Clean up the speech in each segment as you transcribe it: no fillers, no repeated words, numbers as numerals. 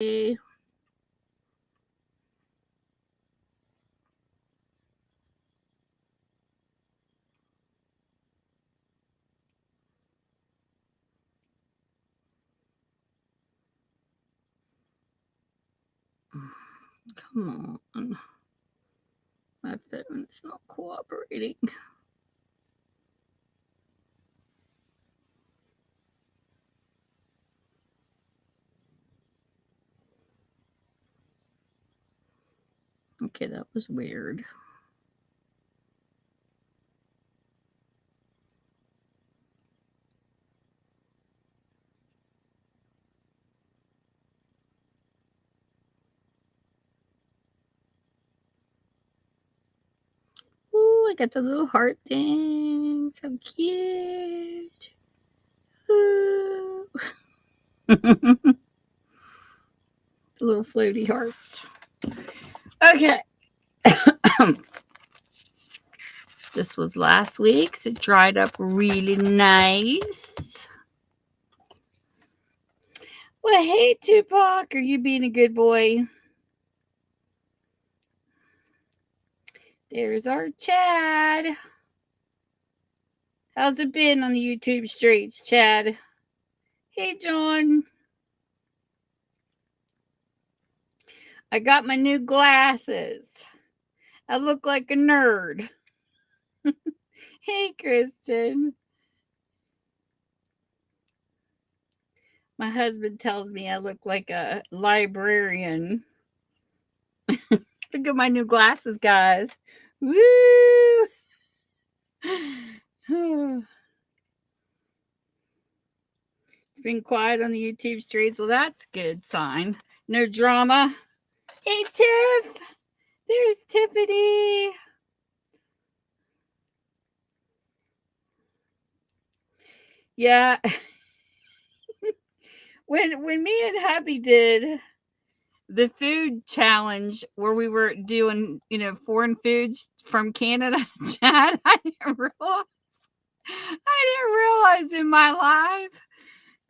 Come on. My phone's not cooperating. Okay, that was weird. Ooh, I got the little heart thing. So cute. Ooh. The little floaty hearts. Okay. This was last week's. It dried up really nice. Well, hey, Tupac. Are you being a good boy? There's our Chad. How's it been on the YouTube streets, Chad? Hey, John. I got my new glasses. I look like a nerd. Hey, Kristen. My husband tells me I look like a librarian. Look at my new glasses, guys. Woo! It's been quiet on the YouTube streets. Well, that's a good sign. No drama. Hey, Tiff. There's Tiffany. Yeah. When me and hubby did the food challenge where we were doing, foreign foods from Canada, Chad, I didn't realize in my life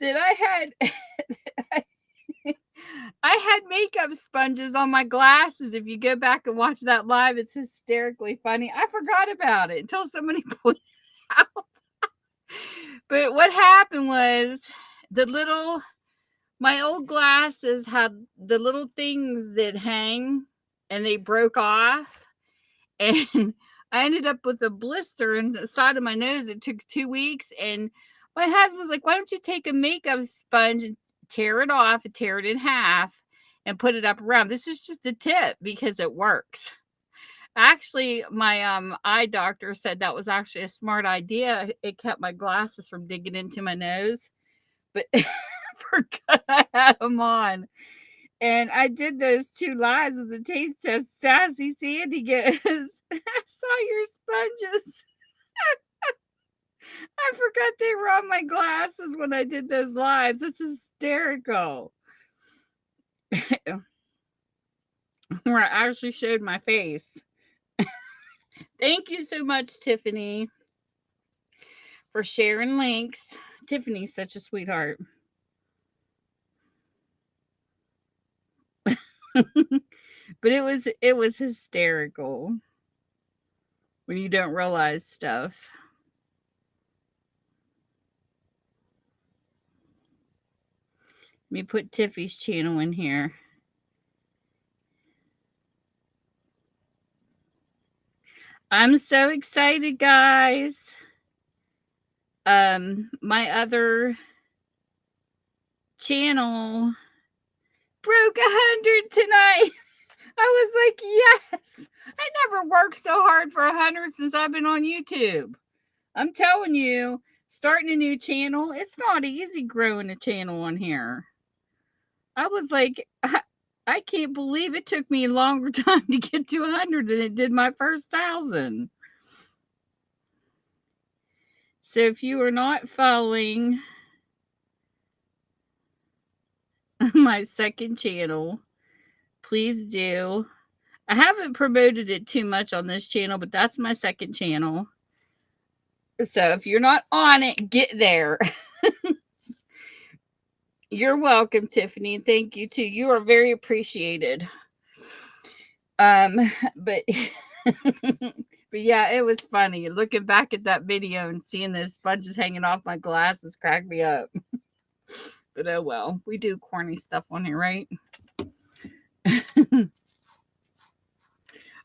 that I had makeup sponges on my glasses. If you go back and watch that live, it's hysterically funny. I forgot about it until somebody pointed it out. But what happened was my old glasses had the little things that hang and they broke off. And I ended up with a blister in the side of my nose. It took 2 weeks. And my husband was like, why don't you take a makeup sponge and tear it off and tear it in half and put it up around? This is just a tip because it works. Actually, my eye doctor said that was actually a smart idea. It kept my glasses from digging into my nose. But I forgot I had them on. And I did those 2 lives of the taste test. Sassy Sandy goes, I saw your sponges. I forgot they were on my glasses when I did those lives. It's hysterical. Where I actually showed my face. Thank you so much, Tiffany, for sharing links. Tiffany's such a sweetheart. But it was hysterical when you don't realize stuff. Let me put Tiffy's channel in here. I'm so excited, guys. My other channel broke 100 tonight. I was like, yes. I never worked so hard for 100 since I've been on YouTube. I'm telling you, starting a new channel, it's not easy growing a channel on here. I was like, I can't believe it took me a longer time to get to 100 than it did my first 1,000. So if you are not following my second channel, please do. I haven't promoted it too much on this channel, but that's my second channel. So if you're not on it, get there. You're welcome, Tiffany, and thank you too. You are very appreciated. Um, but but yeah, it was funny. Looking back at that video and seeing those sponges hanging off my glasses cracked me up. But oh well, we do corny stuff on here, right?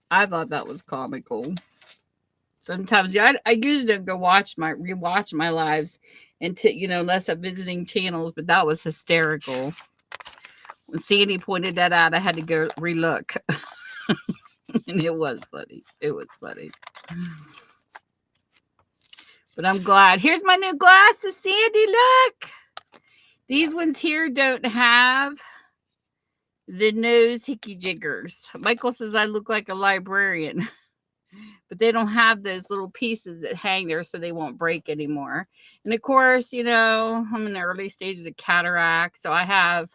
I thought that was comical. Sometimes, yeah, I usually don't go rewatch my lives until unless I'm visiting channels. But that was hysterical. When Sandy pointed that out, I had to go relook, and it was funny. It was funny. But I'm glad. Here's my new glasses, Sandy. Look, these ones here don't have the nose hickey jiggers. Michael says I look like a librarian. But they don't have those little pieces that hang there so they won't break anymore. And of course, I'm in the early stages of cataract, so I have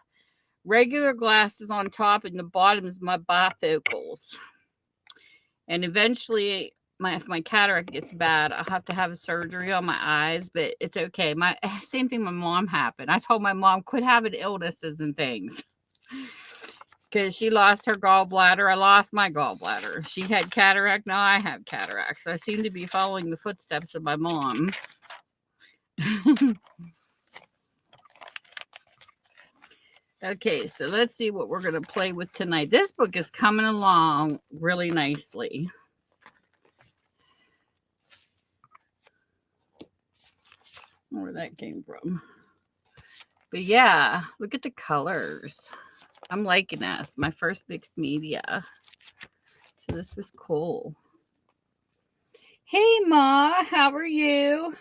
regular glasses on top, and the bottom is my bifocals. And eventually, if my cataract gets bad, I'll have to have a surgery on my eyes, but it's okay. Same thing my mom happened. I told my mom, quit having illnesses and things. Because she lost her gallbladder. I lost my gallbladder. She had cataract. Now I have cataract. So I seem to be following the footsteps of my mom. Okay, so let's see what we're going to play with tonight. This book is coming along really nicely. Where that came from. But yeah, look at the colors. I'm liking this. My first mixed media. So this is cool. Hey, Ma, how are you?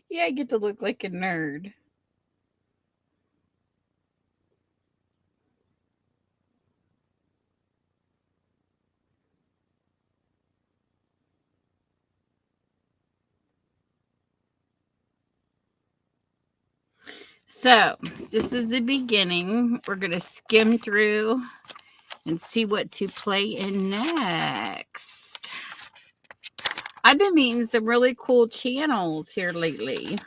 Yeah, I get to look like a nerd. So this is the beginning. We're going to skim through and see what to play in next. I've been meeting some really cool channels here lately.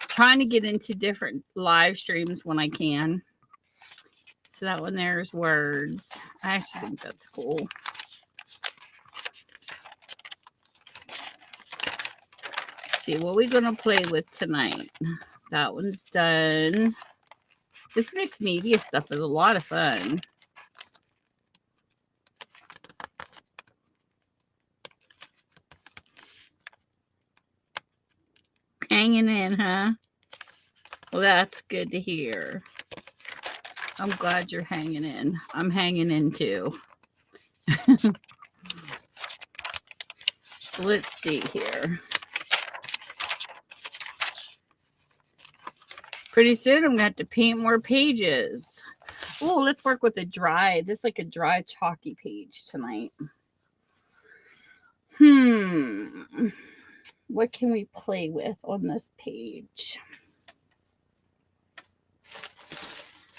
Trying to get into different live streams when I can. So that one there is words. I actually think that's cool. Let's see, what are we going to play with tonight? That one's done. This mixed media stuff is a lot of fun. Hanging in, huh? Well, that's good to hear. I'm glad you're hanging in. I'm hanging in too. So let's see here. Pretty soon I'm going to have to paint more pages. Oh, let's work with this is like a dry chalky page tonight. What can we play with on this page?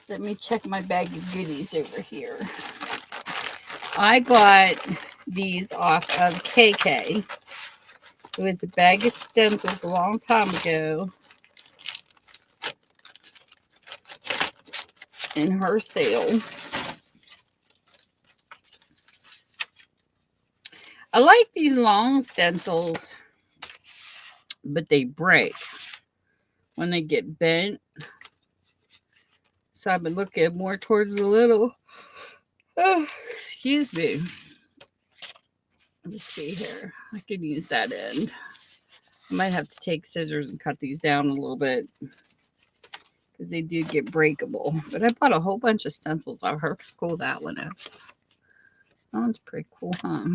Let me check my bag of goodies over here. I got these off of KK. It was a bag of stencils a long time ago. In her sale. I like these long stencils, but they break when they get bent. So I've been looking more towards the little. Oh, excuse me. Let's see here. I can use that end. I might have to take scissors and cut these down a little bit because they do get breakable. But I bought a whole bunch of stencils off her. Cool, that one is. That one's pretty cool, huh?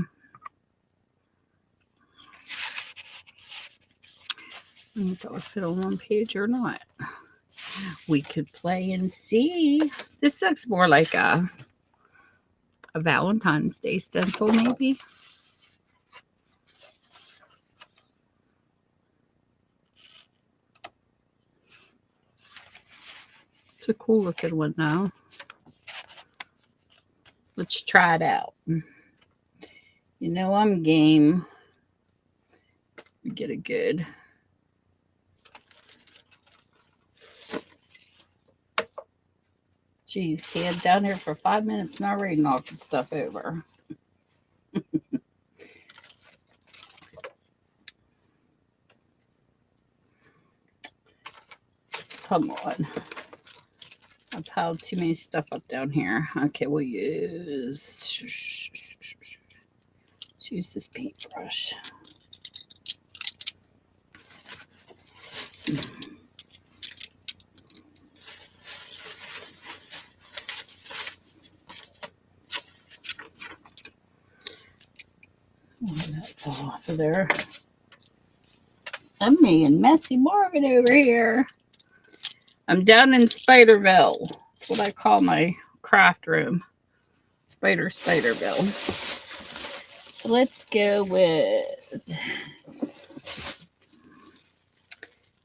I don't know if that would fit on one page or not. We could play and see. This looks more like a Valentine's Day stencil, maybe. It's a cool looking one now. Let's try it out. You know I'm game. We get a good. Geez, see, I'm down here for 5 minutes and already knocking stuff over. Come on. I piled too many stuff up down here. Okay, we'll use... Let's use this paintbrush. Oh, that fell off of there. I'm being messy Marvin over here. I'm down in Spiderville. That's what I call my craft room. Spiderville. So let's go with...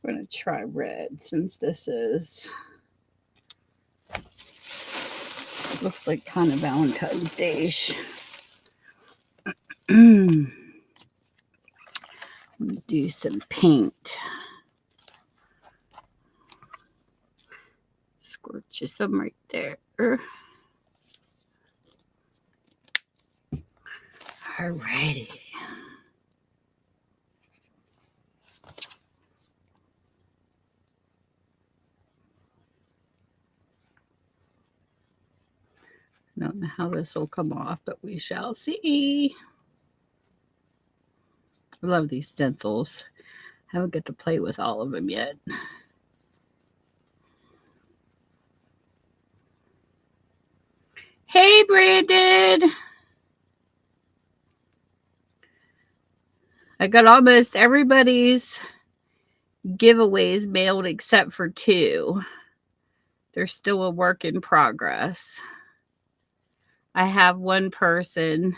We're going to try red since this is... Looks like kind of Valentine's Day-ish. I'm going to do some paint. Squirt you some right there. Alrighty. I don't know how this will come off, but we shall see. I love these stencils. I haven't got to play with all of them yet. Hey, Brandon. I got almost everybody's giveaways mailed except for 2. They're still a work in progress. I have one person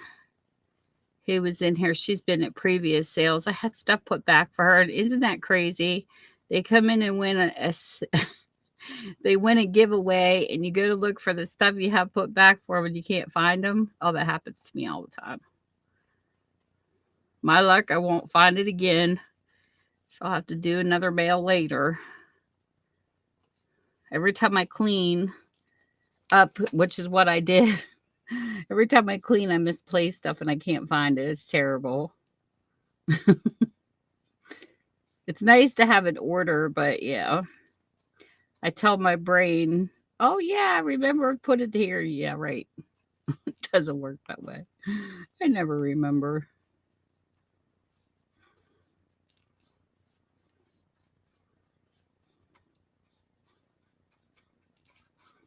who was in here. She's been at previous sales. I had stuff put back for her. And isn't that crazy? They come in and win they win a giveaway, and you go to look for the stuff you have put back for them and you can't find them. Oh, that happens to me all the time. My luck, I won't find it again. So I'll have to do another mail later. Every time I clean up, which is what I did, every time I clean, I misplace stuff and I can't find it. It's terrible. It's nice to have an order, but yeah. I tell my brain, oh yeah, remember, put it here. Yeah, right. It doesn't work that way. I never remember.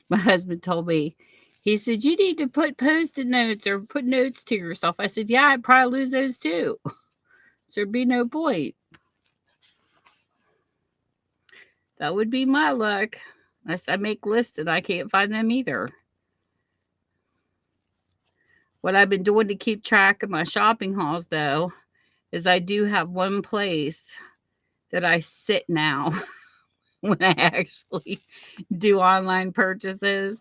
My husband told me, he said, you need to put Post-it notes or put notes to yourself. I said, yeah, I'd probably lose those too. So there'd be no point. That would be my luck. Unless I make lists and I can't find them either. What I've been doing to keep track of my shopping hauls, though, is I do have one place that I sit now when I actually do online purchases.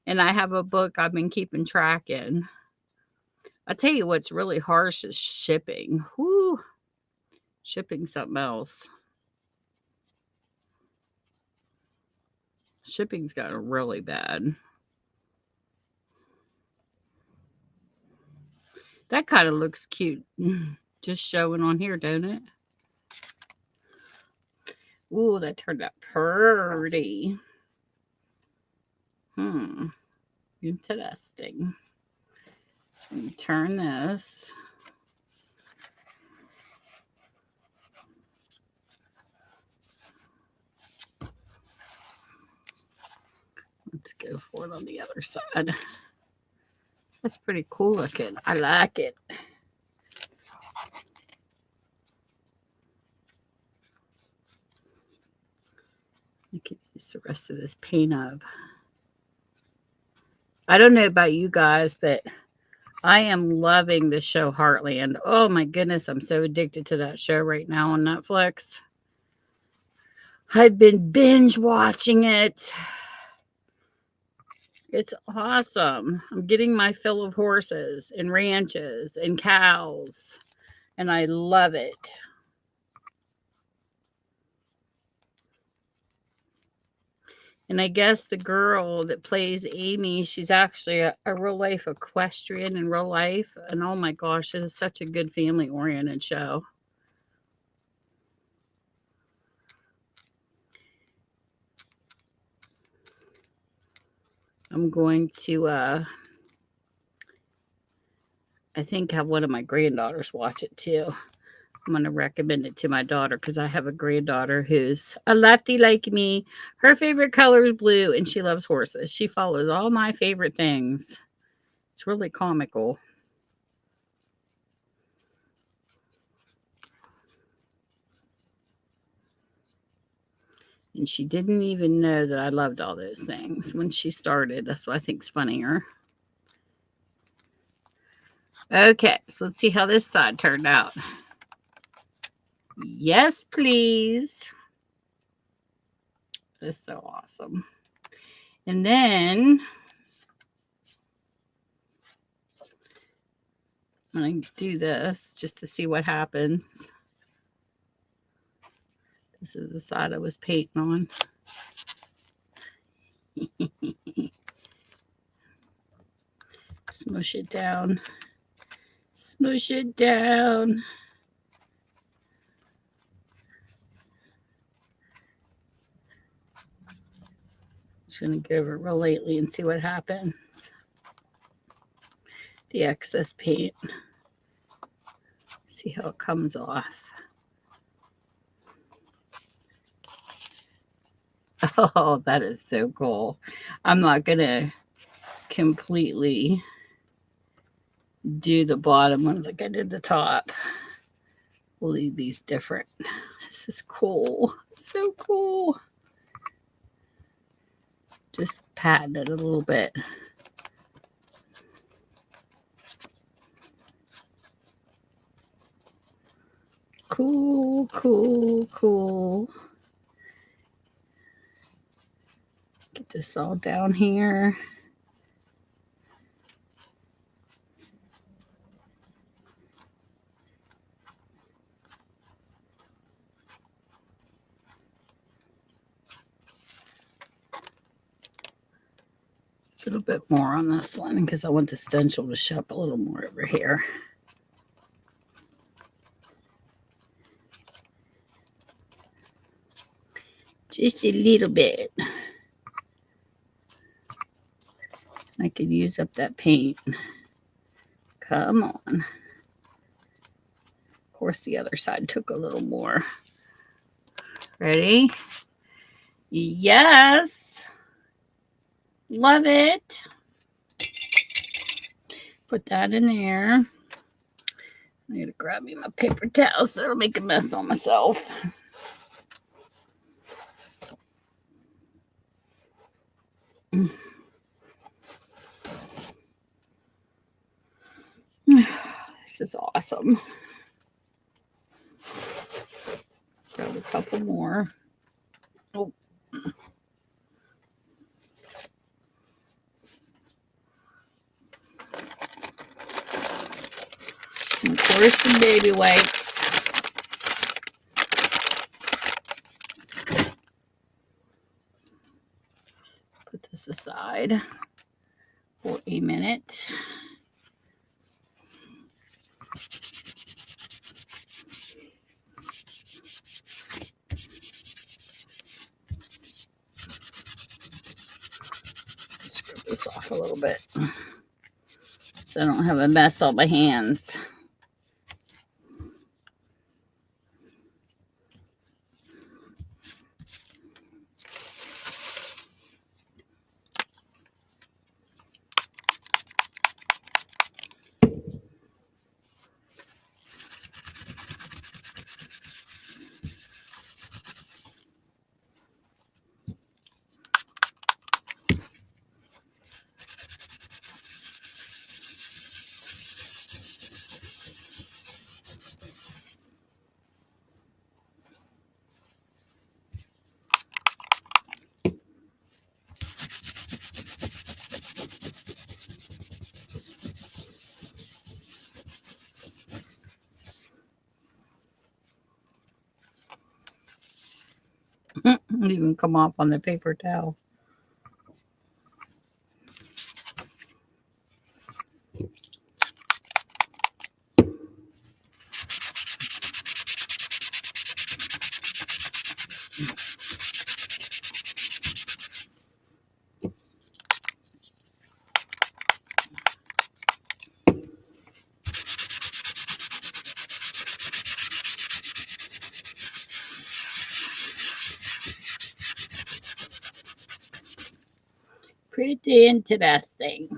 And I have a book I've been keeping track in. I'll tell you what's really harsh is shipping. Whoo! Shipping something else. Shipping's gotten really bad. That kind of looks cute. Just showing on here, don't it? Ooh, that turned out pretty. Interesting. Turn this. Let's go for it on the other side. That's pretty cool looking. I like it. I could use the rest of this paint up. I don't know about you guys, but I am loving the show Heartland. Oh my goodness, I'm so addicted to that show right now on Netflix. I've been binge watching it. It's awesome. I'm getting my fill of horses and ranches and cows, and I love it. And I guess the girl that plays Amy, she's actually a real life equestrian in real life. And oh my gosh, it is such a good family oriented show. I'm going to, I think, have one of my granddaughters watch it too. I'm going to recommend it to my daughter because I have a granddaughter who's a lefty like me. Her favorite color is blue and she loves horses. She follows all my favorite things. It's really comical. And she didn't even know that I loved all those things when she started. That's what I think's funnier. Okay, so let's see how this side turned out. Yes, please. That's so awesome. And then I'm going to do this just to see what happens. This is the side I was painting on. Smush it down. Smush it down. Just going to go over it real lightly and see what happens. The excess paint. See how it comes off. Oh, that is so cool. I'm not going to completely do the bottom ones like I did the top. We'll leave these different. This is cool. So cool. Just patting it a little bit. Cool, cool, cool. Get this all down here. A little bit more on this one because I want the stencil to show up a little more over here. Just a little bit. I could use up that paint. Come on. Of course, the other side took a little more. Ready? Yes. Love it. Put that in there. I gotta grab me my paper towel so I don't make a mess on myself. This is awesome. Grab a couple more. Oh. And of course, the baby wipes. Put this aside for a minute. Scrub this off a little bit so I don't have a mess on my hands. It'll even come off on the paper towel. Pretty interesting.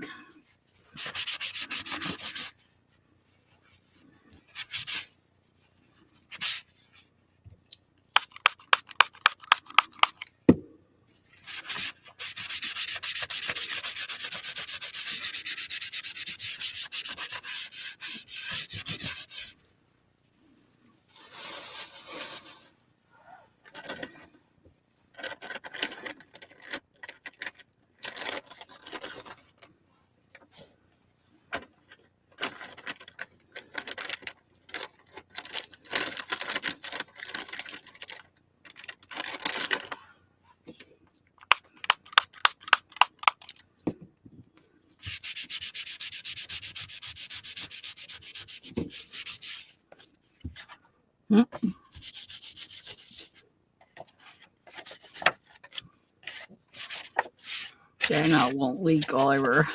Okay, now it won't leak all over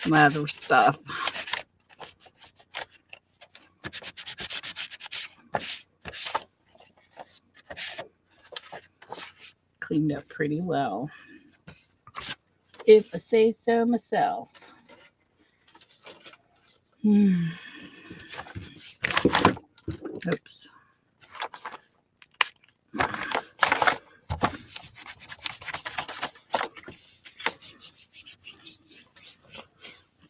my other stuff. Cleaned up pretty well, if I say so myself. Oops.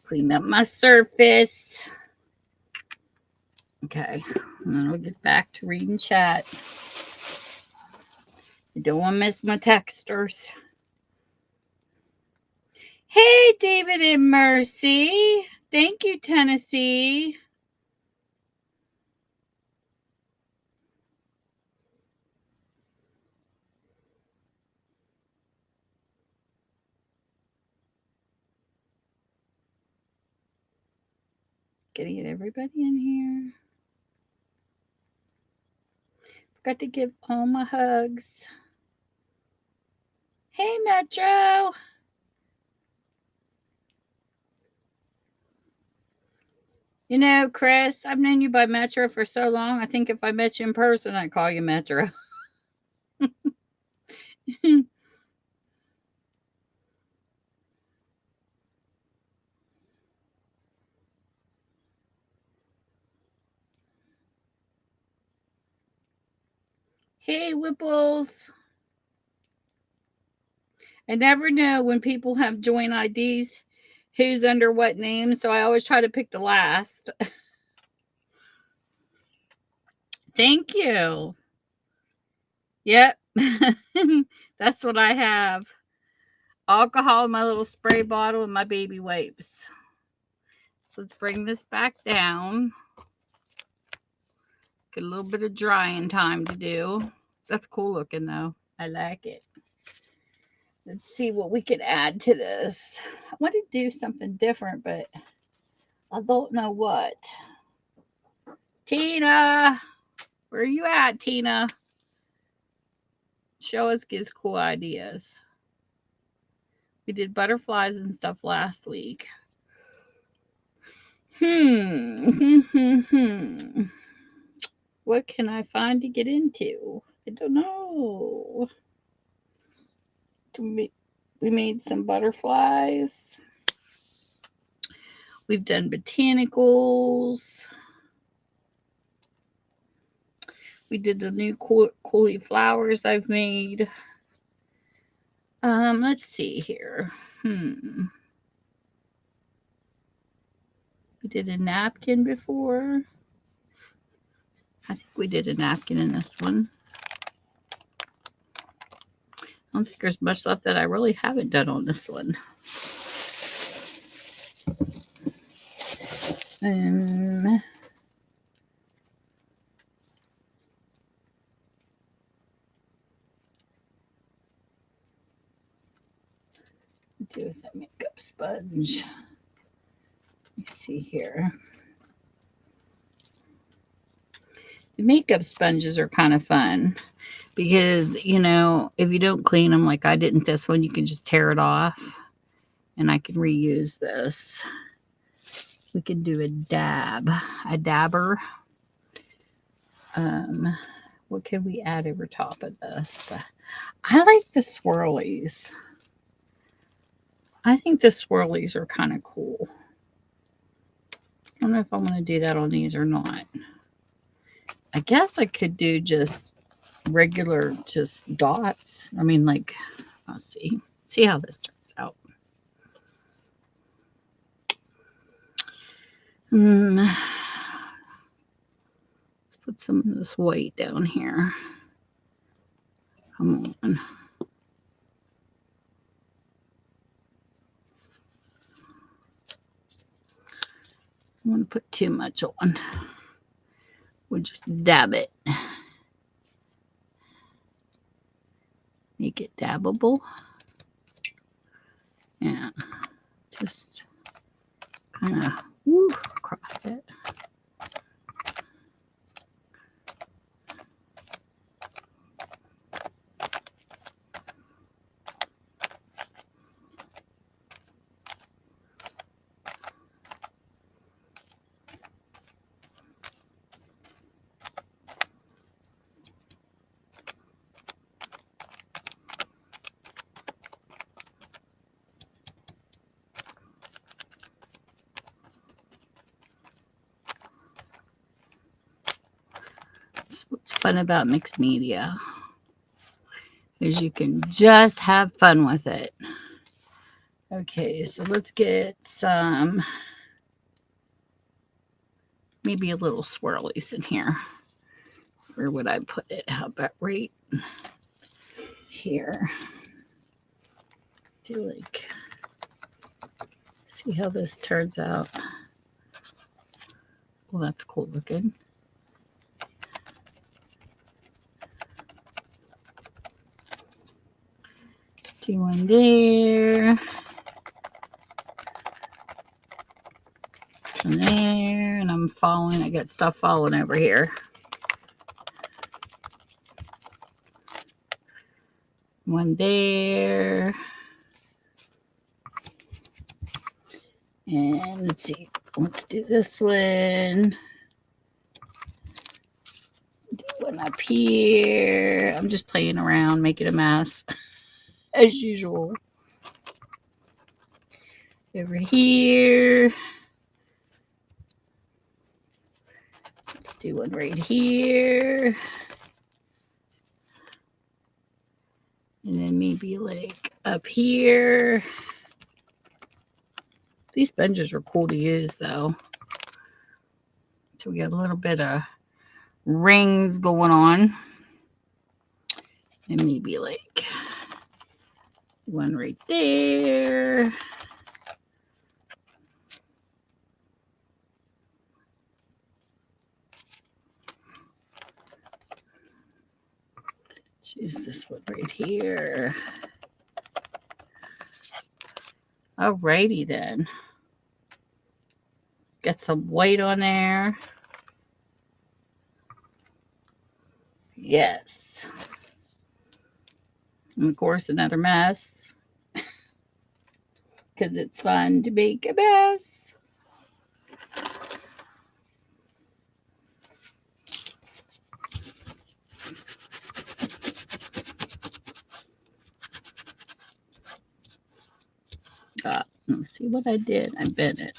Clean up my surface. Okay, and then we'll get back to reading chat. I don't want to miss my texters. Hey, David and Mercy. Thank you, Tennessee. Gotta get everybody in here. Forgot to give all my hugs. Hey, Metro. You know, Chris, I've known you by Metro for so long. I think if I met you in person, I'd call you Metro. Hey, Whipples. I never know when people have joint IDs who's under what name, so I always try to pick the last. Thank you. Yep. That's what I have. Alcohol in my little spray bottle and my baby wipes. So let's bring this back down. Get a little bit of drying time to do. That's cool looking though. I like it. Let's see what we can add to this. I want to do something different, but I don't know what. Tina, where are you at, Tina? Show us gives cool ideas. We did butterflies and stuff last week. What can I find to get into? I don't know. We made some butterflies. We've done botanicals. We did the new cauliflowers I've made. Let's see here. We did a napkin before. I think we did a napkin in this one. I don't think there's much left that I really haven't done on this one. Do with that makeup sponge. Let me see here. The makeup sponges are kind of fun because, you know, if you don't clean them like I didn't this one, you can just tear it off and I can reuse this. We can do a dabber. What can we add over top of this? I like the swirlies. I think the swirlies are kind of cool. I don't know if I want to do that on these or not. I guess I could do just regular, just dots. I mean, like, I'll see how this turns out. Let's put some of this white down here. Come on. I don't want to put too much on. We'll just dab it. Make it dabbable. Yeah. Just kind of across it. What's fun about mixed media is you can just have fun with it. Okay, so let's get some, maybe a little swirlies in here. Where would I put it? How about right here? Do like, see how this turns out. Well, that's cool looking. Do one there. And there, and I'm following, I got stuff falling over here. One there. And let's see, let's do this one. Do one up here. I'm just playing around, making a mess, as usual. Over here. Let's do one right here. And then maybe like up here. These sponges are cool to use though. So we got a little bit of rings going on. And maybe like one right there. Choose this one right here. Alrighty then. Got some white on there. Yes. And of course, another mess. Because it's fun to make a mess. Let's see what I did. I bent it.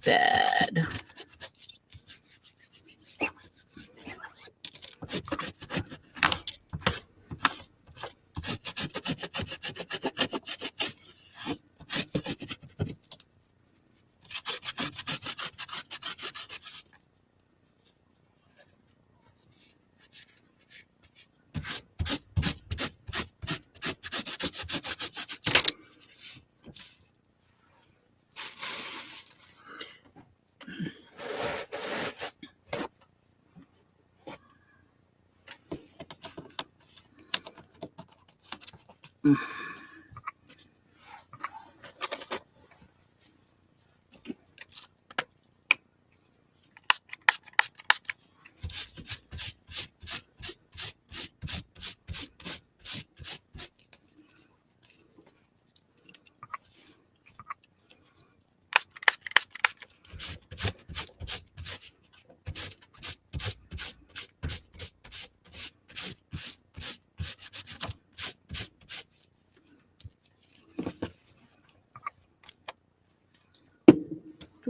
Bad.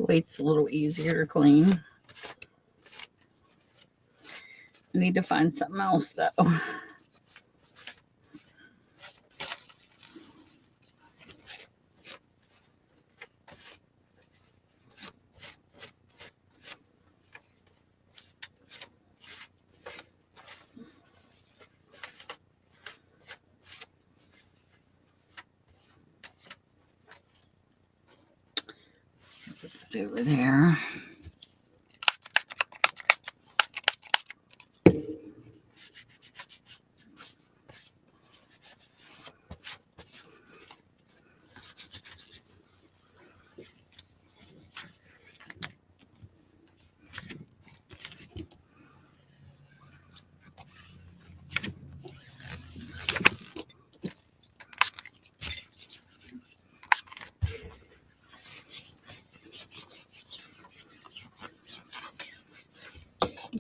Weight's a little easier to clean. I need to find something else though. Put that over there.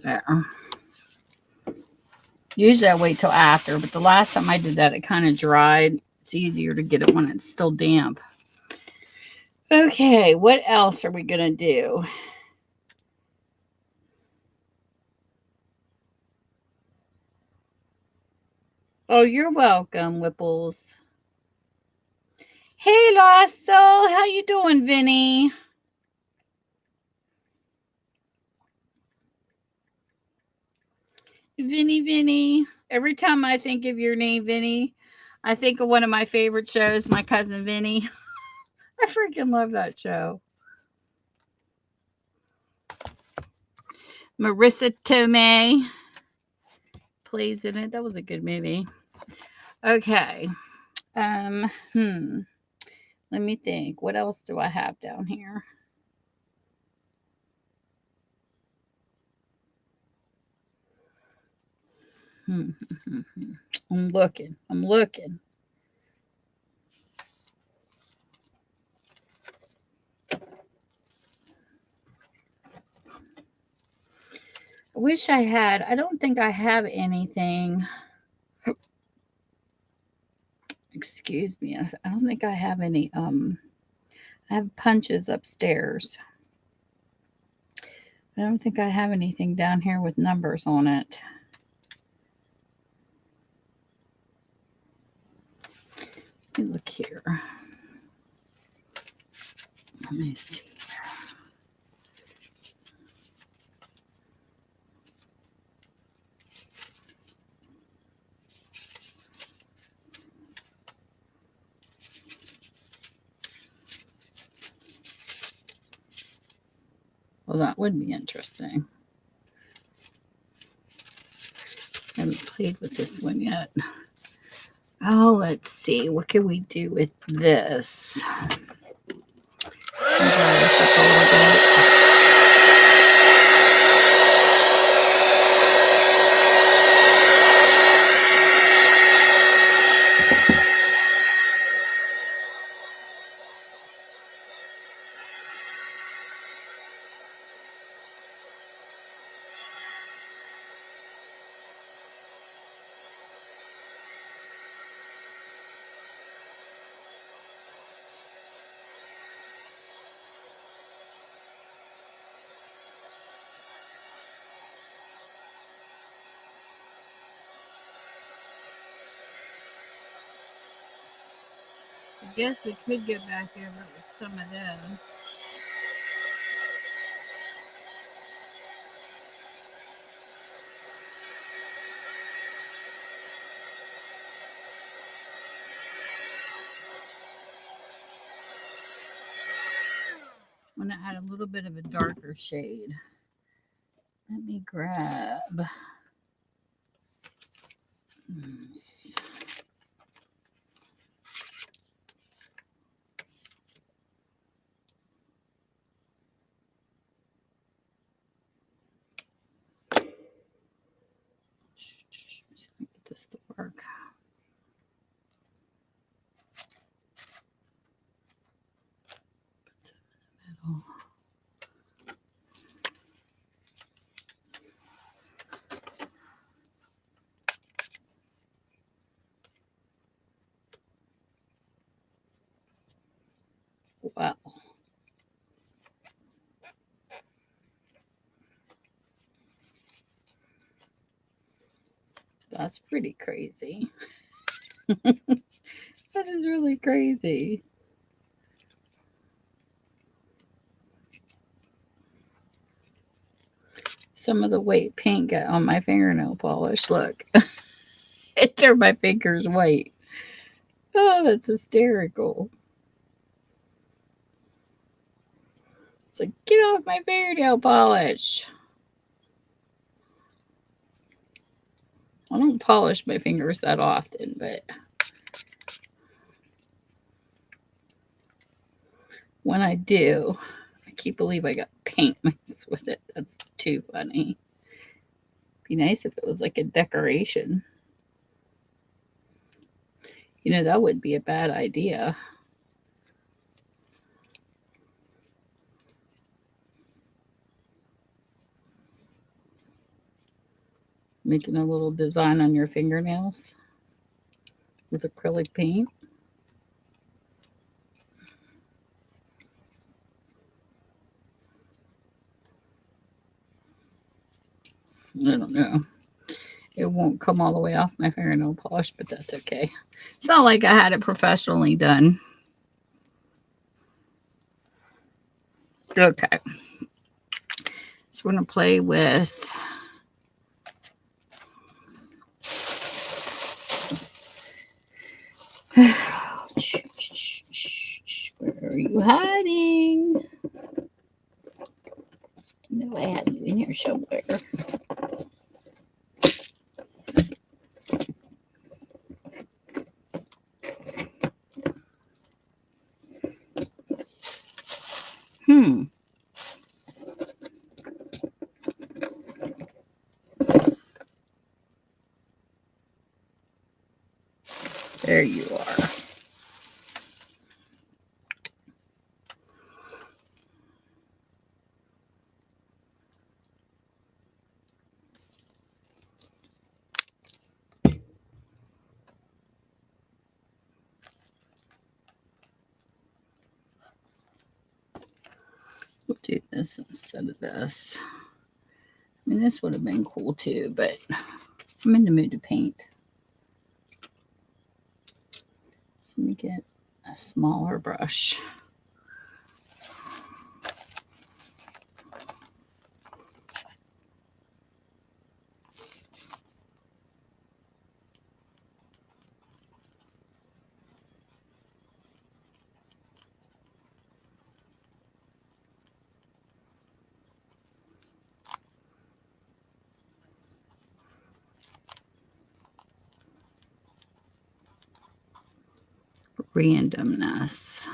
There. Usually I wait till after, but the last time I did that, it kind of dried. It's easier to get it when it's still damp. Okay, what else are we going to do? Oh, you're welcome, Whipples. Hey, Lost Soul. How you doing, Vinny? Vinny. Every time I think of your name, Vinny, I think of one of my favorite shows, My Cousin Vinny. I freaking love that show. Marissa Tomei plays in it. That was a good movie. Okay. Let me think. What else do I have down here? I'm looking. I wish I had. I don't think I have anything. Excuse me. I don't think I have any. I have punches upstairs. I don't think I have anything down here with numbers on it. Let me look here. Let me see. Well, that would be interesting. I haven't played with this one yet. Oh, let's see. What can we do with this? Dry this up a little bit. I guess we could get back over with some of this. I'm going to add a little bit of a darker shade. Let me grab. Just get this to work. Middle. Well, That's pretty crazy. That is really crazy. Some of the white paint got on my fingernail polish. Look, it turned my fingers white. Oh, that's hysterical. It's like, get off my fingernail polish. I don't polish my fingers that often, but when I do, I can't believe I got paint mixed with it. That's too funny. Be nice if it was like a decoration. You know, that would be a bad idea. Making a little design on your fingernails with acrylic paint. I don't know. It won't come all the way off my fingernail polish, but that's okay. It's not like I had it professionally done. Okay. So we're going to play with where are you hiding? No, I had you in here somewhere. There you are. We'll do this instead of this. I mean, this would have been cool too, but I'm in the mood to paint. Let me get a smaller brush. Randomness.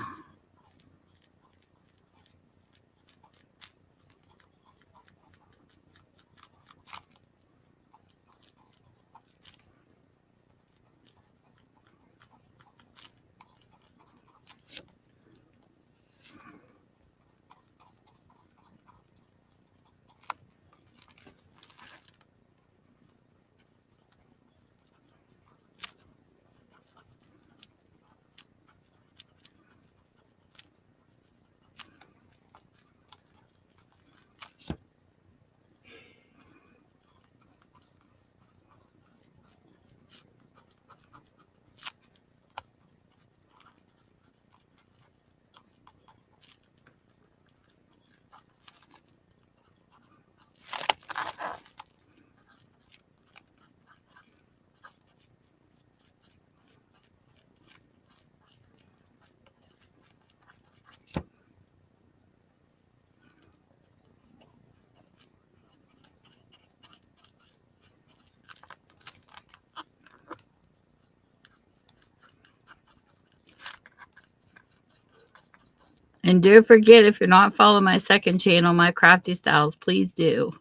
And don't forget, if you're not following my second channel, My Crafty Styles, please do.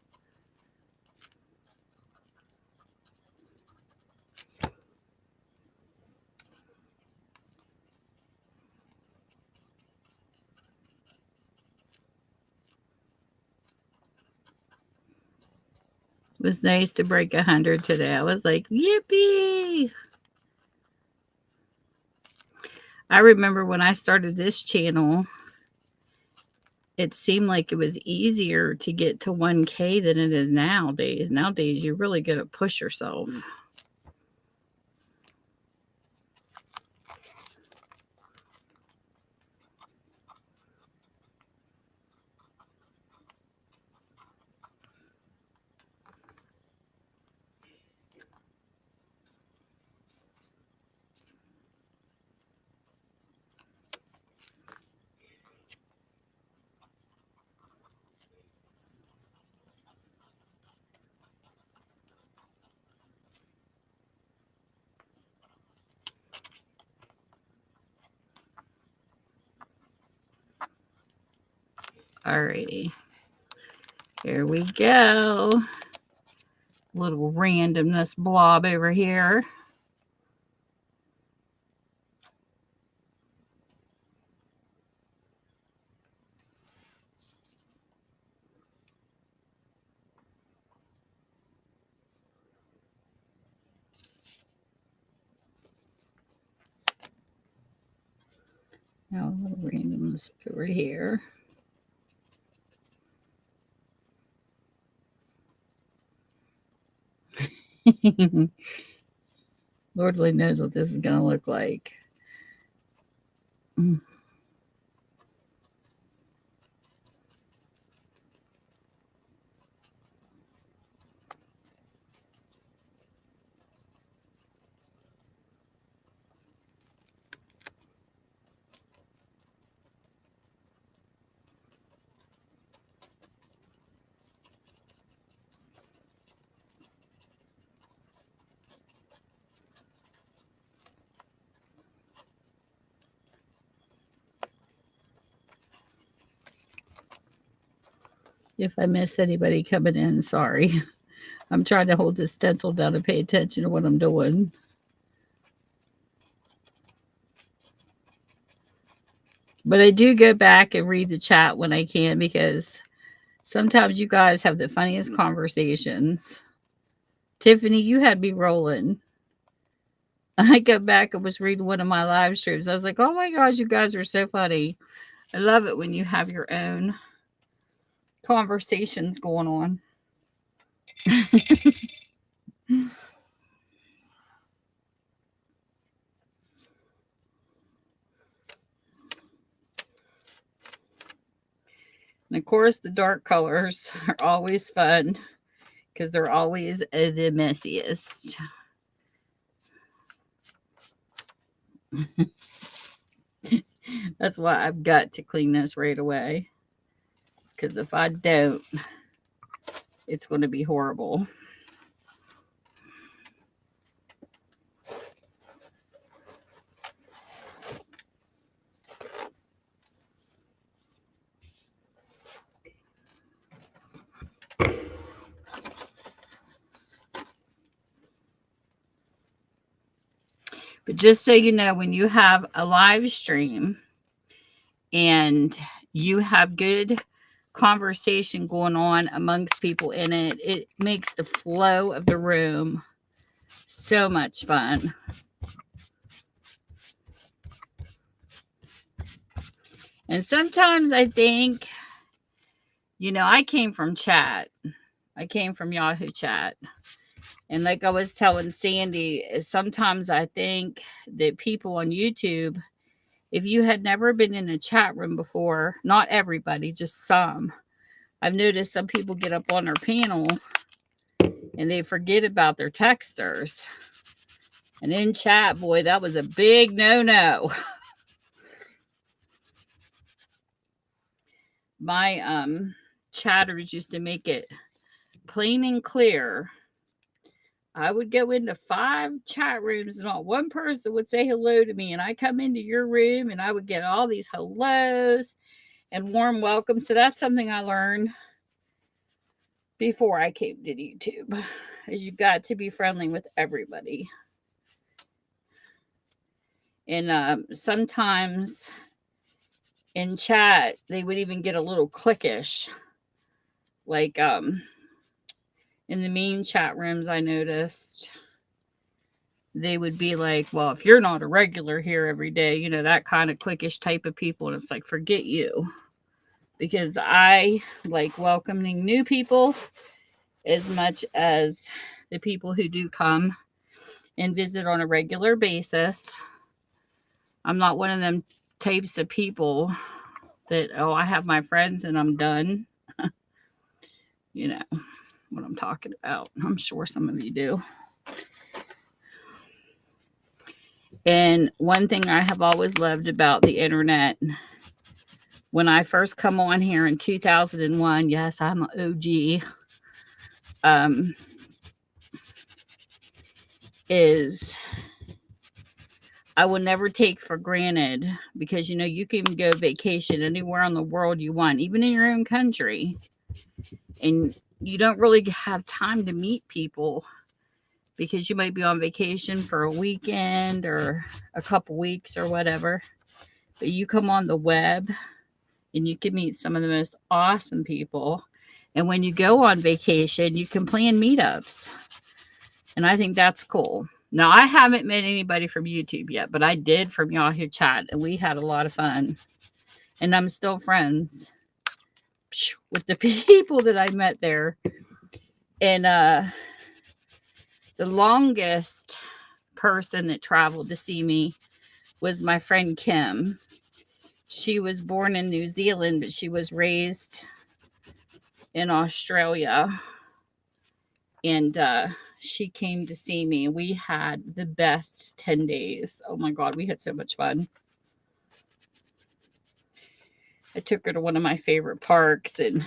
It was nice to break 100 today. I was like, yippee! I remember when I started this channel, it seemed like it was easier to get to 1K than it is nowadays. Nowadays, you really got to push yourself. Alrighty. Here we go. Little randomness blob over here. Now a little randomness over here. Lord only knows what this is going to look like. If I miss anybody coming in, sorry. I'm trying to hold this stencil down and pay attention to what I'm doing. But I do go back and read the chat when I can, because sometimes you guys have the funniest conversations. Tiffany, you had me rolling. I go back and was reading one of my live streams. I was like, oh my gosh, you guys are so funny. I love it when you have your own conversations going on. And of course, the dark colors are always fun because they're always the messiest. That's why I've got to clean this right away. Because if I don't, it's going to be horrible. But just so you know, when you have a live stream and you have good conversation going on amongst people in it, it makes the flow of the room so much fun. And sometimes I think, you know, I came from chat. I came from Yahoo chat. And like I was telling Sandy, sometimes I think that people on YouTube, if you had never been in a chat room before, not everybody, just some, I've noticed some people get up on their panel and they forget about their texters. And in chat, boy, that was a big no-no. My chatters used to make it plain and clear. I would go into 5 chat rooms and not one person would say hello to me. And I come into your room and I would get all these hellos and warm welcomes. So that's something I learned before I came to YouTube, is you got to be friendly with everybody. And sometimes in chat, they would even get a little cliquish. Like in the main chat rooms, I noticed they would be like, well, if you're not a regular here every day, you know, that kind of cliquish type of people. And it's like, forget you. Because I like welcoming new people as much as the people who do come and visit on a regular basis. I'm not one of them types of people that, oh, I have my friends and I'm done. You know what I'm talking about. I'm sure some of you do. And one thing I have always loved about the internet, when I first come on here in 2001, yes, I'm an OG, is I will never take for granted, because you can go vacation anywhere in the world you want, even in your own country, and you don't really have time to meet people because you might be on vacation for a weekend or a couple weeks or whatever. But you come on the web and you can meet some of the most awesome people. And when you go on vacation, you can plan meetups. And I think that's cool. Now, I haven't met anybody from YouTube yet, but I did from Yahoo Chat, and we had a lot of fun. And I'm still friends with the people that I met there. And the longest person that traveled to see me was my friend Kim. She was born in New Zealand, but she was raised in Australia. And she came to see me. We had the best 10 days. Oh my God, we had so much fun. I took her to one of my favorite parks, and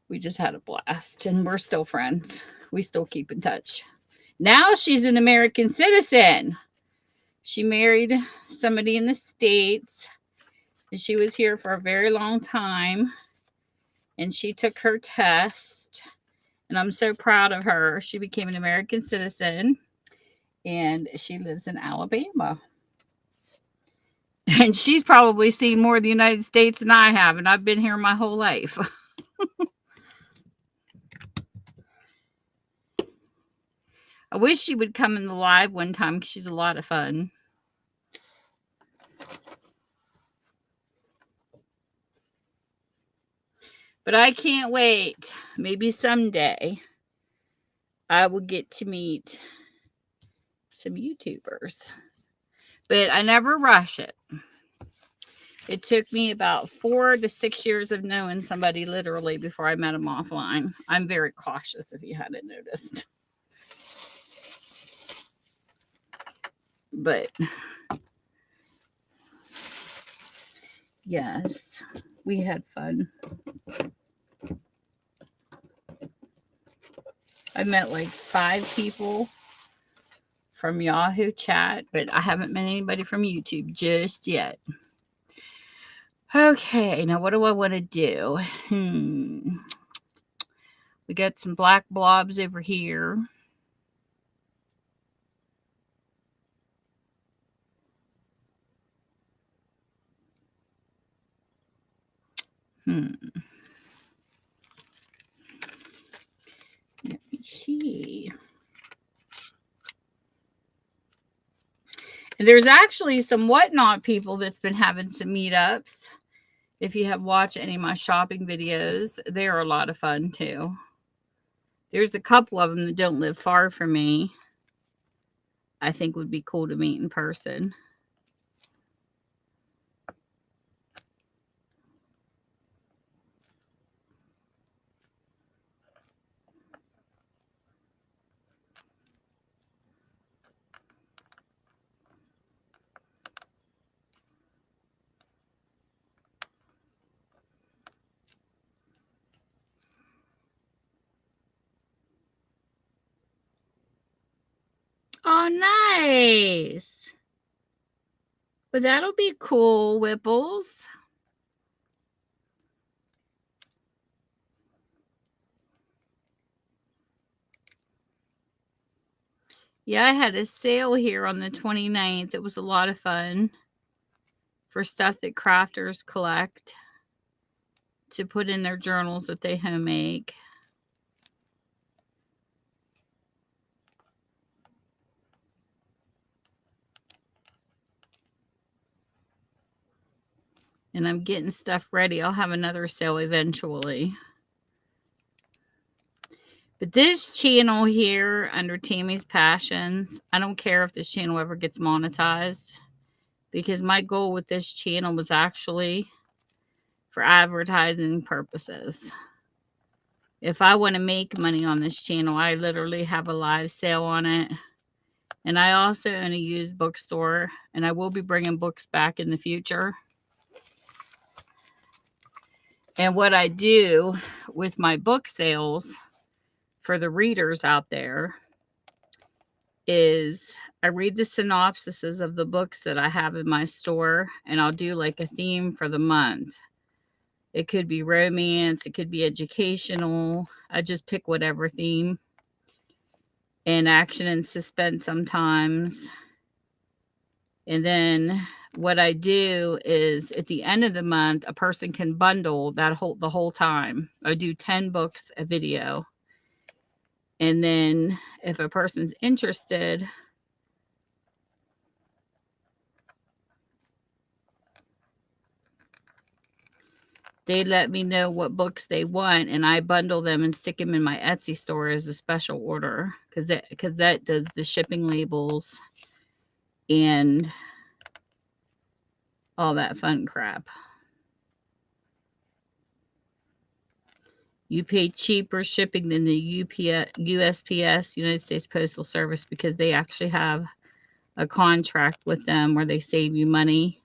we just had a blast. And we're still friends. We still keep in touch. Now she's an American citizen. She married somebody in the States, and she was here for a very long time. And she took her test, and I'm so proud of her. She became an American citizen, and she lives in Alabama. And she's probably seen more of the United States than I have, and I've been here my whole life. I wish she would come in the live one time, because she's a lot of fun. But I can't wait. Maybe someday I will get to meet some YouTubers. But I never rush it. It took me about 4 to 6 years of knowing somebody, literally, before I met them offline. I'm very cautious, if you hadn't noticed. But yes, we had fun. I met like 5 people from Yahoo Chat, but I haven't met anybody from YouTube just yet. Okay, now what do I want to do? We got some black blobs over here. Let me see. And there's actually some Whatnot people that's been having some meetups. If you have watched any of my shopping videos, they are a lot of fun too. There's a couple of them that don't live far from me. I think would be cool to meet in person. Oh, nice. But that'll be cool, Whipples. Yeah, I had a sale here on the 29th. It was a lot of fun for stuff that crafters collect to put in their journals that they home make. And I'm getting stuff ready. I'll have another sale eventually. But this channel here, under Tammy's Passions, I don't care if this channel ever gets monetized, because my goal with this channel was actually for advertising purposes. If I want to make money on this channel, I literally have a live sale on it. And I also own a used bookstore, and I will be bringing books back in the future. And what I do with my book sales for the readers out there is I read the synopsises of the books that I have in my store, and I'll do like a theme for the month. It could be romance, it could be educational. I just pick whatever theme, and action and suspense sometimes. And then what I do is at the end of the month, a person can bundle the whole time. I do 10 books a video. And then if a person's interested, they let me know what books they want, and I bundle them and stick them in my Etsy store as a special order, because that does the shipping labels and all that fun crap. You pay cheaper shipping than the USPS, United States Postal Service, because they actually have a contract with them where they save you money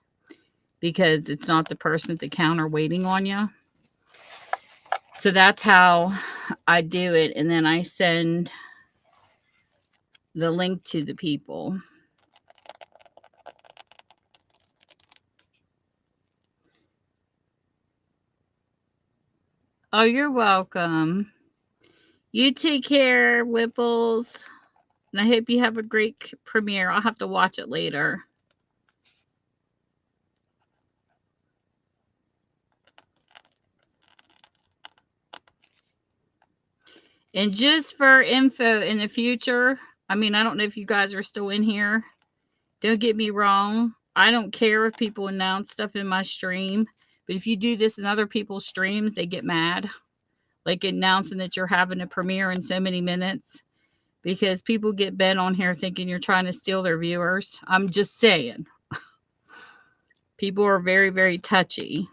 because it's not the person at the counter waiting on you. So that's how I do it. And then I send the link to the people. Oh, you're welcome. You take care, Whipples. And I hope you have a great premiere. I'll have to watch it later. And just for info in the future, I mean, I don't know if you guys are still in here. Don't get me wrong. I don't care if people announce stuff in my stream. But if you do this in other people's streams, they get mad. Like announcing that you're having a premiere in so many minutes. Because people get bent on here thinking you're trying to steal their viewers. I'm just saying. People are very, very touchy.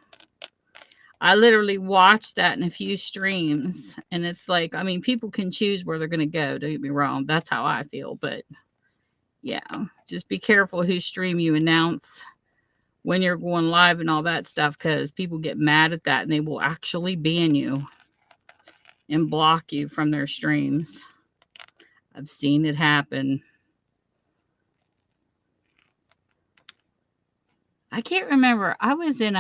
I literally watched that in a few streams. And it's like, I mean, people can choose where they're going to go. Don't get me wrong. That's how I feel. But yeah, just be careful whose stream you announce when you're going live and all that stuff. Because people get mad at that and they will actually ban you and block you from their streams. I've seen it happen. I can't remember. I was in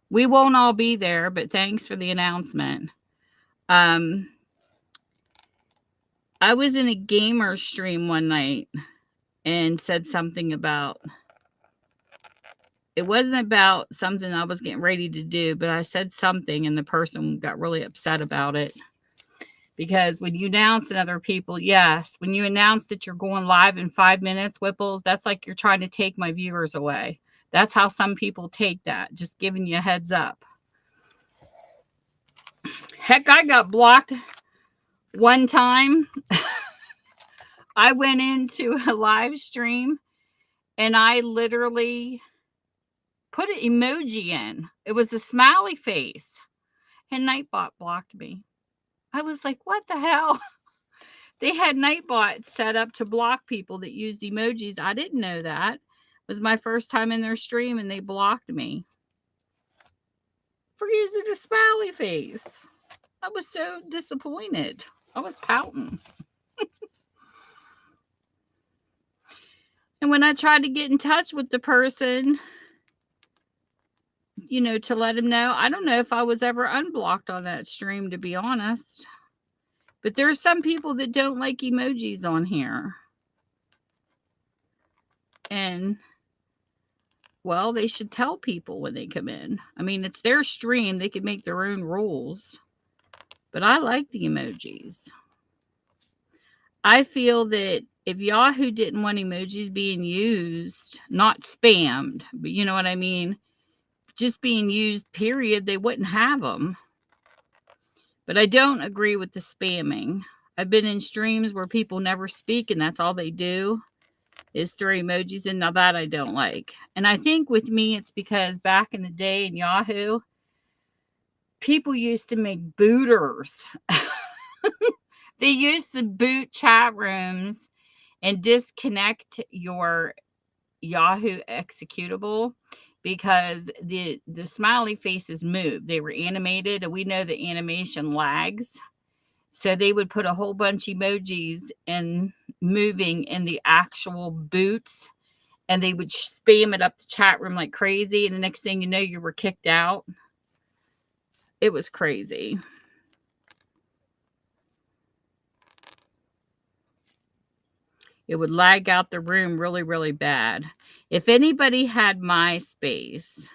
we won't all be there, but thanks for the announcement. I was in a gamer stream one night and said something about, it wasn't about something I was getting ready to do, but I said something and the person got really upset about it. Because when you announce in other people, yes, when you announce that you're going live in 5 minutes, Whipples, that's like you're trying to take my viewers away. That's how some people take that, just giving you a heads up. Heck, I got blocked one time. I went into a live stream and I literally put an emoji in. It was a smiley face. And Nightbot blocked me. I was like, what the hell? They had Nightbot set up to block people that used emojis. I didn't know that. It was my first time in their stream and they blocked me for using a smiley face. I was so disappointed. I was pouting. And when I tried to get in touch with the person, to let him know, I don't know if I was ever unblocked on that stream, to be honest. But there are some people that don't like emojis on here. And, well, they should tell people when they come in. I mean, it's their stream. They can make their own rules. But I like the emojis. I feel that if Yahoo didn't want emojis being used, not spammed, but you know what I mean, just being used, period, they wouldn't have them. But I don't agree with the spamming. I've been in streams where people never speak and that's all they do is throw emojis in. Now that I don't like. And I think with me, it's because back in the day in Yahoo, people used to make booters. They used to boot chat rooms and disconnect your Yahoo executable because the smiley faces move. They were animated, and we know the animation lags. So they would put a whole bunch emojis and moving in the actual boots, and they would spam it up the chat room like crazy. And the next thing you know, you were kicked out. It was crazy. It would lag out the room really, really bad. If anybody had MySpace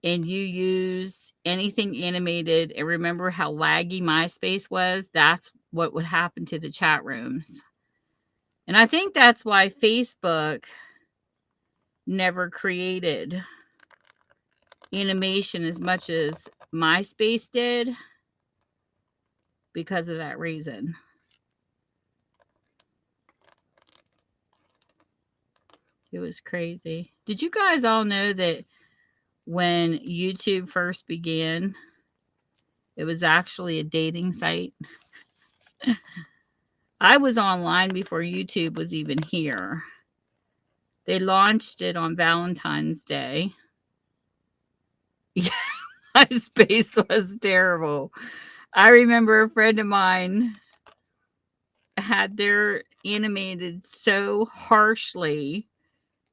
and you use anything animated and remember how laggy MySpace was, that's what would happen to the chat rooms. And I think that's why Facebook never created animation as much as MySpace did, because of that reason. It was crazy. Did you guys all know that when YouTube first began, it was actually a dating site? I was online before YouTube was even here. They launched it on Valentine's Day. Yeah, MySpace was terrible. I remember a friend of mine had their animated so harshly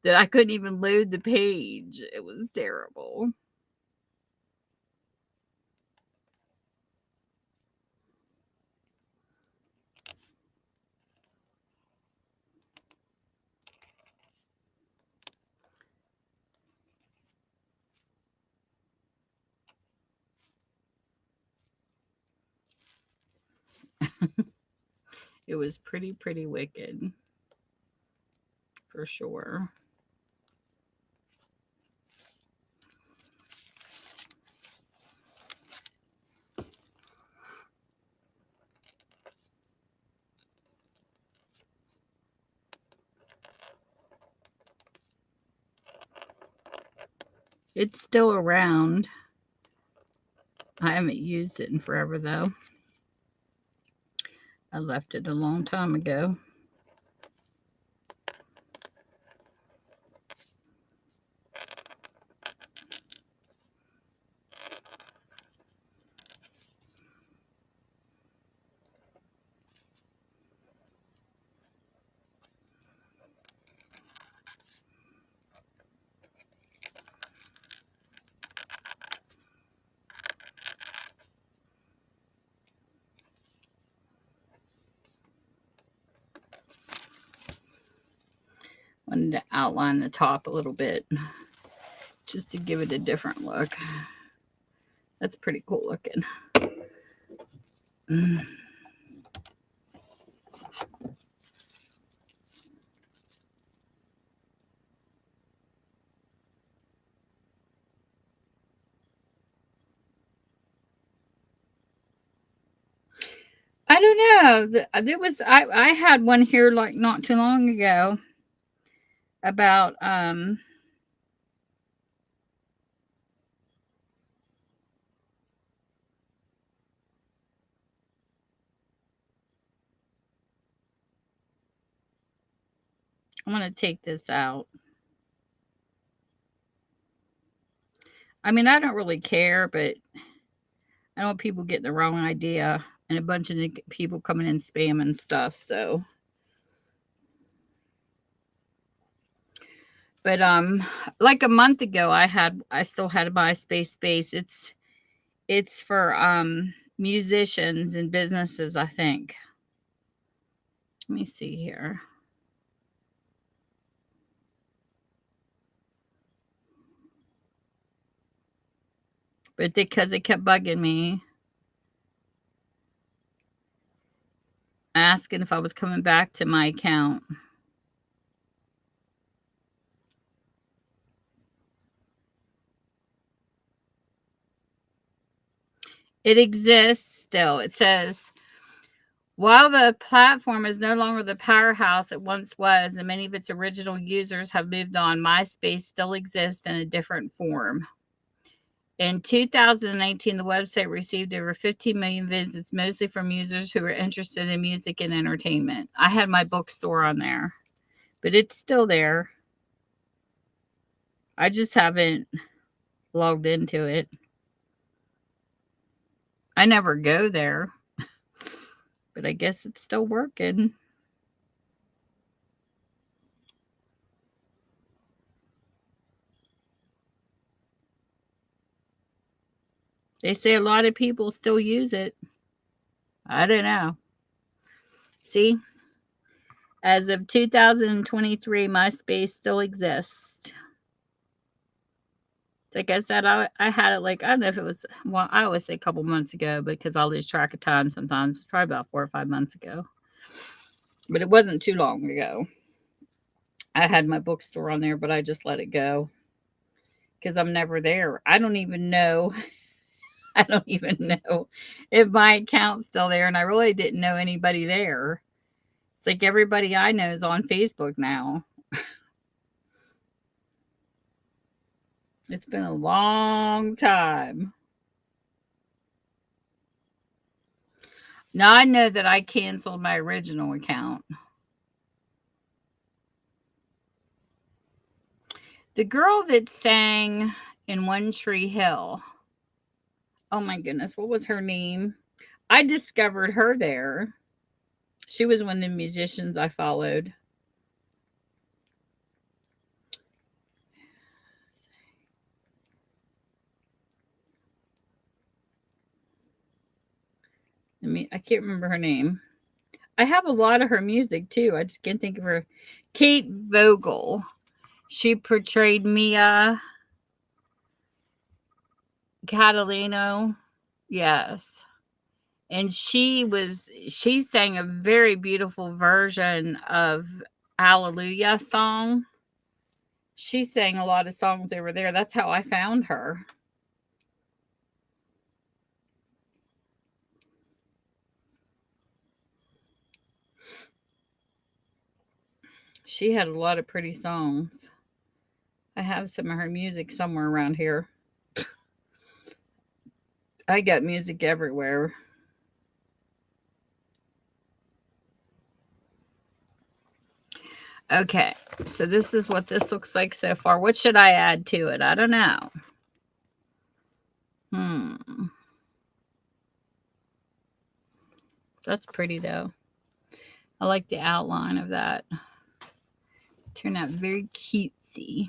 that I couldn't even load the page. It was terrible. It was pretty wicked, for sure. It's still around. I haven't used it in forever, though. I left it a long time ago. Wanted to outline the top a little bit just to give it a different look. That's pretty cool looking. I don't know. There was I had one here like not too long ago about I'm going to take this out. I mean, I don't really care, but I don't want people getting the wrong idea and a bunch of people coming in spamming stuff. So, but like a month ago, I still had a MySpace space. It's for musicians and businesses, I think. Let me see here. But because it kept bugging me, asking if I was coming back to my account. It exists still. It says, while the platform is no longer the powerhouse it once was, and many of its original users have moved on, MySpace still exists in a different form. In 2019, the website received over 15 million visits, mostly from users who were interested in music and entertainment. I had my bookstore on there, but it's still there. I just haven't logged into it. I never go there. But I guess it's still working. They say a lot of people still use it. I don't know. See? As of 2023, MySpace still exists. Like I said, I had it like, I don't know if it was, well, I always say a couple months ago because I'll lose track of time sometimes. It's probably about 4 or 5 months ago. But it wasn't too long ago. I had my bookstore on there, but I just let it go because I'm never there. I don't even know. I don't even know if my account's still there, and I really didn't know anybody there. It's like everybody I know is on Facebook now. It's been a long time. Now I know that I canceled my original account. The girl that sang in One Tree Hill. Oh my goodness, what was her name? I discovered her there. She was one of the musicians I followed. I can't remember her name. I have a lot of her music too. I just can't think of her. Kate Vogel. She portrayed Mia Catalino. Yes. And she sang a very beautiful version of Hallelujah song. She sang a lot of songs over there. That's how I found her. She had a lot of pretty songs. I have some of her music somewhere around here. I got music everywhere. Okay, so this is what this looks like so far. What should I add to it? I don't know. That's pretty though. I like the outline of that. Turned out very cutesy.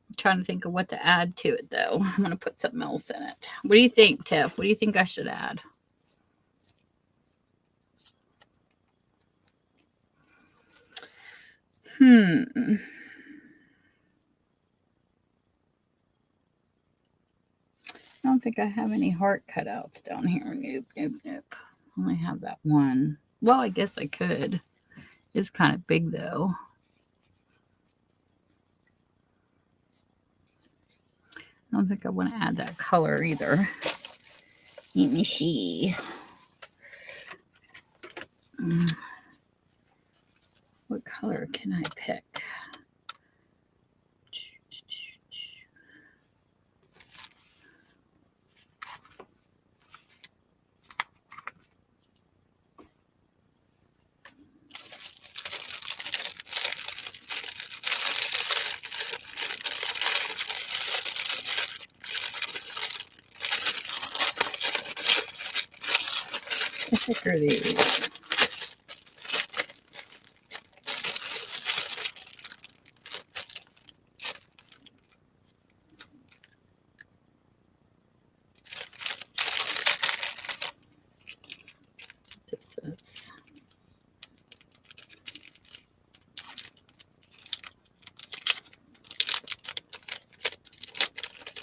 I'm trying to think of what to add to it though. I'm going to put something else in it. What do you think, Tiff? What do you think I should add? I don't think I have any heart cutouts down here. Nope, nope, nope. I only have that one. Well, I guess I could. It's kind of big though. I don't think I want to add that color either. Let me see. What color can I pick? How thick are these?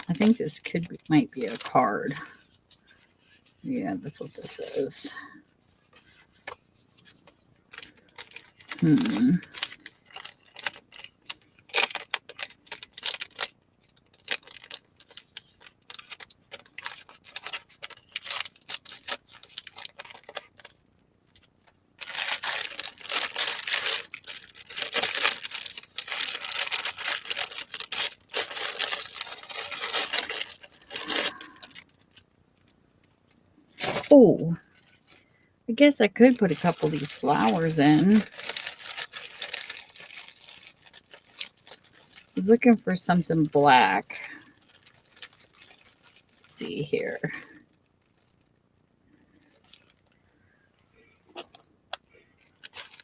I think this might be a card. Yeah, that's what this is. Oh, I guess I could put a couple of these flowers in. I was looking for something black. Let's see here.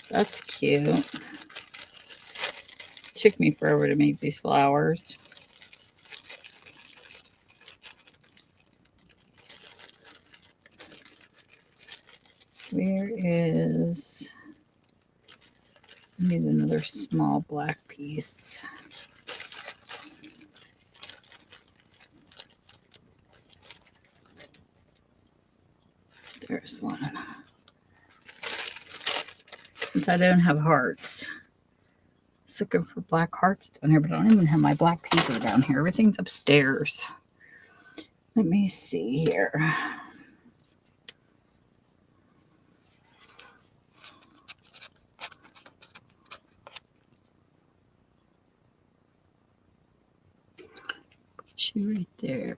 That's cute. Took me forever to make these flowers. Where is... I need another small black piece. There's one. Since I don't have hearts. I was looking for black hearts down here, but I don't even have my black paper down here. Everything's upstairs. Let me see here. Put you right there.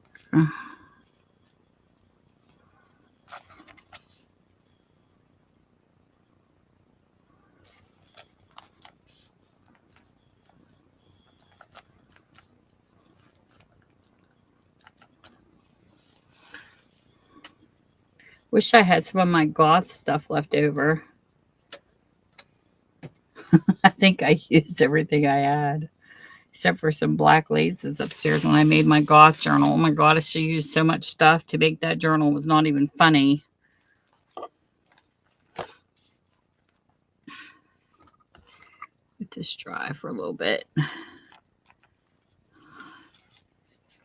Wish I had some of my goth stuff left over. I think I used everything I had, except for some black laces upstairs when I made my goth journal. Oh my God, I should use so much stuff to make that journal. It was not even funny. Let this dry for a little bit.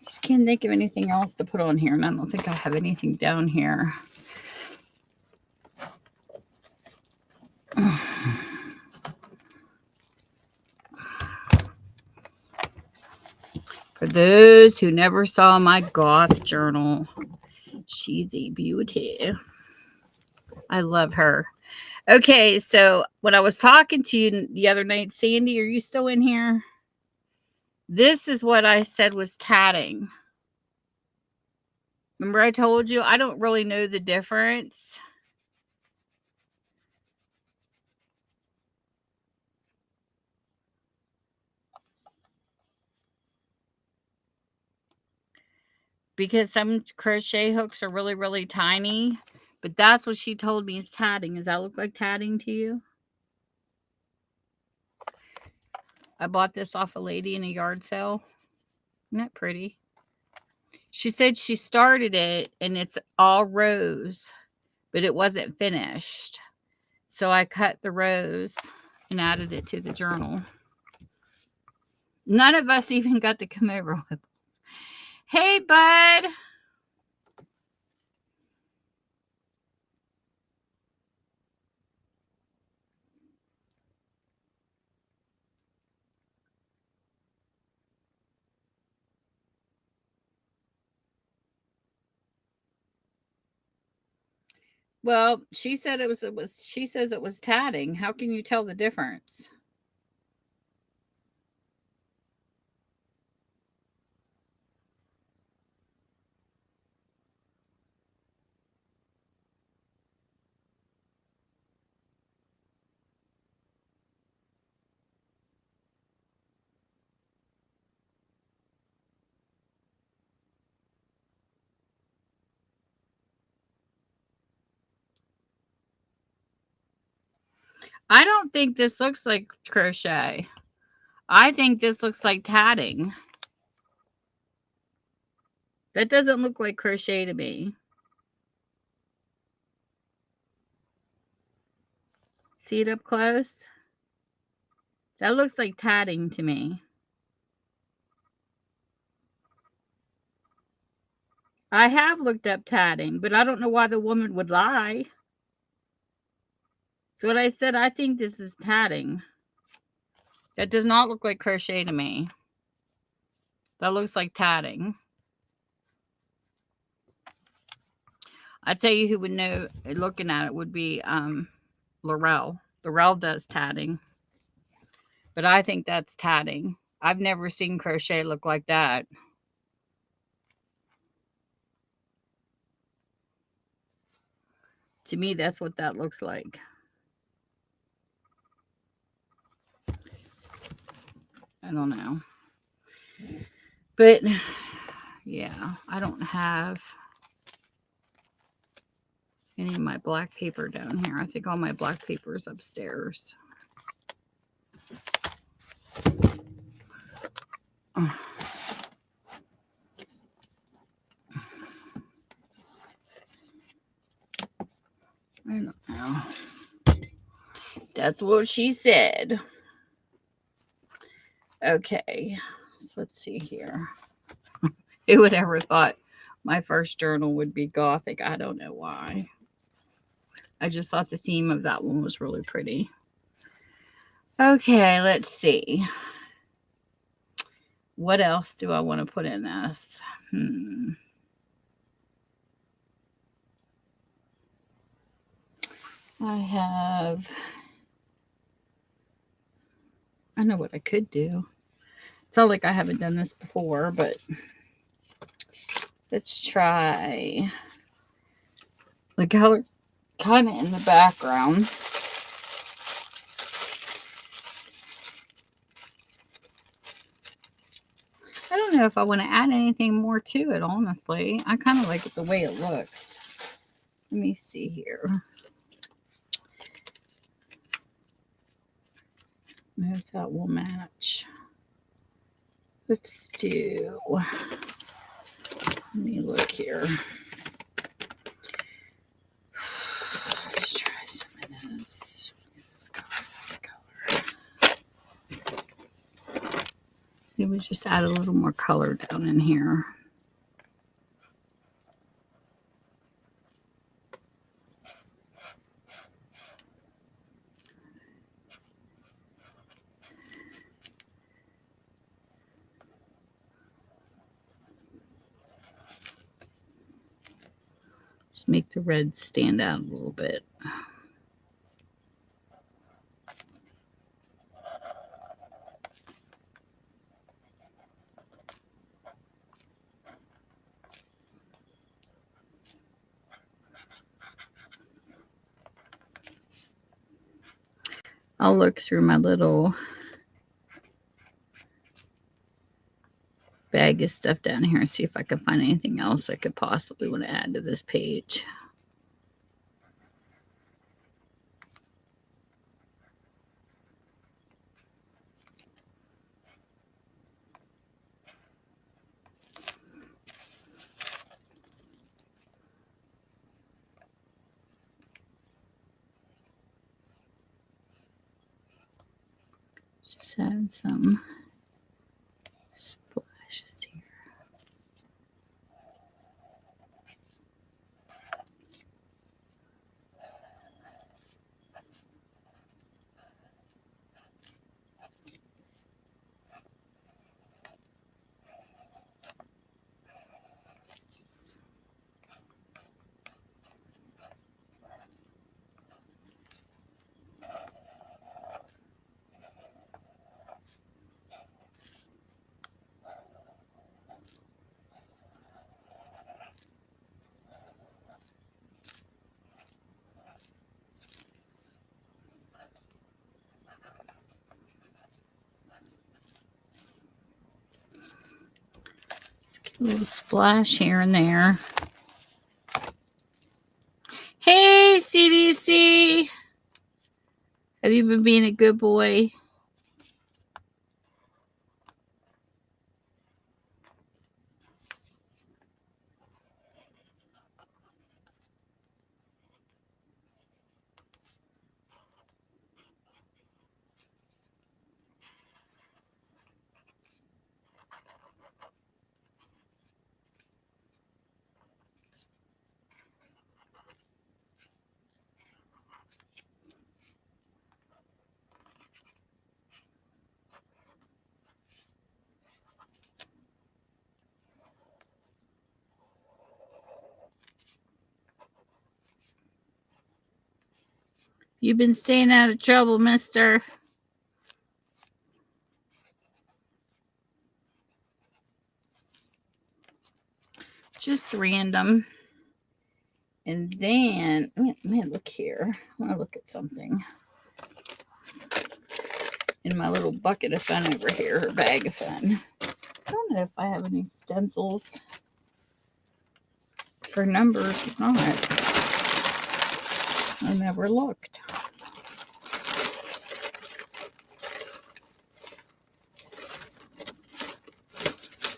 Just can't think of anything else to put on here, and I don't think I have anything down here. For those who never saw my goth journal, she's a beauty. I love her. Okay, so when I was talking to you the other night, Sandy, are you still in here? This is what I said was tatting. Remember I told you I don't really know the difference. Because some crochet hooks are really, really tiny. But that's what she told me is tatting. Does that look like tatting to you? I bought this off a lady in a yard sale. Isn't that pretty? She said she started it and it's all rose, but it wasn't finished. So I cut the rose and added it to the journal. None of us even got to come over with us. Hey, bud. Well, she said it was she says it was tatting. How can you tell the difference? I don't think this looks like crochet. I think this looks like tatting. That doesn't look like crochet to me. See it up close? That looks like tatting to me. I have looked up tatting, but I don't know why the woman would lie. So what I said, I think this is tatting. That does not look like crochet to me. That looks like tatting. I'd tell you who would know looking at it would be Laurel. Laurel does tatting. But I think that's tatting. I've never seen crochet look like that. To me, that's what that looks like. I don't know. But yeah, I don't have I need my black paper down here. I think all my black paper is upstairs. I don't know. That's what she said. Okay, so let's see here. Who would ever thought my first journal would be gothic? I don't know why. I just thought the theme of that one was really pretty. Okay, let's see. What else do I want to put in this? I know what I could do. It's not like I haven't done this before, but let's try the color kind of in the background. I don't know if I want to add anything more to it, honestly. I kind of like it the way it looks. Let me see here. If that will match. Let's do, let me look here. Let's try some of this. Maybe just add a little more color down in here. Just make the red stand out a little bit. I'll look through my little bag of stuff down here and see if I can find anything else I could possibly want to add to this page. Just add some splashes here. A little splash here and there. Hey, CDC. Have you been being a good boy? You've been staying out of trouble, mister. Just random. And then, man, look here. I want to look at something. In my little bucket of fun over here, or bag of fun. I don't know if I have any stencils for numbers or not. I never looked.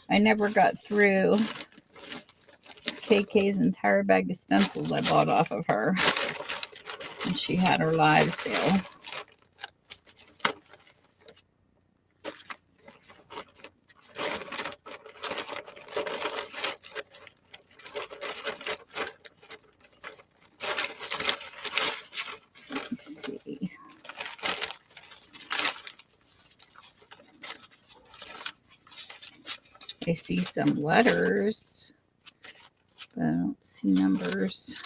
I never got through KK's entire bag of stencils I bought off of her when she had her live sale. Let's see. I see some letters, but I don't see numbers.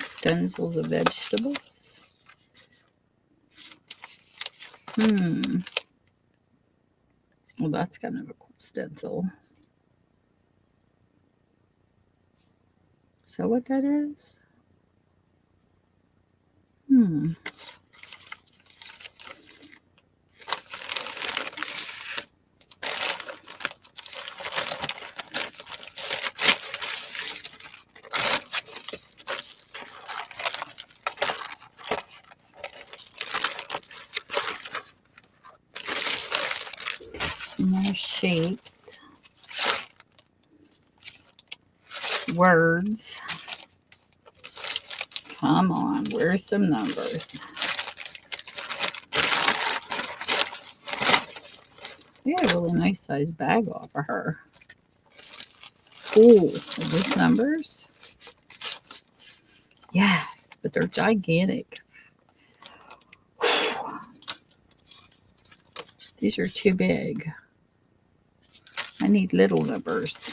Stencils of vegetables. Well, that's kind of a cool stencil. Is that what that is? Some more shapes. Words. Come on, where's some numbers? I got a really nice sized bag off of her. Ooh, are these numbers? Yes, but they're gigantic. These are too big. I need little numbers.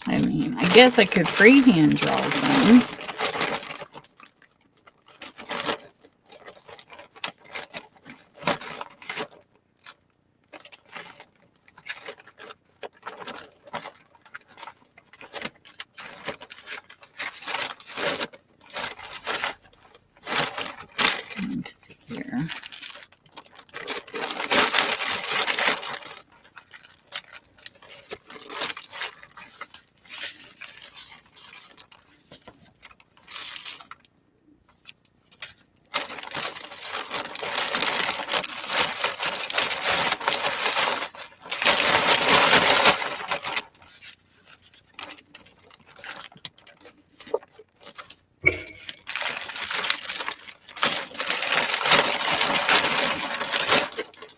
I mean, I guess I could freehand draw some. Let's see here.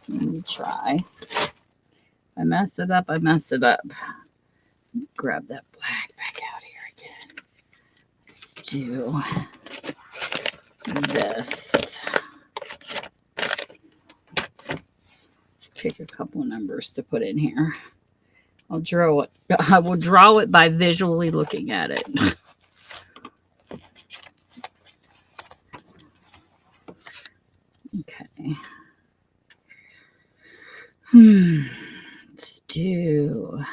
Let me try. I mess it up. I mess it up. Grab that black back out here again. Let's do this. Let's pick a couple of numbers to put in here. I'll draw it. I will draw it by visually looking at it. Okay. Let's do.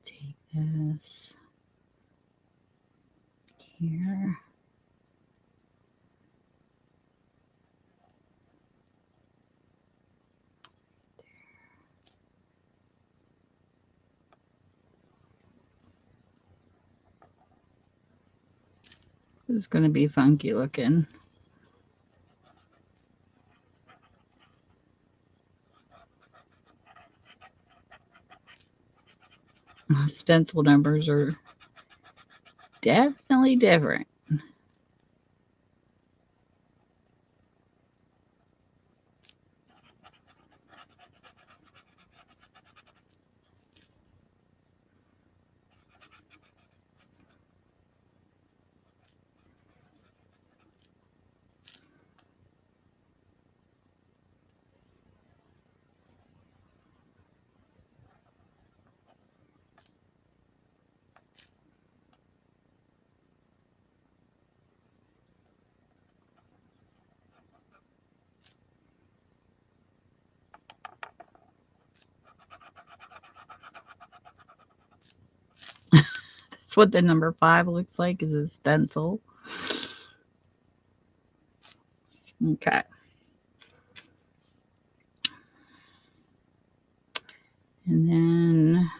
Take this here. This is going to be funky looking. Stencil numbers are definitely different. That's what the number 5 looks like, is a stencil. Okay. And then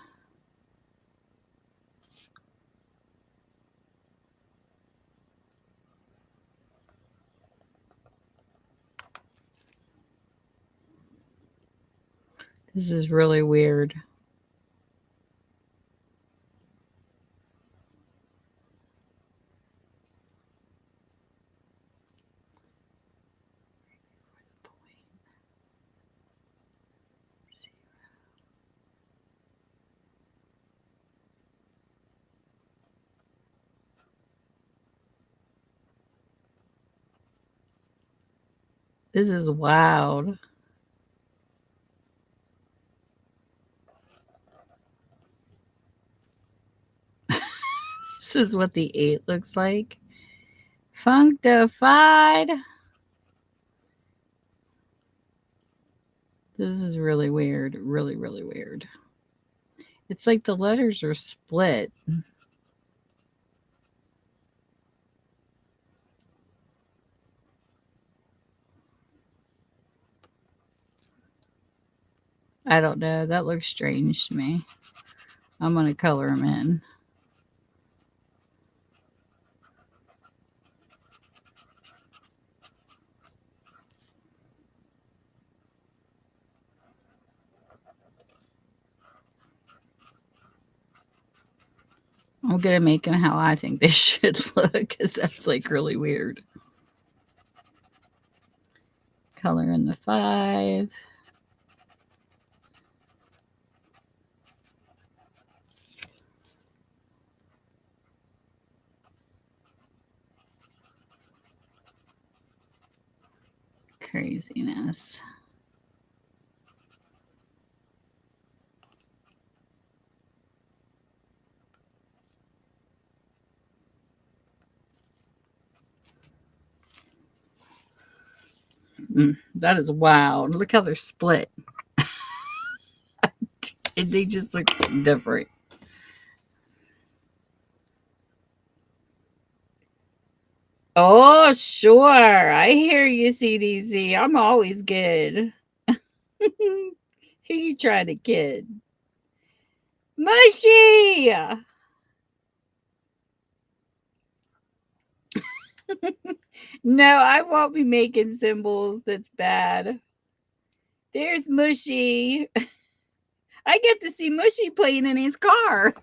this is really weird. This is wild. This is what the 8 looks like. Functified. This is really weird. Really, really weird. It's like the letters are split. I don't know. That looks strange to me. I'm going to color them in. I'm going to make them how I think they should look, because that's like really weird. Color in the 5. Craziness. That is wild. Look how they're split. They just look different. Oh, sure. I hear you, CDC. I'm always good. Who you trying to kid? Mushy! No, I won't be making symbols. That's bad. There's Mushy. I get to see Mushy playing in his car.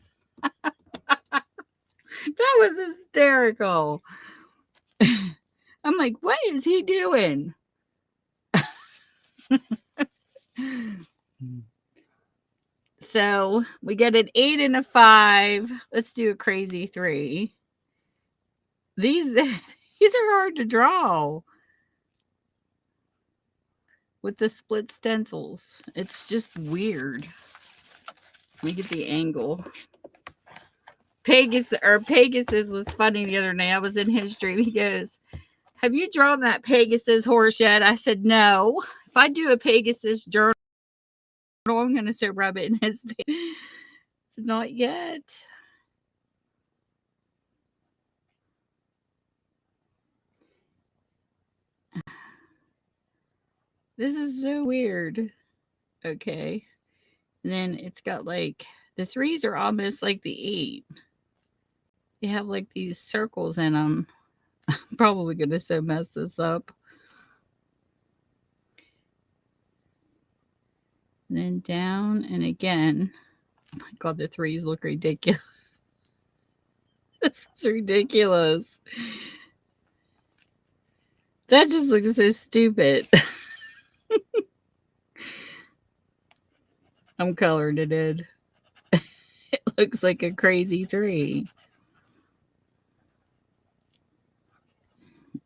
That was hysterical. I'm like, what is he doing? So we get an 8 and a 5. Let's do a crazy 3. These are hard to draw with the split stencils. It's just weird. Let me get the angle. Pegasus was funny the other day. I was in his dream. He goes, "Have you drawn that Pegasus horse yet?" I said, "No. If I do a Pegasus journal, I'm going to rub it in his face." Not yet. This is so weird. Okay. And then it's got like, the 3s are almost like the 8. They have like these circles in them. I'm probably going to so mess this up. And then down and again. Oh my God, the 3s look ridiculous. This is ridiculous. That just looks so stupid. I'm coloring it in. It looks like a crazy 3.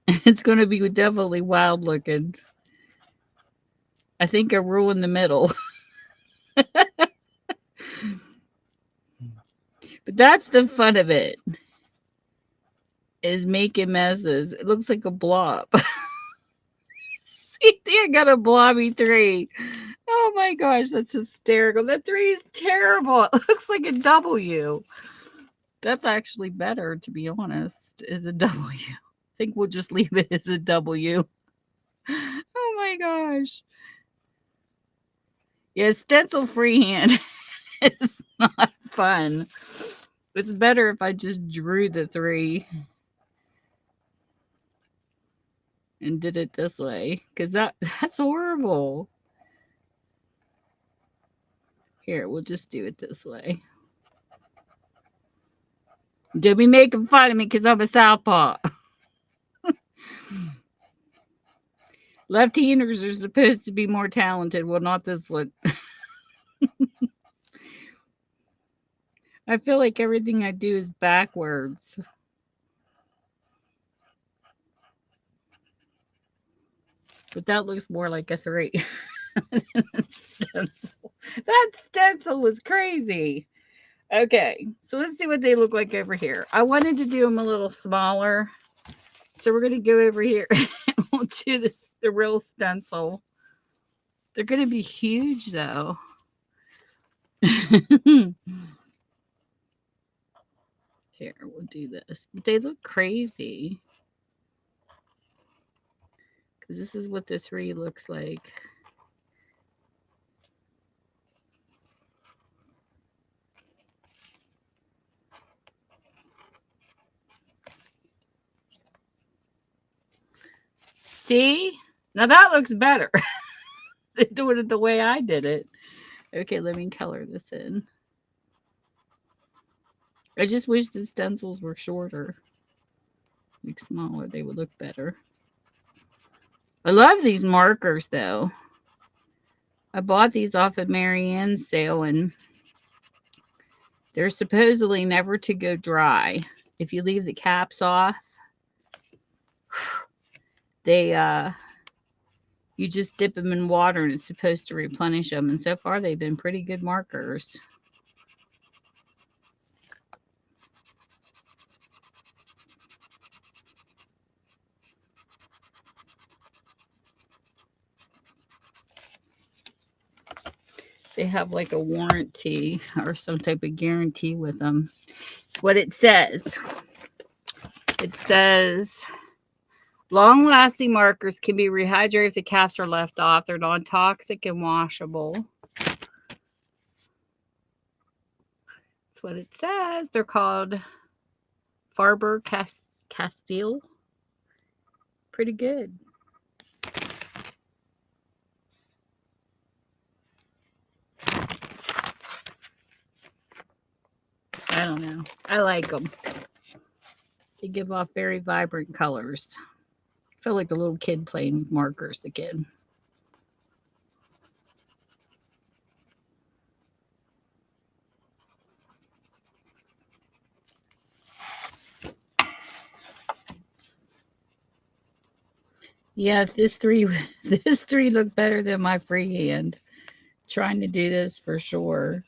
It's going to be definitely wild looking. I think I ruined the middle. But that's the fun of it, is making messes. It looks like a blob. See, I got a blobby 3. Oh my gosh, that's hysterical. That 3 is terrible. It looks like a W. That's actually better, to be honest, is a W. I think we'll just leave it as a W. Oh my gosh. Yeah, stencil freehand is not fun. It's better if I just drew the 3 and did it this way, because that's horrible. Here, we'll just do it this way. Don't be making fun of me because I'm a southpaw. Left-handers are supposed to be more talented. Well, not this one. I feel like everything I do is backwards. But that looks more like a 3. That stencil was crazy. Okay, so let's see what they look like over here. I wanted to do them a little smaller. So we're going to go over here and we'll do the real stencil. They're going to be huge, though. Here, we'll do this. But they look crazy. Because this is what the 3 looks like. See? Now that looks better. They're doing it the way I did it. Okay, let me color this in. I just wish the stencils were shorter. Like smaller, they would look better. I love these markers, though. I bought these off of Marianne's sale, and they're supposedly never to go dry. If you leave the caps off, you just dip them in water and it's supposed to replenish them. And so far, they've been pretty good markers. They have like a warranty or some type of guarantee with them. It's what it says. It says long-lasting markers can be rehydrated if the caps are left off. They're non-toxic and washable. That's what it says. They're called Faber-Castell. Pretty good. I don't know. I like them. They give off very vibrant colors. I feel like a little kid playing with markers again. Yeah, this 3 looked better than my freehand. Trying to do this for sure.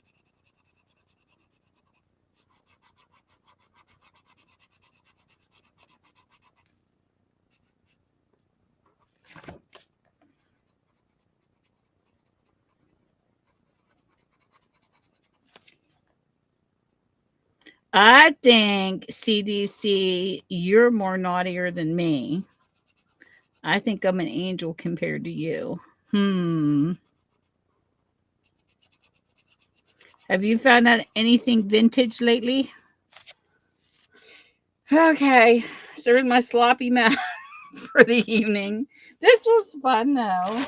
I think, CDC, you're more naughtier than me. I think I'm an angel compared to you. Have you found out anything vintage lately? Okay, so there's my sloppy mouth for the evening. This was fun, though.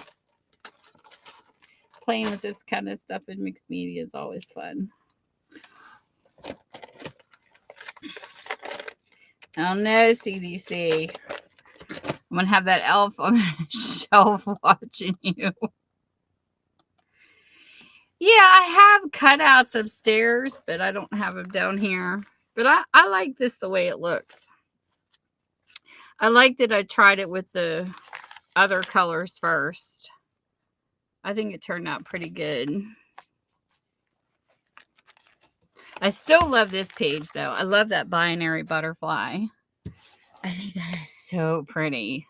Playing with this kind of stuff in mixed media is always fun. Oh no, CDC. I'm going to have that elf on the shelf watching you. Yeah, I have cutouts upstairs, but I don't have them down here. But I like this the way it looks. I like that I tried it with the other colors first. I think it turned out pretty good. I still love this page, though. I love that binary butterfly. I think that is so pretty.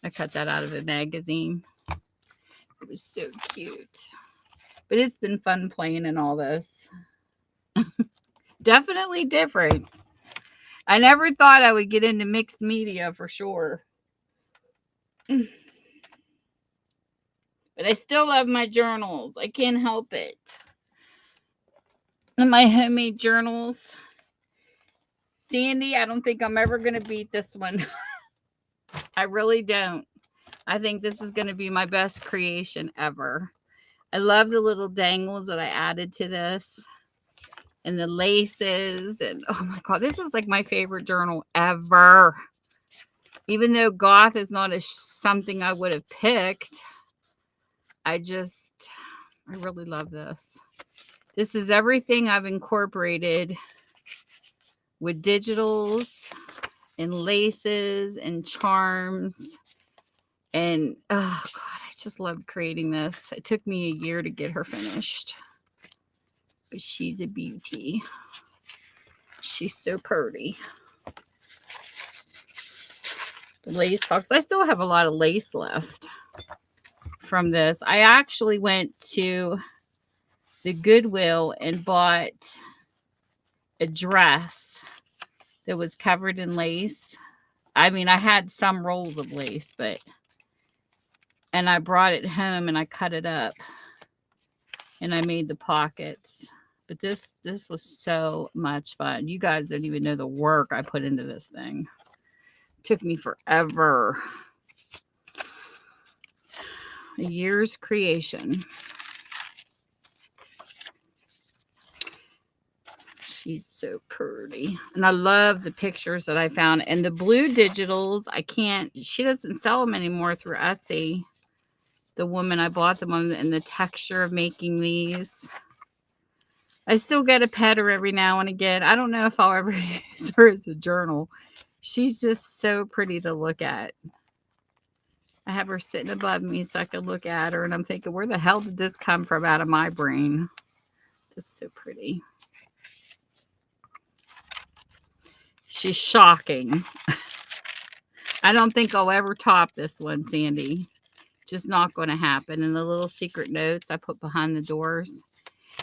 I cut that out of a magazine. It was so cute. But it's been fun playing in all this. Definitely different. I never thought I would get into mixed media for sure. But I still love my journals. I can't help it. And my homemade journals. Sandy, I don't think I'm ever going to beat this one. I really don't. I think this is going to be my best creation ever. I love the little dangles that I added to this. And the laces. And oh my God, this is like my favorite journal ever. Even though goth is not something I would have picked. I really love this. This is everything I've incorporated with digitals and laces and charms. And oh God, I just love creating this. It took me a year to get her finished. But she's a beauty. She's so pretty. The lace box. I still have a lot of lace left from this. I actually went to the Goodwill and bought a dress that was covered in lace. I mean, I had some rolls of lace, and I brought it home and I cut it up and I made the pockets. But this was so much fun. You guys don't even know the work I put into this thing. It took me forever. A year's creation. She's so pretty. And I love the pictures that I found. And the blue digitals, she doesn't sell them anymore through Etsy. The woman I bought them on, and the texture of making these. I still get a pet her every now and again. I don't know if I'll ever use her as a journal. She's just so pretty to look at. I have her sitting above me so I can look at her, and I'm thinking, where the hell did this come from out of my brain? It's so pretty. She's shocking. I don't think I'll ever top this one, Sandy. Just not going to happen. And the little secret notes I put behind the doors.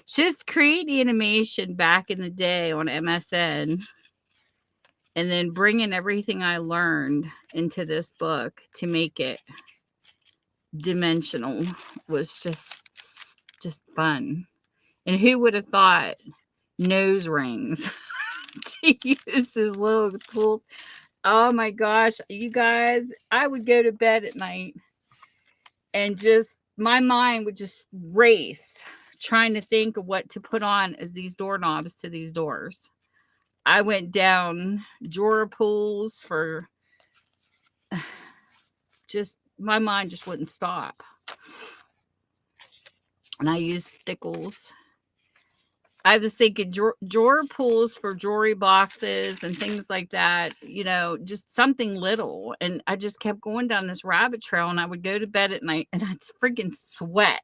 Just create animation back in the day on MSN. And then bringing everything I learned into this book to make it dimensional was just fun. And who would have thought nose rings to use as little tools? Oh my gosh, you guys, I would go to bed at night and my mind would just race trying to think of what to put on as these doorknobs to these doors. I went down drawer pulls for my mind just wouldn't stop. And I used stickles. I was thinking drawer pulls for jewelry boxes and things like that, just something little. And I just kept going down this rabbit trail, and I would go to bed at night and I'd freaking sweat.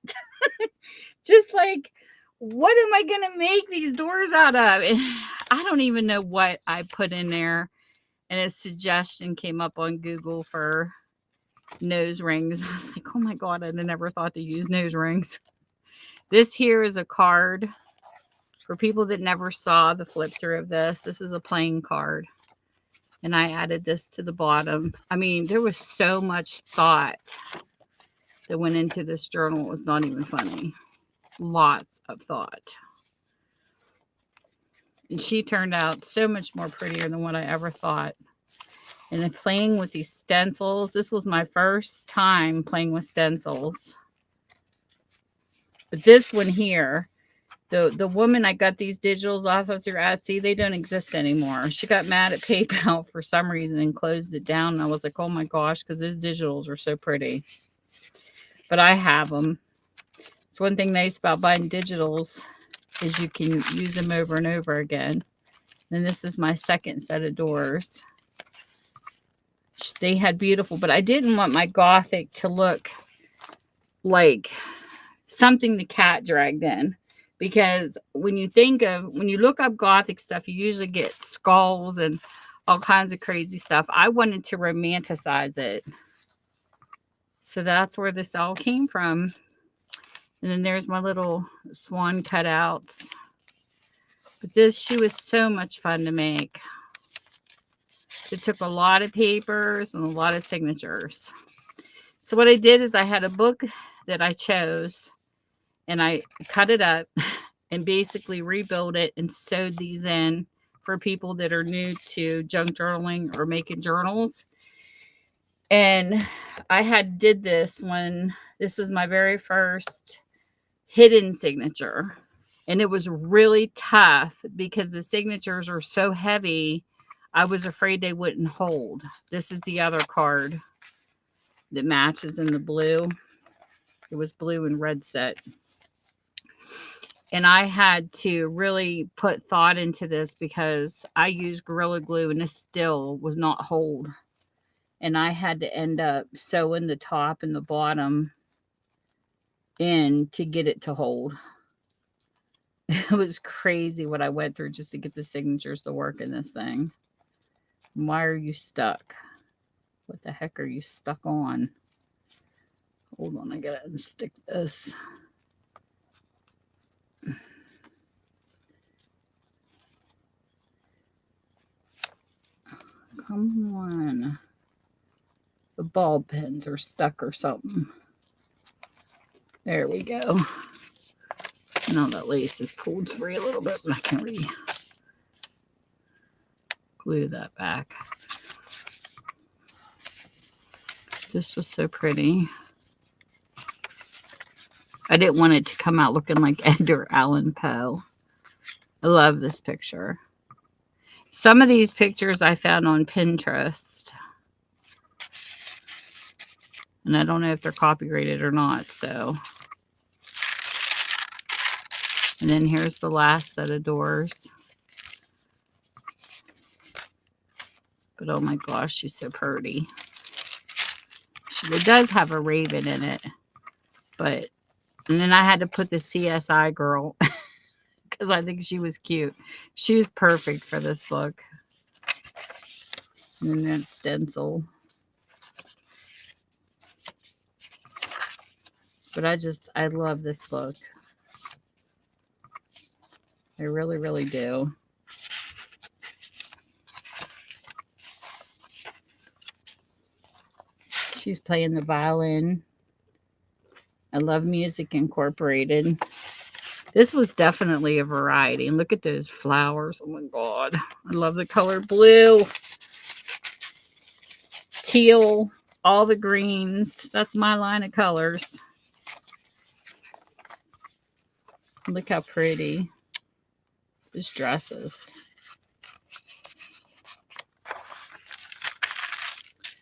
Just like, what am I going to make these doors out of? And I don't even know what I put in there. And a suggestion came up on Google for nose rings. I was like, oh my God, I never thought to use nose rings. This here is a card. For people that never saw the flip through of this, this is a playing card. And I added this to the bottom. I mean, there was so much thought that went into this journal. It was not even funny. Lots of thought. And she turned out so much more prettier than what I ever thought. And then playing with these stencils. This was my first time playing with stencils. But this one here, the woman I got these digitals off of through Etsy, they don't exist anymore. She got mad at PayPal for some reason and closed it down. And I was like, oh my gosh, because those digitals are so pretty. But I have them. It's one thing nice about buying digitals is you can use them over and over again. And this is my second set of doors. They had beautiful, but I didn't want my Gothic to look like something the cat dragged in. Because when you look up Gothic stuff, you usually get skulls and all kinds of crazy stuff. I wanted to romanticize it. So that's where this all came from. And then there's my little swan cutouts. But she was so much fun to make. It took a lot of papers and a lot of signatures. So what I did is I had a book that I chose, and I cut it up and basically rebuilt it and sewed these in for people that are new to junk journaling or making journals. And I did this when this was my very first hidden signature. And it was really tough because the signatures are so heavy. I was afraid they wouldn't hold. This is the other card that matches in the blue. It was blue and red set. And I had to really put thought into this because I used Gorilla Glue and this still was not hold. And I had to end up sewing the top and the bottom in to get it to hold. It was crazy what I went through just to get the signatures to work in this thing. Why are you stuck? What the heck are you stuck on? Hold on, I gotta unstick this. Come on. The ball pins are stuck or something. There we go. Now that lace is pulled free a little bit, but I can glue that back. This was so pretty. I didn't want it to come out looking like Edgar Allan Poe. I love this picture. Some of these pictures I found on Pinterest. And I don't know if they're copyrighted or not, so. And then here's the last set of doors. But oh my gosh, she's so pretty. It does have a raven in it. But, and then I had to put the CSI girl because I think she was cute. She was perfect for this book. And then that stencil. But I love this book. I really, really do. She's playing the violin. I love Music Incorporated. This was definitely a variety. And look at those flowers. Oh my God. I love the color blue, teal, all the greens. That's my line of colors. Look how pretty. These dresses.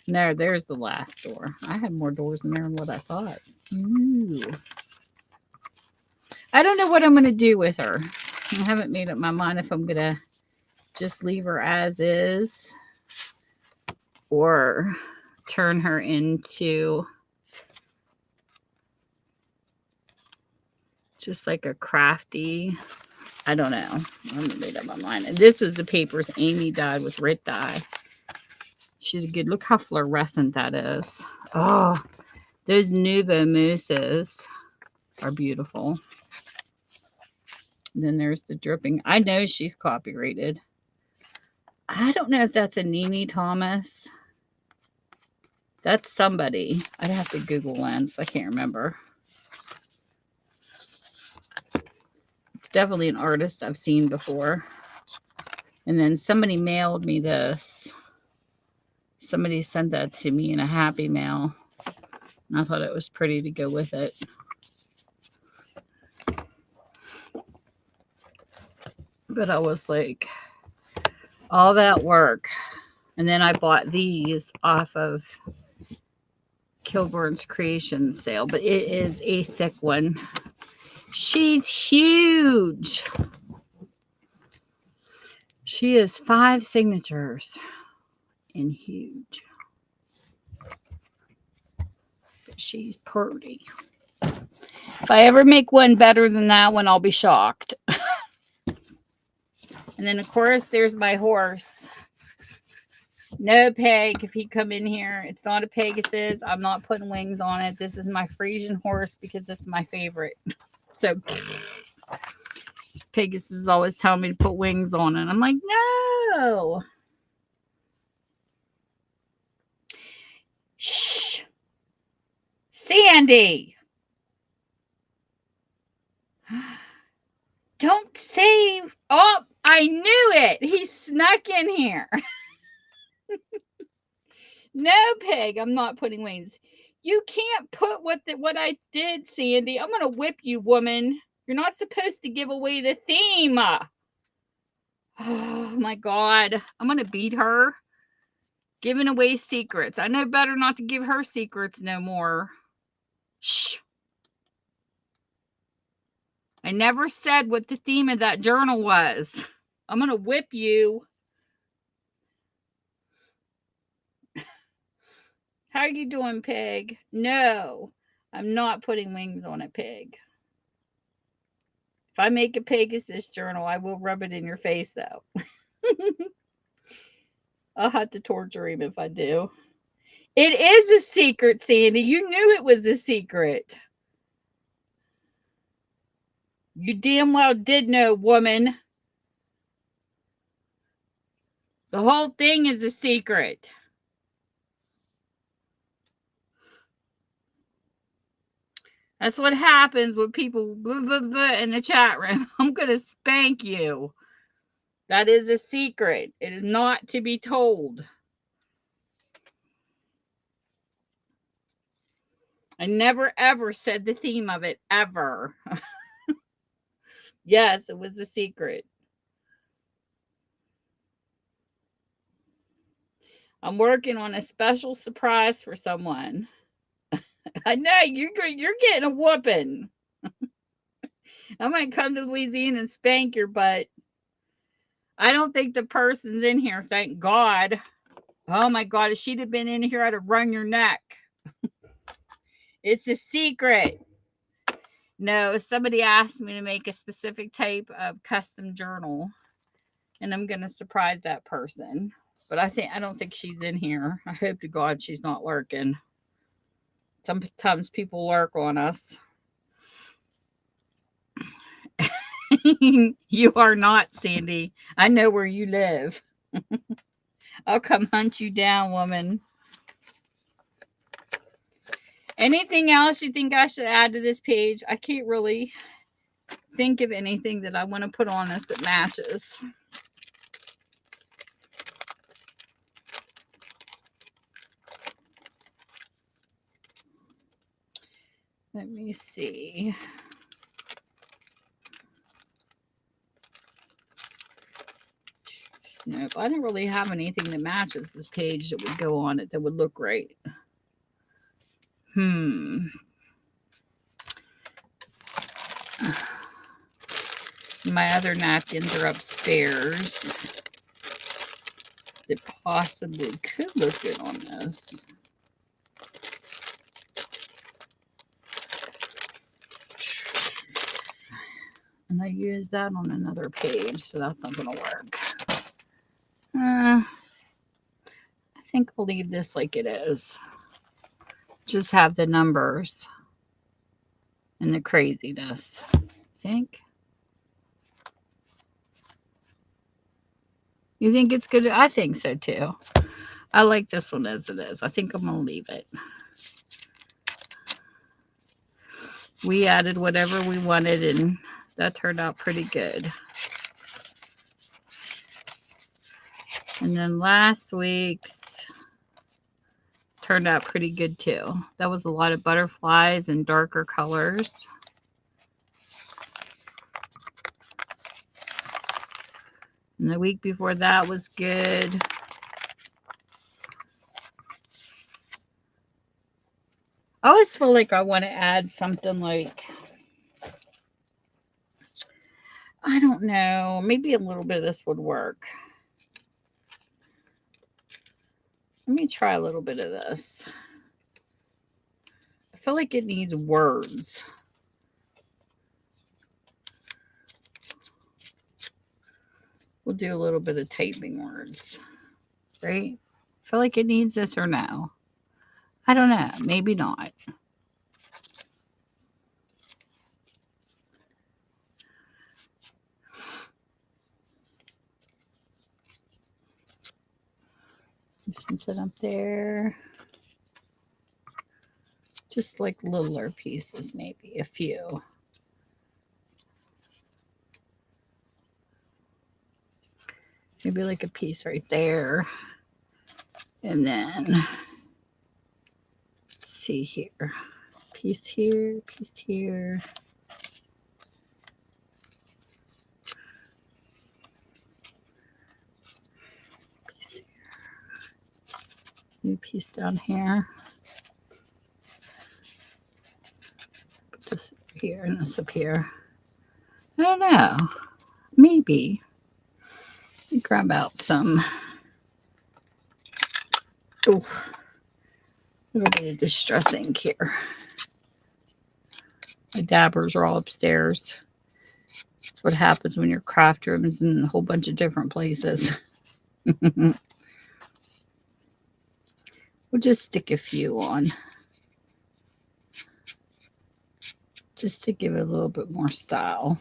There's the last door. I had more doors in there than what I thought. Ooh. I don't know what I'm going to do with her. I haven't made up my mind if I'm going to just leave her as is or turn her into just like a crafty. I don't know. I haven't made up my mind. And this was the papers Amy dyed with Rit dye. She did good. Look how fluorescent that is. Oh, those Nuvo mousses are beautiful. And then there's the dripping. I know she's copyrighted. I don't know if that's a Nene Thomas. That's somebody. I'd have to Google Lens. I can't remember. It's definitely an artist I've seen before. And then somebody mailed me this. Somebody sent that to me in a Happy Mail. And I thought it was pretty to go with it. But I was like, all that work. And then I bought these off of Kilburn's Creation sale. But it is a thick one. She's huge. She is 5 signatures. And huge. But she's pretty. If I ever make one better than that one, I'll be shocked. And then, of course, there's my horse. No peg if he come in here. It's not a Pegasus. I'm not putting wings on it. This is my Frisian horse because it's my favorite. So, it's Pegasus is always telling me to put wings on it. I'm like, no. Shh. Sandy. Don't say. Oh, I knew it. He snuck in here. No, Peg, I'm not putting wings. You can't put what I did, Sandy. I'm going to whip you, woman. You're not supposed to give away the theme. Oh, my God. I'm going to beat her. Giving away secrets. I know better not to give her secrets no more. Shh. I never said what the theme of that journal was. I'm going to whip you. How are you doing, Pig? No, I'm not putting wings on a pig. If I make a Pegasus journal, I will rub it in your face, though. I'll have to torture him if I do. It is a secret, Sandy. You knew it was a secret. You damn well did know, woman. The whole thing is a secret. That's what happens when people blah, blah, blah in the chat room. I'm going to spank you. That is a secret. It is not to be told. I never, ever said the theme of it, ever. Yes, it was a secret. I'm working on a special surprise for someone. I know, you're getting a whooping. I might come to Louisiana and spank your butt. I don't think the person's in here, thank God. Oh my God, if she'd have been in here, I'd have wrung your neck. It's a secret. No, somebody asked me to make a specific type of custom journal, and I'm going to surprise that person. But I don't think she's in here. I hope to God she's not lurking. Sometimes people lurk on us. You are not, Sandy. I know where you live. I'll come hunt you down, woman. Anything else you think I should add to this page? I can't really think of anything that I want to put on this that matches. Let me see. Nope, I don't really have anything that matches this page that would go on it that would look great. My other napkins are upstairs that possibly could look good on this. And I use that on another page, so that's not going to work. I think I'll leave this like it is. Just have the numbers and the craziness. I think. You think it's good? I think so too. I like this one as it is. I think I'm going to leave it. We added whatever we wanted, and that turned out pretty good. And then last week's turned out pretty good too. That was a lot of butterflies and darker colors. And the week before that was good. I always feel like I want to add something like, I don't know, maybe a little bit of this would work. Let me try a little bit of this. I feel like it needs words. We'll do a little bit of typing words, right? I feel like it needs this or no. I don't know. Maybe not. Something up there. Just like littler pieces, maybe a few. Maybe like a piece right there. And then, let's see here. Piece here, piece here. Piece here. New piece down here. Put this here and this up here. I don't know. Maybe. Grab out some. Oh, a little bit of distress ink here. My dabbers are all upstairs. That's what happens when your craft room is in a whole bunch of different places. We'll just stick a few on. Just to give it a little bit more style.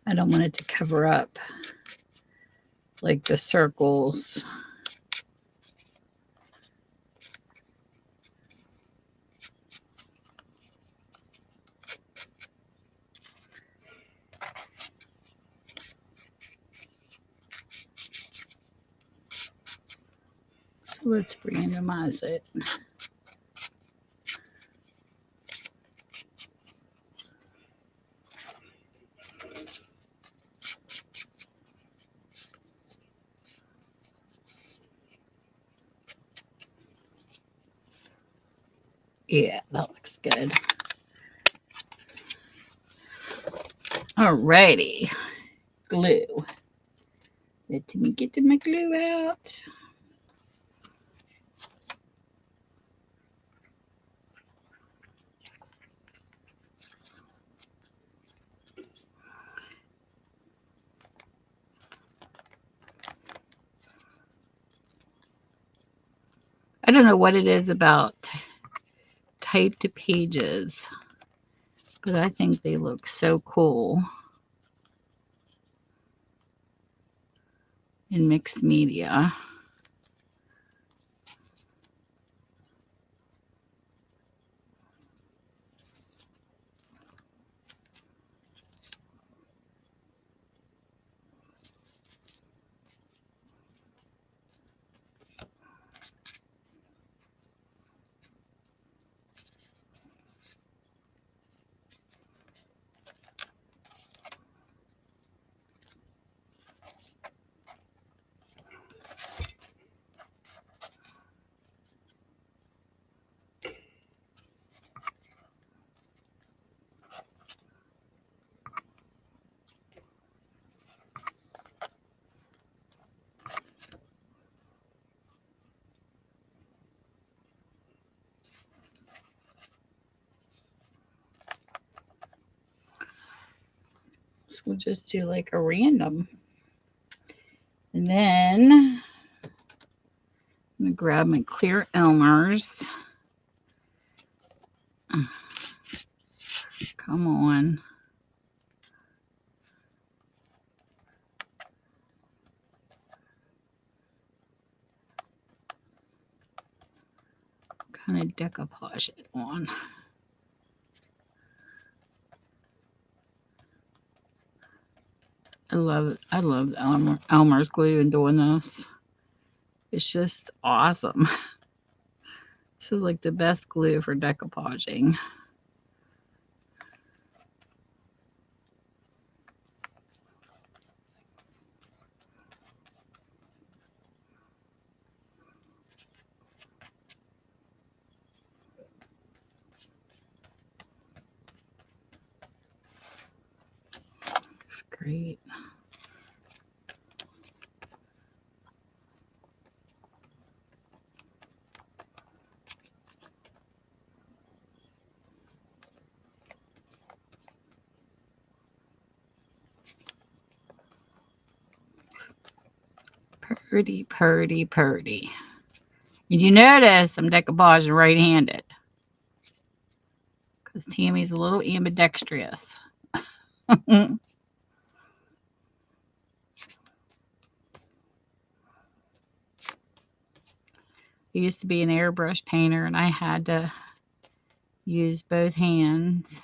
I don't want it to cover up like the circles. So let's randomize it. Yeah, that looks good. Alrighty. Glue. Let me get my glue out. I don't know what it is about typed pages, but I think they look so cool in mixed media. So we'll just do like a random. And then I'm going to grab my clear Elmer's. Come on. Kind of decoupage it on. I love Elmer's glue and doing this. It's just awesome. This is like the best glue for decoupaging. great. Purdy, purdy, purdy. Did you notice I'm decoupaging right-handed? Because Tammy's a little ambidextrous. I used to be an airbrush painter, and I had to use both hands.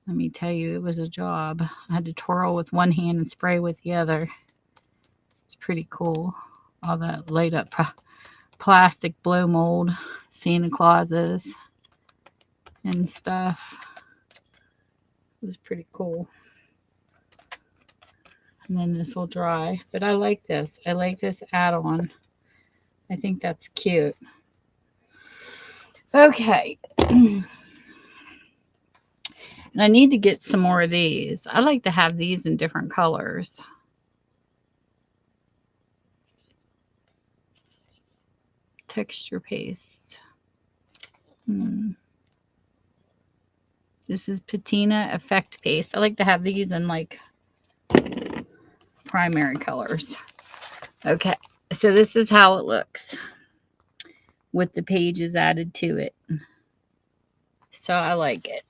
Let me tell you, it was a job. I had to twirl with one hand and spray with the other. It's pretty cool. All that laid up plastic blow mold, Santa Clauses and stuff. It was pretty cool. And then this will dry. But I like this. I like this add-on. I think that's cute. Okay. And I need to get some more of these. I like to have these in different colors. Texture paste. This is Patina Effect Paste. I like to have these in like primary colors. Okay, so this is how it looks with the pages added to it. So I like it,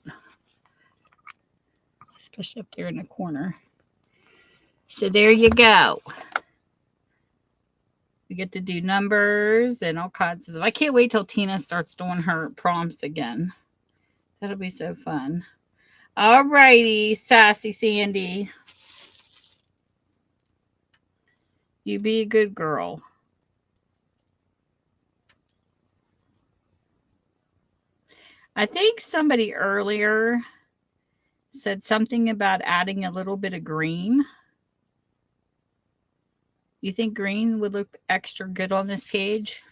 especially up there in the corner. So there you go. We get to do numbers and all kinds of stuff. I can't wait till Tina starts doing her prompts again. That'll be so fun. All righty, Sassy Sandy. You be a good girl. I think somebody earlier said something about adding a little bit of green. You think green would look extra good on this page?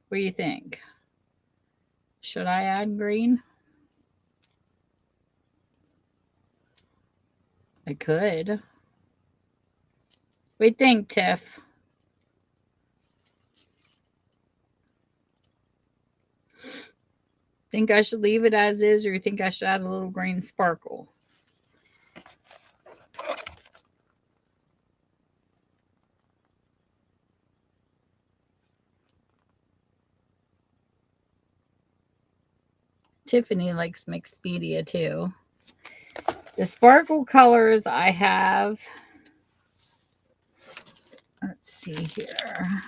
What do you think? Should I add green? I could. What do you think, Tiff? Think I should leave it as is, or you think I should add a little green sparkle? Tiffany likes mixed media too. The sparkle colors I have, let's see here.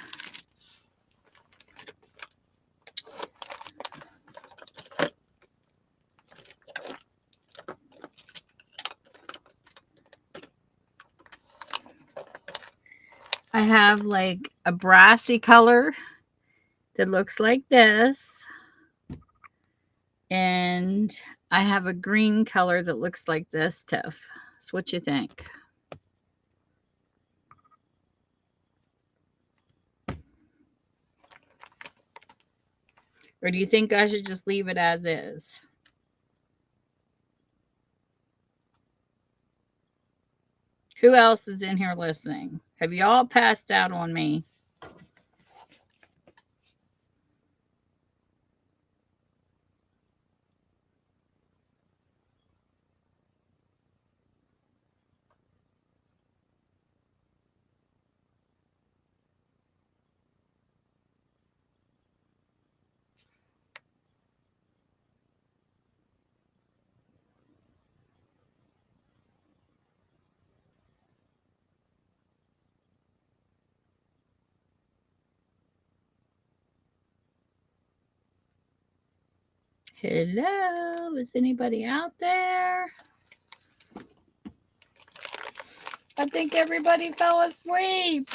I have like a brassy color that looks like this. And I have a green color that looks like this, Tiff. So what you think? Or do you think I should just leave it as is? Who else is in here listening? Have you all passed out on me? Hello? Is anybody out there? I think everybody fell asleep.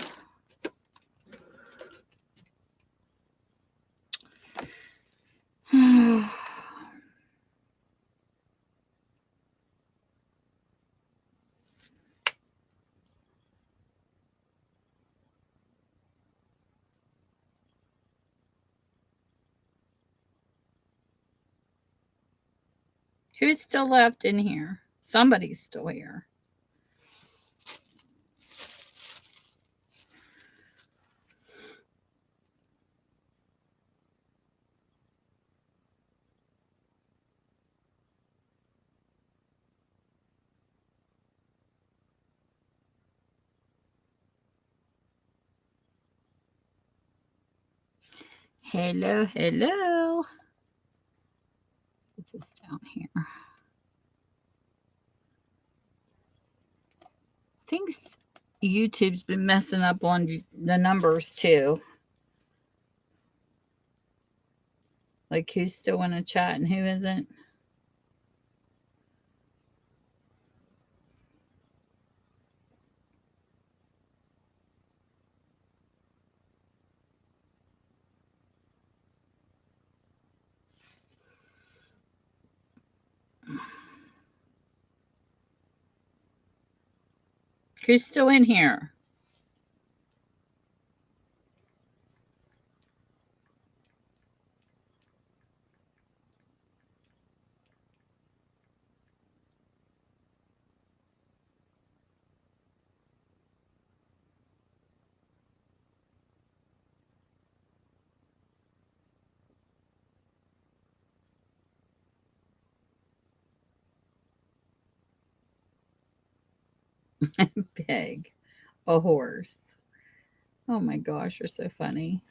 Who's still left in here? Somebody's still here. Hello, hello. Put this down here. I think YouTube's been messing up on the numbers too. Like who's still in a chat and who isn't. Who's still in here? Pig. A horse. Oh my gosh, you're so funny.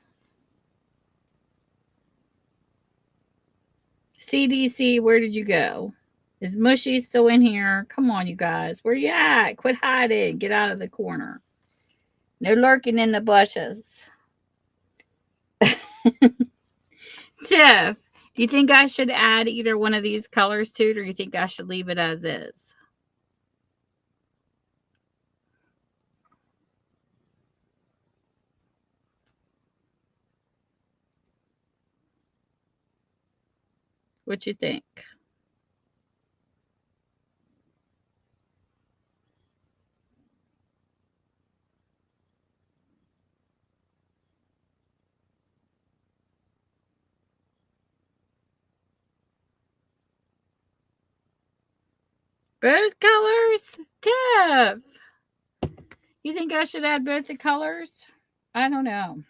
CDC, where did you go? Is Mushy still in here? Come on, you guys. Where you at? Quit hiding. Get out of the corner. No lurking in the bushes. Tiff, do you think I should add either one of these colors to it, or you think I should leave it as is? What you think? Both colors? Tiff, you think I should add both the colors? I don't know.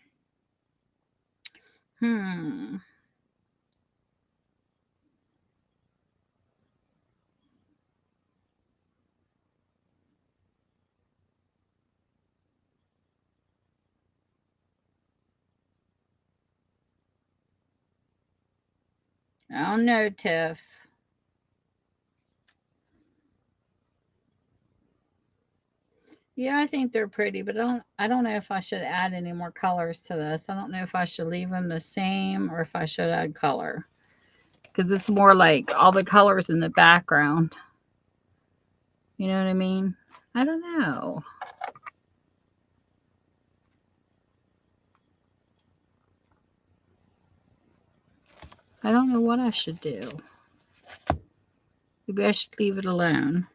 I don't know, Tiff. Yeah, I think they're pretty, but I don't know if I should add any more colors to this. I don't know if I should leave them the same or if I should add color. Because it's more like all the colors in the background. You know what I mean? I don't know. I don't know what I should do. Maybe I should leave it alone.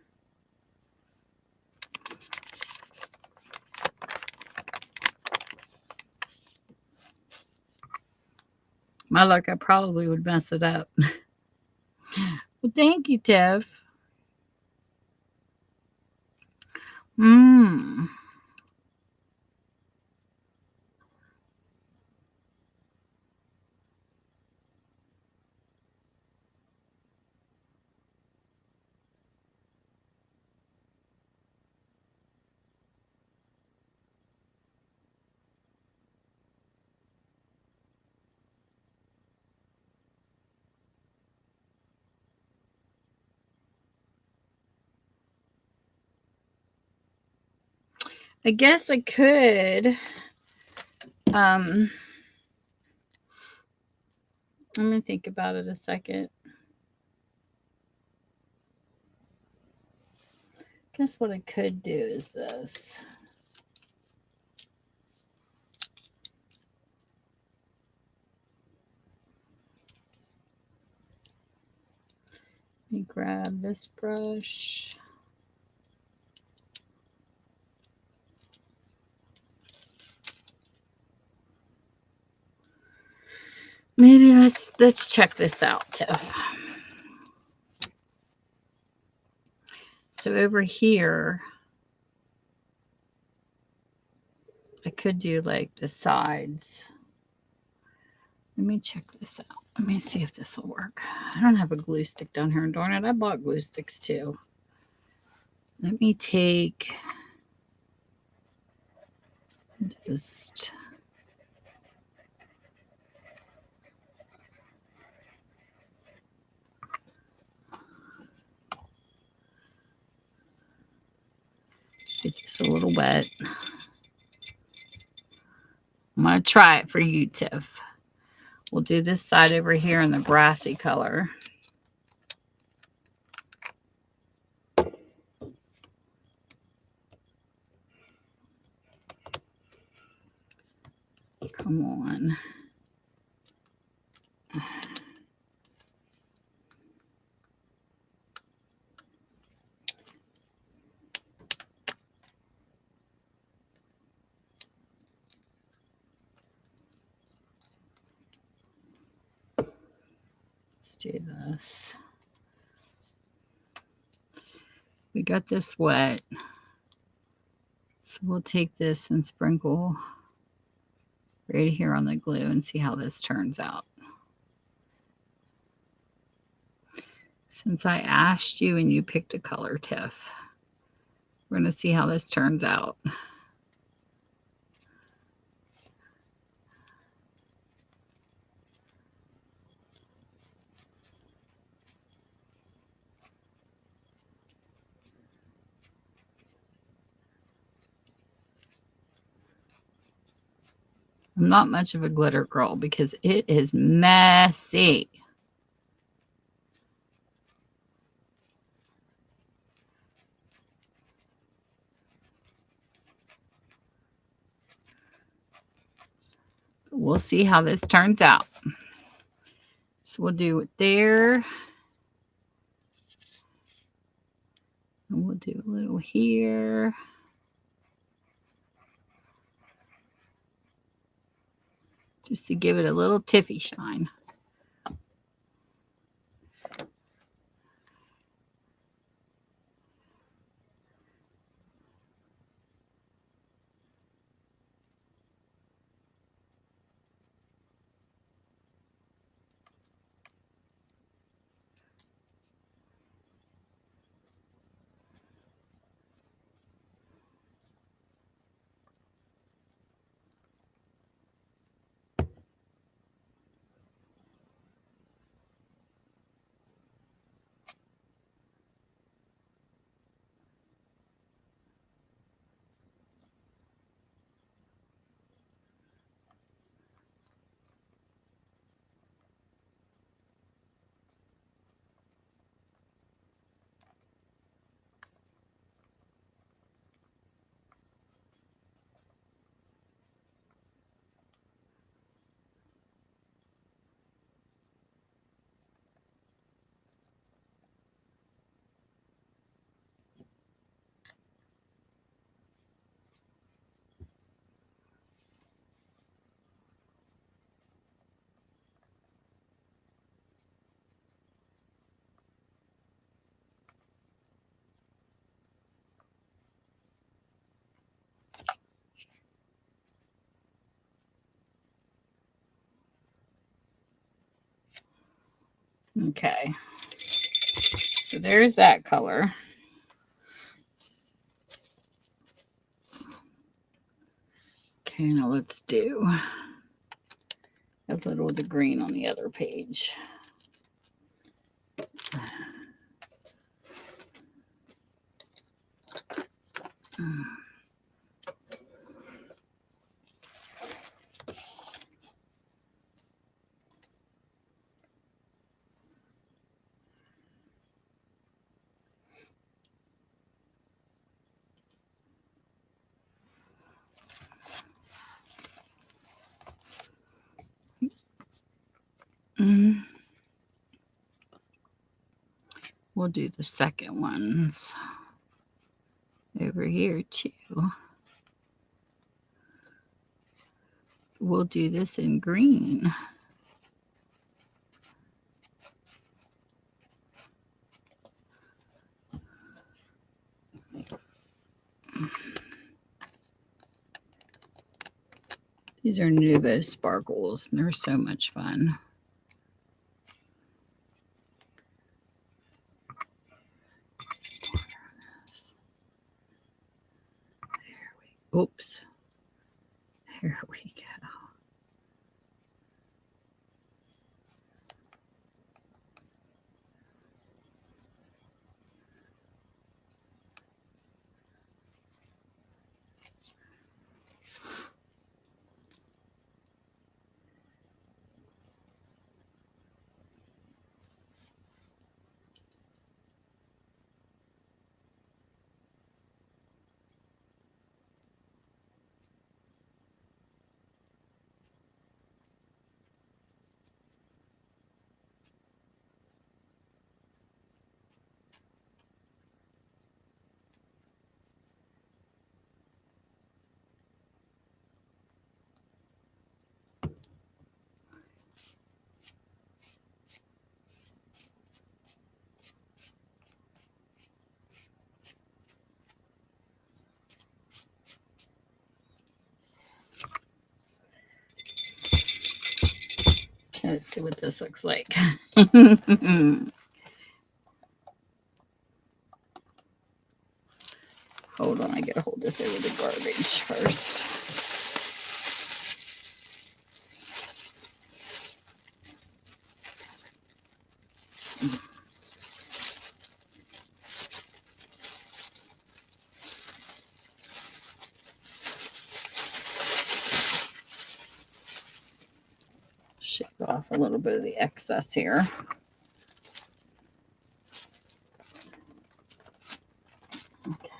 My luck, I probably would mess it up. Well, thank you, Tiff. Mmm. I guess I could. Let me think about it a second. Guess what I could do is this. Let me grab this brush. Maybe let's check this out, Tiff. So over here, I could do like the sides. Let me check this out. Let me see if this will work. I don't have a glue stick down here, and darn it, I bought glue sticks too. Let me take just It's a little wet. I'm going to try it for you, Tiff. We'll do this side over here in the brassy color. Come on. Let's do this. We got this wet. So we'll take this and sprinkle right here on the glue and see how this turns out. Since I asked you and you picked a color, Tiff, we're going to see how this turns out. I'm not much of a glitter girl because it is messy. We'll see how this turns out. So we'll do it there. And we'll do a little here. Just to give it a little Tiffy shine. Okay. So there's that color. Okay, now let's do a little of the green on the other page. We'll do the second ones over here too. We'll do this in green. These are Nuvo sparkles, and they're so much fun. Oops. There we go. Let's see what this looks like. Hold on, I gotta hold this over the garbage first. Shake off a little bit of the excess here. Okay.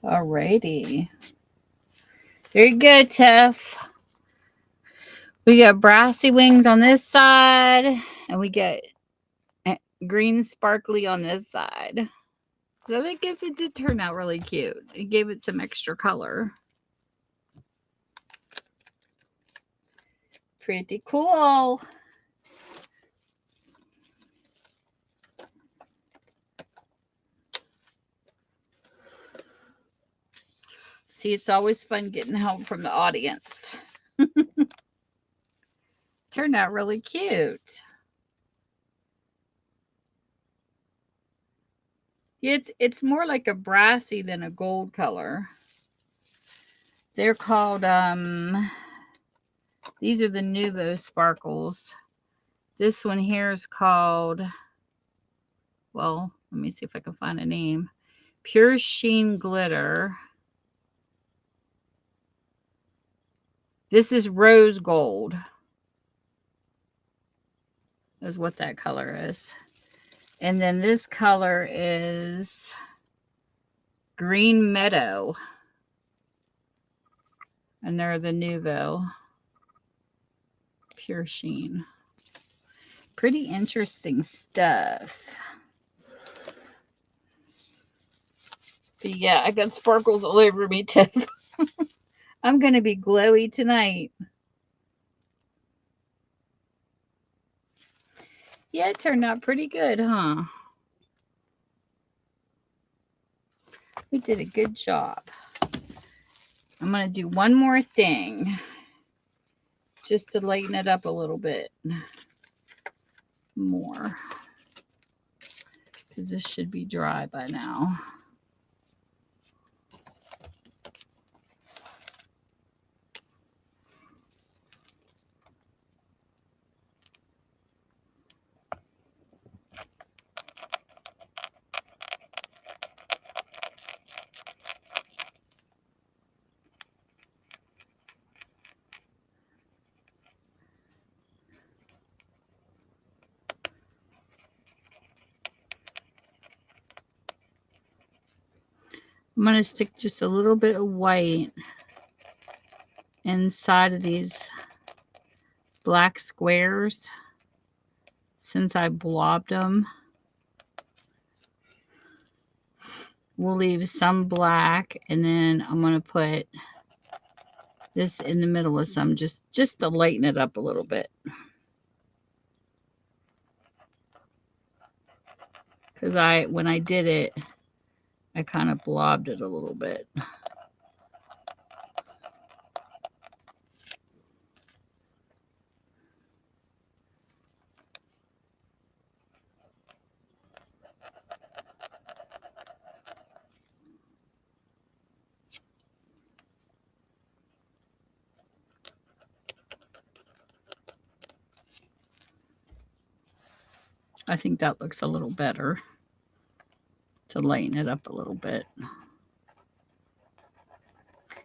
Alrighty. Very good, Tiff. We got brassy wings on this side, and we get green sparkly on this side. So I guess it did turn out really cute. It gave it some extra color. Pretty cool. See, it's always fun getting help from the audience. Turned out really cute. It's more like a brassy than a gold color. They're called these are the Nuvo sparkles. This one here is called, well, let me see if I can find a name. Pure Sheen Glitter. This is rose gold. Is what that color is. And then this color is Green Meadow. And they're the Nuvo Pure Sheen. Pretty interesting stuff. But yeah, I got sparkles all over me, Tiff. I'm going to be glowy tonight. Yeah, it turned out pretty good, huh? We did a good job. I'm going to do one more thing just to lighten it up a little bit more, because this should be dry by now. I'm going to stick just a little bit of white inside of these black squares since I blobbed them. We'll leave some black, and then I'm going to put this in the middle of some just to lighten it up a little bit. Because when I did it, I kind of blobbed it a little bit. I think that looks a little better to lighten it up a little bit.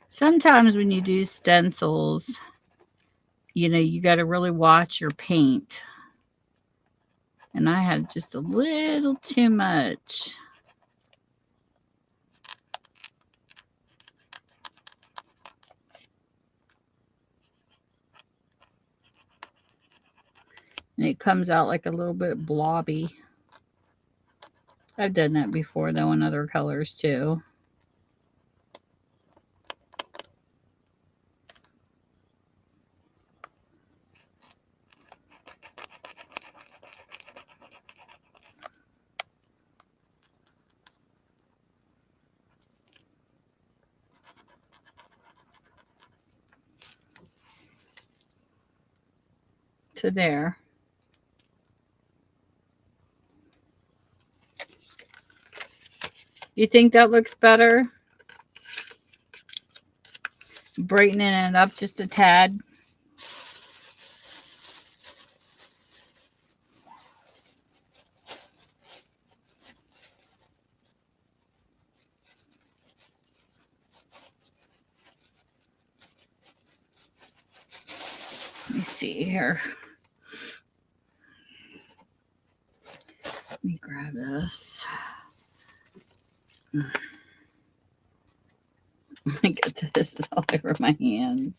Sometimes when you do stencils, you know, you got to really watch your paint. And I had just a little too much. And it comes out like a little bit blobby. I've done that before though in other colors too. To there. You think that looks better? Brightening it up just a tad. Let me see here. Let me grab this. I get this all over my hands.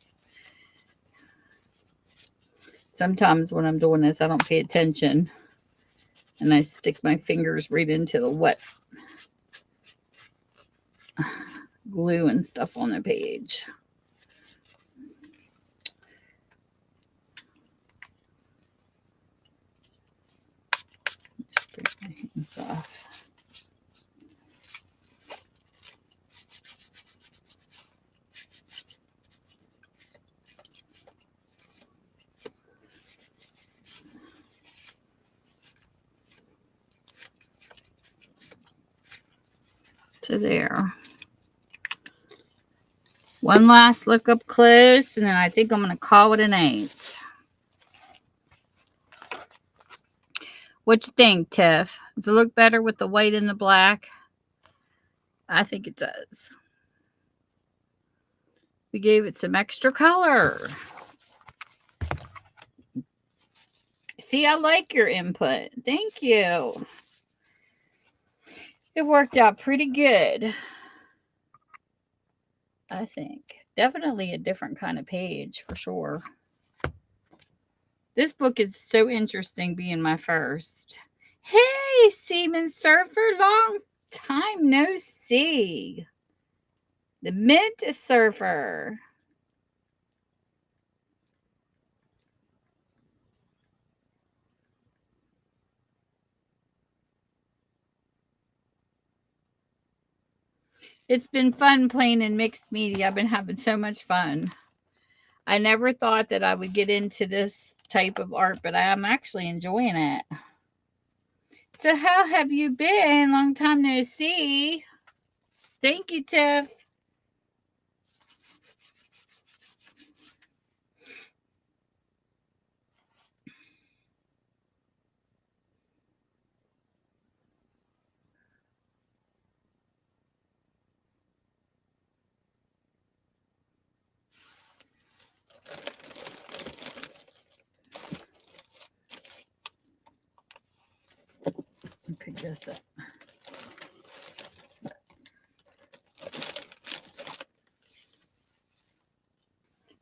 Sometimes when I'm doing this, I don't pay attention. And I stick my fingers right into the wet glue and stuff on the page. Just break my hands off. To there. One last look up close, and then I think I'm going to call it a night. What you think, Tiff? Does it look better with the white and the black? I think it does. We gave it some extra color. See, I like your input. Thank you. It worked out pretty good. I think. Definitely a different kind of page for sure. This book is so interesting being my first. Hey, Seaman Surfer, long time no see. The Mint Surfer. It's been fun playing in mixed media. I've been having so much fun. I never thought that I would get into this type of art, but I am actually enjoying it. So how have you been? Long time no see. Thank you, Tiff. Pick this up.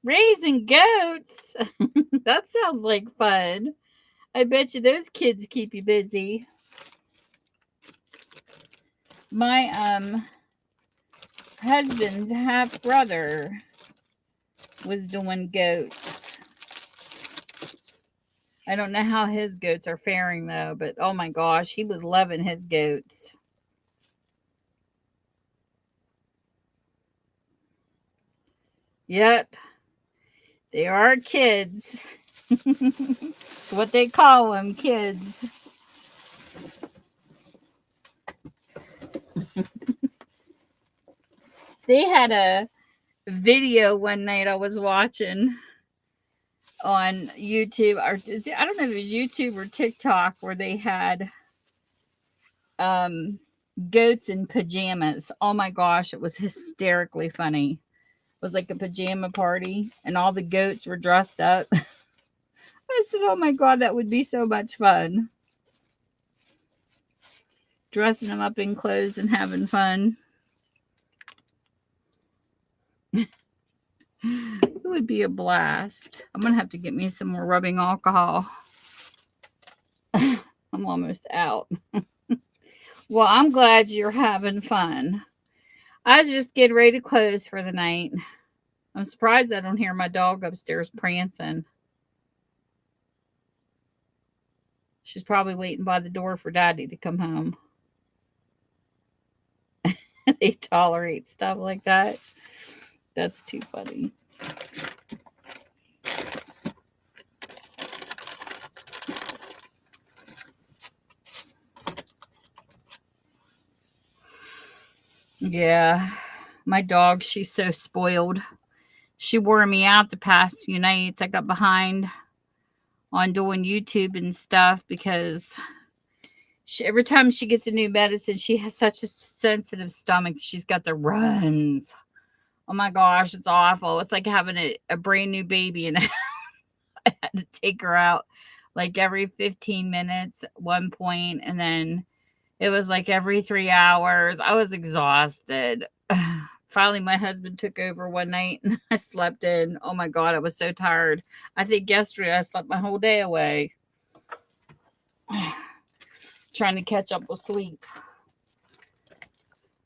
Raising goats. That sounds like fun. I bet you those kids keep you busy. My husband's half brother was doing goats. I don't know how his goats are faring though, but oh my gosh, he was loving his goats. Yep. They are kids. It's what they call them, kids. They had a video one night I was watching on YouTube, or I don't know if it was YouTube or TikTok, where they had goats in pajamas. Oh my gosh, it was hysterically funny. It was like a pajama party, and all the goats were dressed up. I said, oh my God, that would be so much fun. Dressing them up in clothes and having fun. It would be a blast. I'm going to have to get me some more rubbing alcohol. I'm almost out. Well, I'm glad you're having fun. I was just getting ready to close for the night. I'm surprised I don't hear my dog upstairs prancing. She's probably waiting by the door for Daddy to come home. They tolerate stuff like that. That's too funny. Yeah. My dog, she's so spoiled. She wore me out the past few nights. I got behind on doing YouTube and stuff because every time she gets a new medicine, she has such a sensitive stomach. She's got the runs. Oh my gosh, it's awful. It's like having a brand new baby, and I had to take her out like every 15 minutes at one point, and then it was like every 3 hours. I was exhausted. Finally, my husband took over one night and I slept in. Oh my God, I was so tired. I think yesterday I slept my whole day away trying to catch up with sleep.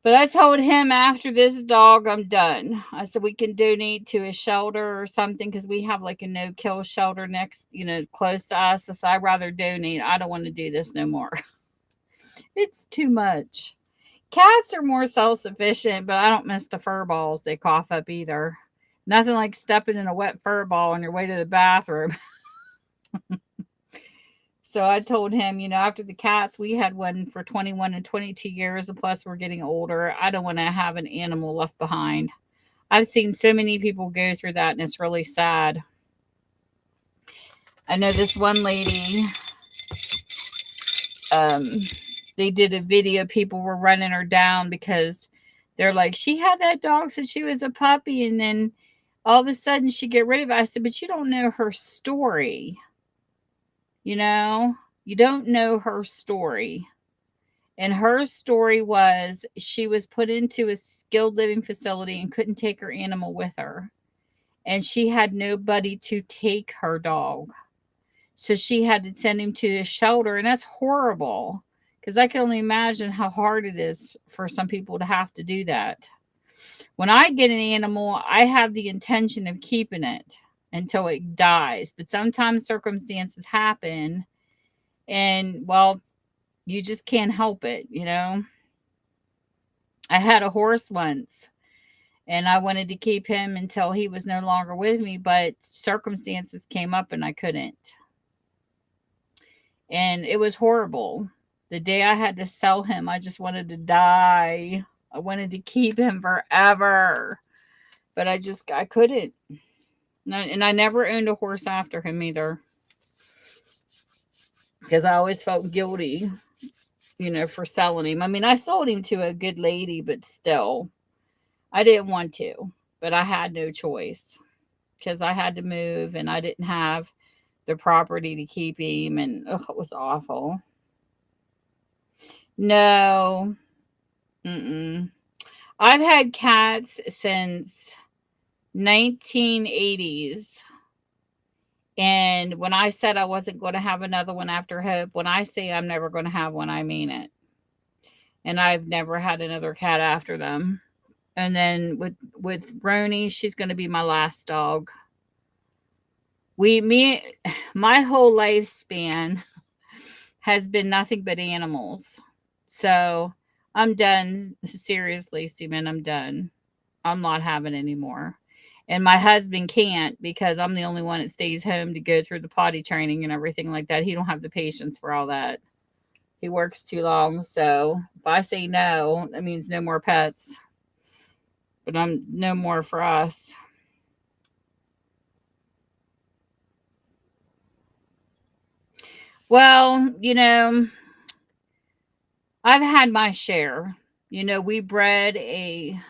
But I told him after this dog, I'm done. I said we can donate to a shelter or something because we have like a no-kill shelter next, close to us. I said I'd rather donate. I don't want to do this no more. It's too much. Cats are more self-sufficient, but I don't miss the fur balls they cough up either. Nothing like stepping in a wet fur ball on your way to the bathroom. So I told him, after the cats, we had one for 21 and 22 years, and plus we're getting older. I don't want to have an animal left behind. I've seen so many people go through that, and it's really sad. I know this one lady, they did a video, people were running her down because they're like, she had that dog since she was a puppy, and then all of a sudden she get rid of it. I said, but you don't know her story. You don't know her story. And her story was she was put into a skilled living facility and couldn't take her animal with her. And she had nobody to take her dog. So she had to send him to a shelter. And that's horrible because I can only imagine how hard it is for some people to have to do that. When I get an animal, I have the intention of keeping it until it dies. But sometimes circumstances happen and, well, you just can't help it, I had a horse once and I wanted to keep him until he was no longer with me, but circumstances came up and I couldn't. And it was horrible. The day I had to sell him, I just wanted to die. I wanted to keep him forever, but I couldn't. And I never owned a horse after him either because I always felt guilty, for selling him. I mean, I sold him to a good lady, but still, I didn't want to, but I had no choice because I had to move and I didn't have the property to keep him. And it was awful. No. Mm-mm. I've had cats since 1980s. And when I said I wasn't going to have another one after Hope, when I say I'm never going to have one, I mean it. And I've never had another cat after them. And then with Roni, she's going to be my last dog. My whole lifespan has been nothing but animals. So I'm done. Seriously, Stephen, I'm done. I'm not having any more. And my husband can't because I'm the only one that stays home to go through the potty training and everything like that. He don't have the patience for all that. He works too long. So if I say no, that means no more pets. But I'm no more for us. Well, I've had my share. We bred a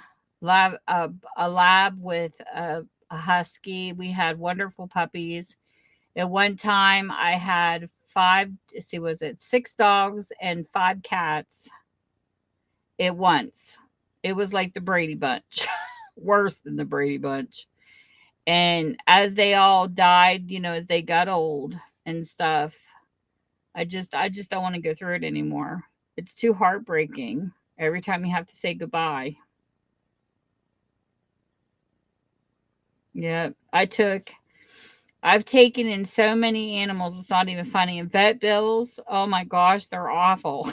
lab with a husky. We had wonderful puppies. At one time, I had six dogs and 5 cats at once. It was like the Brady Bunch, worse than the Brady Bunch. And as they all died, as they got old and stuff, I just don't want to go through it anymore. It's too heartbreaking every time you have to say goodbye. Yeah, I've taken in so many animals, it's not even funny. And vet bills, oh my gosh, they're awful.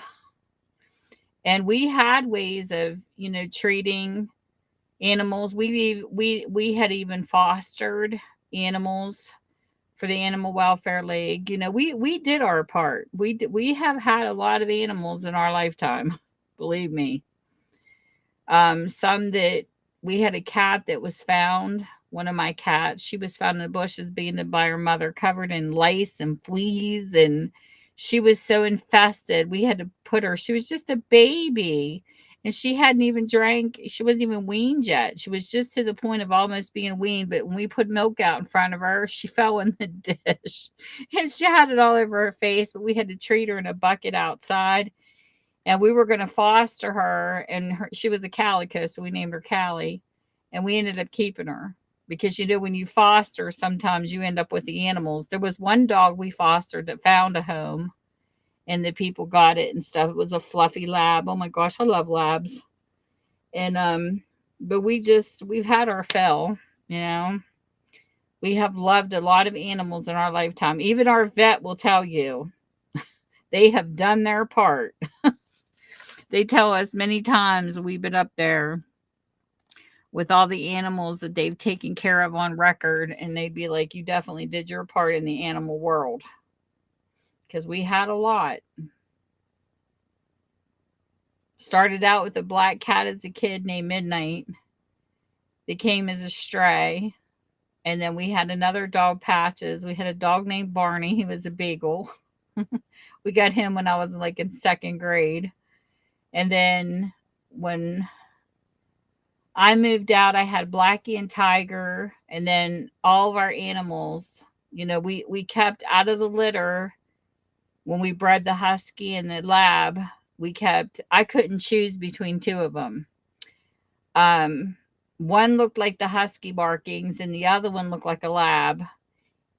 And we had ways of, treating animals. We had even fostered animals for the Animal Welfare League. We did our part. We have had a lot of animals in our lifetime, believe me. Some that we had a cat that was found. One of my cats, she was found in the bushes being by her mother, covered in lice and fleas, and she was so infested. We had to put her. She was just a baby, and she hadn't even drank. She wasn't even weaned yet. She was just to the point of almost being weaned. But when we put milk out in front of her, she fell in the dish, and she had it all over her face. But we had to treat her in a bucket outside, and we were going to foster her, and she was a calico, so we named her Callie, and we ended up keeping her because when you foster, sometimes you end up with the animals. There was one dog we fostered that found a home, and the people got it and stuff. It was a fluffy lab. Oh my gosh, I love labs. And but we've had our fill, you know. We have loved a lot of animals in our lifetime. Even our vet will tell you they have done their part. They tell us many times we've been up there with all the animals that they've taken care of on record, and they'd be like, "You definitely did your part in the animal world," because we had a lot. Started out with a black cat as a kid named Midnight. They came as a stray. And then we had another dog, Patches. We had a dog named Barney. He was a beagle. We got him when I was like in second grade. And then when I moved out, I had Blackie and Tiger. And then all of our animals, we kept out of the litter when we bred the Husky and the Lab. I couldn't choose between two of them. One looked like the Husky markings, and the other one looked like a Lab.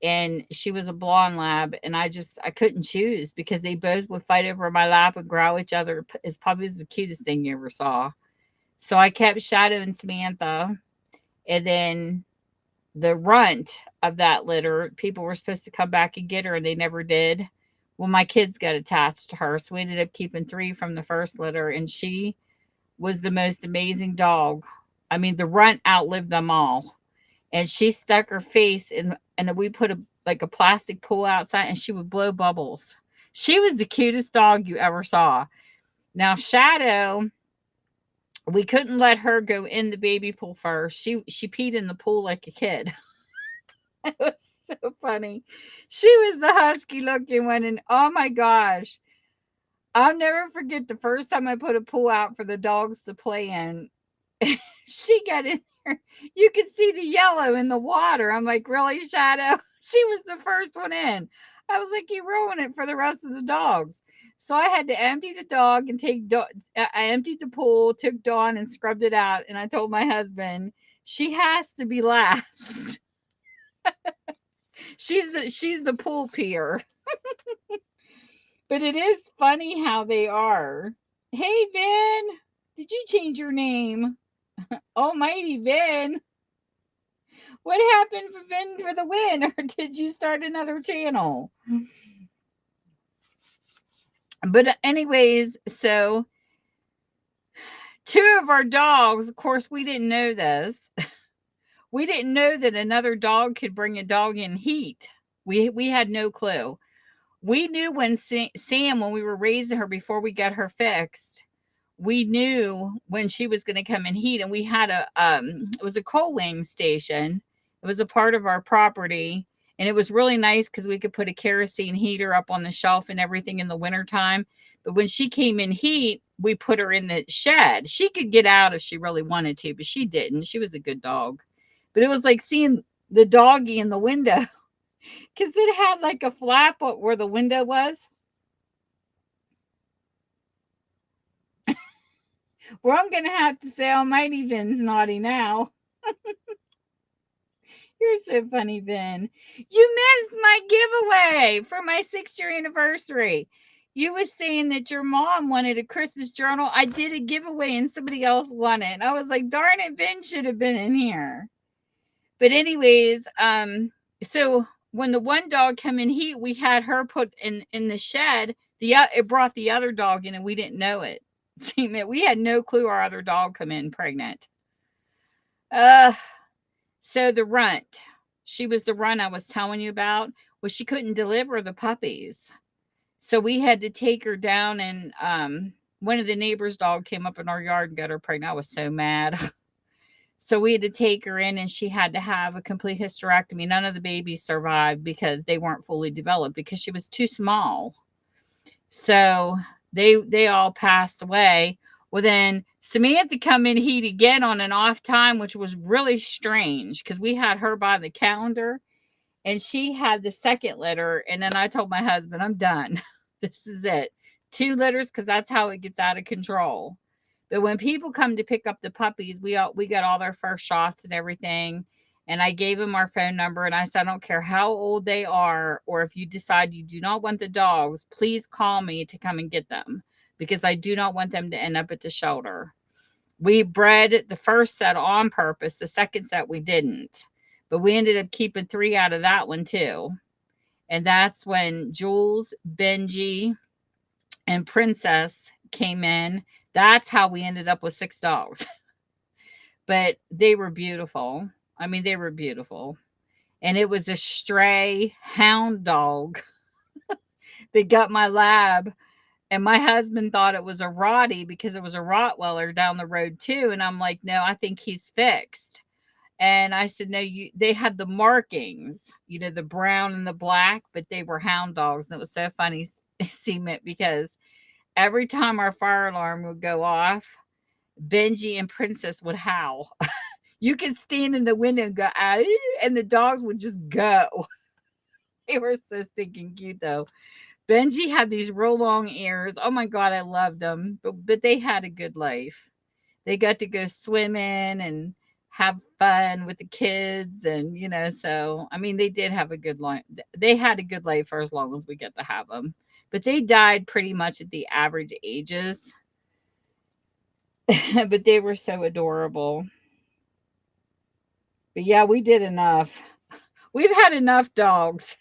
And she was a blonde Lab, and I couldn't choose because they both would fight over my lap and growl each other. It's probably the cutest thing you ever saw. So I kept Shadow and Samantha, and then the runt of that litter, people were supposed to come back and get her, and they never did. Well, my kids got attached to her, so we ended up keeping 3 from the first litter, and she was the most amazing dog. I mean, the runt outlived them all. And she stuck her face in, and we put a plastic pool outside, and she would blow bubbles. She was the cutest dog you ever saw. Now, Shadow, we couldn't let her go in the baby pool first. She peed in the pool like a kid. It was so funny. She was the husky looking one, and oh my gosh. I'll never forget the first time I put a pool out for the dogs to play in. She got in there. You could see the yellow in the water. I'm like, really, Shadow? She was the first one in. I was like, you ruined it for the rest of the dogs. So I had to empty the dog and I emptied the pool, took Dawn and scrubbed it out. And I told my husband, she has to be last. she's the pool peer. But it is funny how they are. Hey, Vin, did you change your name? Almighty Vin. What happened for Vin for the win? Or did you start another channel? But anyways, so 2 of our dogs, of course, we didn't know this. We didn't know that another dog could bring a dog in heat. We had no clue. We knew when Sam, when we were raising her before we got her fixed, we knew when she was going to come in heat. And we had it was a coal wing station. It was a part of our property. And it was really nice because we could put a kerosene heater up on the shelf and everything in the wintertime. But when she came in heat, we put her in the shed. She could get out if she really wanted to, but she didn't. She was a good dog. But it was like seeing the doggy in the window because it had like a flap where the window was. Well, I'm going to have to say Almighty Vin's naughty now. You're so funny, Ben. You missed my giveaway for my 6-year anniversary. You was saying that your mom wanted a Christmas journal. I did a giveaway and somebody else won it. I was like, darn it, Ben should have been in here. But anyways, so when the one dog came in heat, we had her put in the shed. It brought the other dog in and we didn't know it. See, we had no clue our other dog come in pregnant. So the runt, she was the runt I was telling you about. Well, she couldn't deliver the puppies. So we had to take her down and one of the neighbor's dog came up in our yard and got her pregnant. I was so mad. So we had to take her in and she had to have a complete hysterectomy. None of the babies survived because they weren't fully developed because she was too small. So they all passed away. Well, then Samantha come in heat again on an off time, which was really strange because we had her by the calendar and she had the second litter. And then I told my husband, I'm done. This is it. 2 litters because that's how it gets out of control. But when people come to pick up the puppies, we got all their first shots and everything. And I gave them our phone number and I said, I don't care how old they are, or if you decide you do not want the dogs, please call me to come and get them because I do not want them to end up at the shelter. We bred the first set on purpose. The second set we didn't, but we ended up keeping 3 out of that one too. And that's when Jules, Benji, and Princess came in. That's how we ended up with 6 dogs. But they were beautiful. I mean, they were beautiful. And it was a stray hound dog that got my lab. And my husband thought it was a Rottie because it was a Rottweiler down the road too. And I'm like, no, I think he's fixed. And I said, no, they had the markings, the brown and the black, but they were hound dogs. And it was so funny seeing it because every time our fire alarm would go off, Benji and Princess would howl. You could stand in the window and go, ah, and the dogs would just go. They were so stinking cute, though. Benji had these real long ears. Oh, my God, I loved them. But they had a good life. They got to go swimming and have fun with the kids. And, so, I mean, they did have a good life. They had a good life for as long as we get to have them. But they died pretty much at the average ages. But they were so adorable. But yeah, we did enough. We've had enough dogs.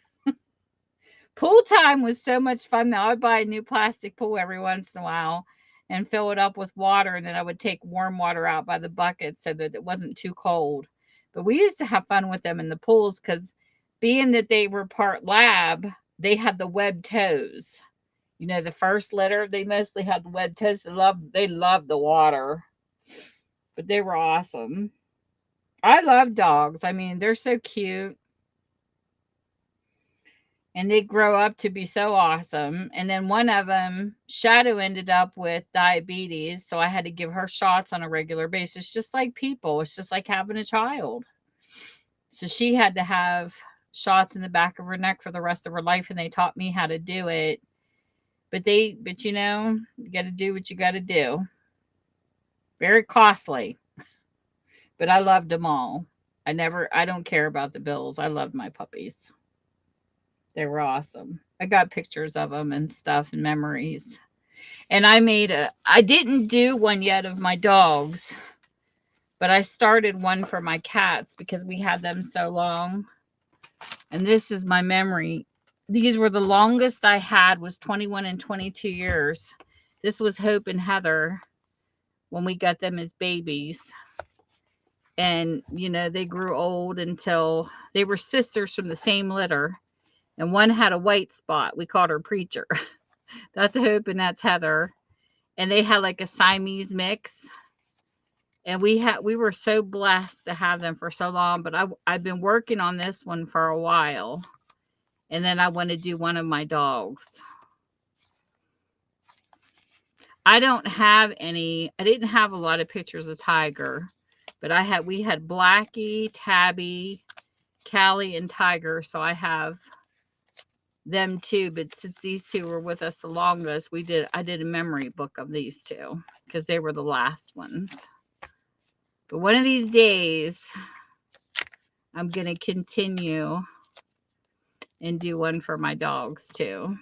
Pool time was so much fun though. I would buy a new plastic pool every once in a while and fill it up with water. And then I would take warm water out by the bucket so that it wasn't too cold. But we used to have fun with them in the pools because being that they were part lab, they had the webbed toes. The first litter, they mostly had the webbed toes. They loved the water. But they were awesome. I love dogs. I mean, they're so cute. And they grow up to be so awesome. And then one of them, Shadow, ended up with diabetes. So I had to give her shots on a regular basis, just like people. It's just like having a child. So she had to have shots in the back of her neck for the rest of her life. And they taught me how to do it. But you got to do what you got to do. Very costly. But I loved them all. I don't care about the bills. I loved my puppies. They were awesome. I got pictures of them and stuff and memories. And I didn't do one yet of my dogs, but I started one for my cats because we had them so long. And this is my memory. These were the longest I had was 21 and 22 years. This was Hope and Heather when we got them as babies. And, they grew old until they were sisters from the same litter. And one had a white spot. We called her Preacher. That's Hope and that's Heather. And they had like a Siamese mix. And we were so blessed to have them for so long. But I've been working on this one for a while. And then I want to do one of my dogs. I didn't have a lot of pictures of Tiger. But we had Blackie, Tabby, Callie, and Tiger. So I have them too. But since these 2 were with us the longest, I did a memory book of these 2 because they were the last ones. But one of these days, I'm going to continue and do one for my dogs too.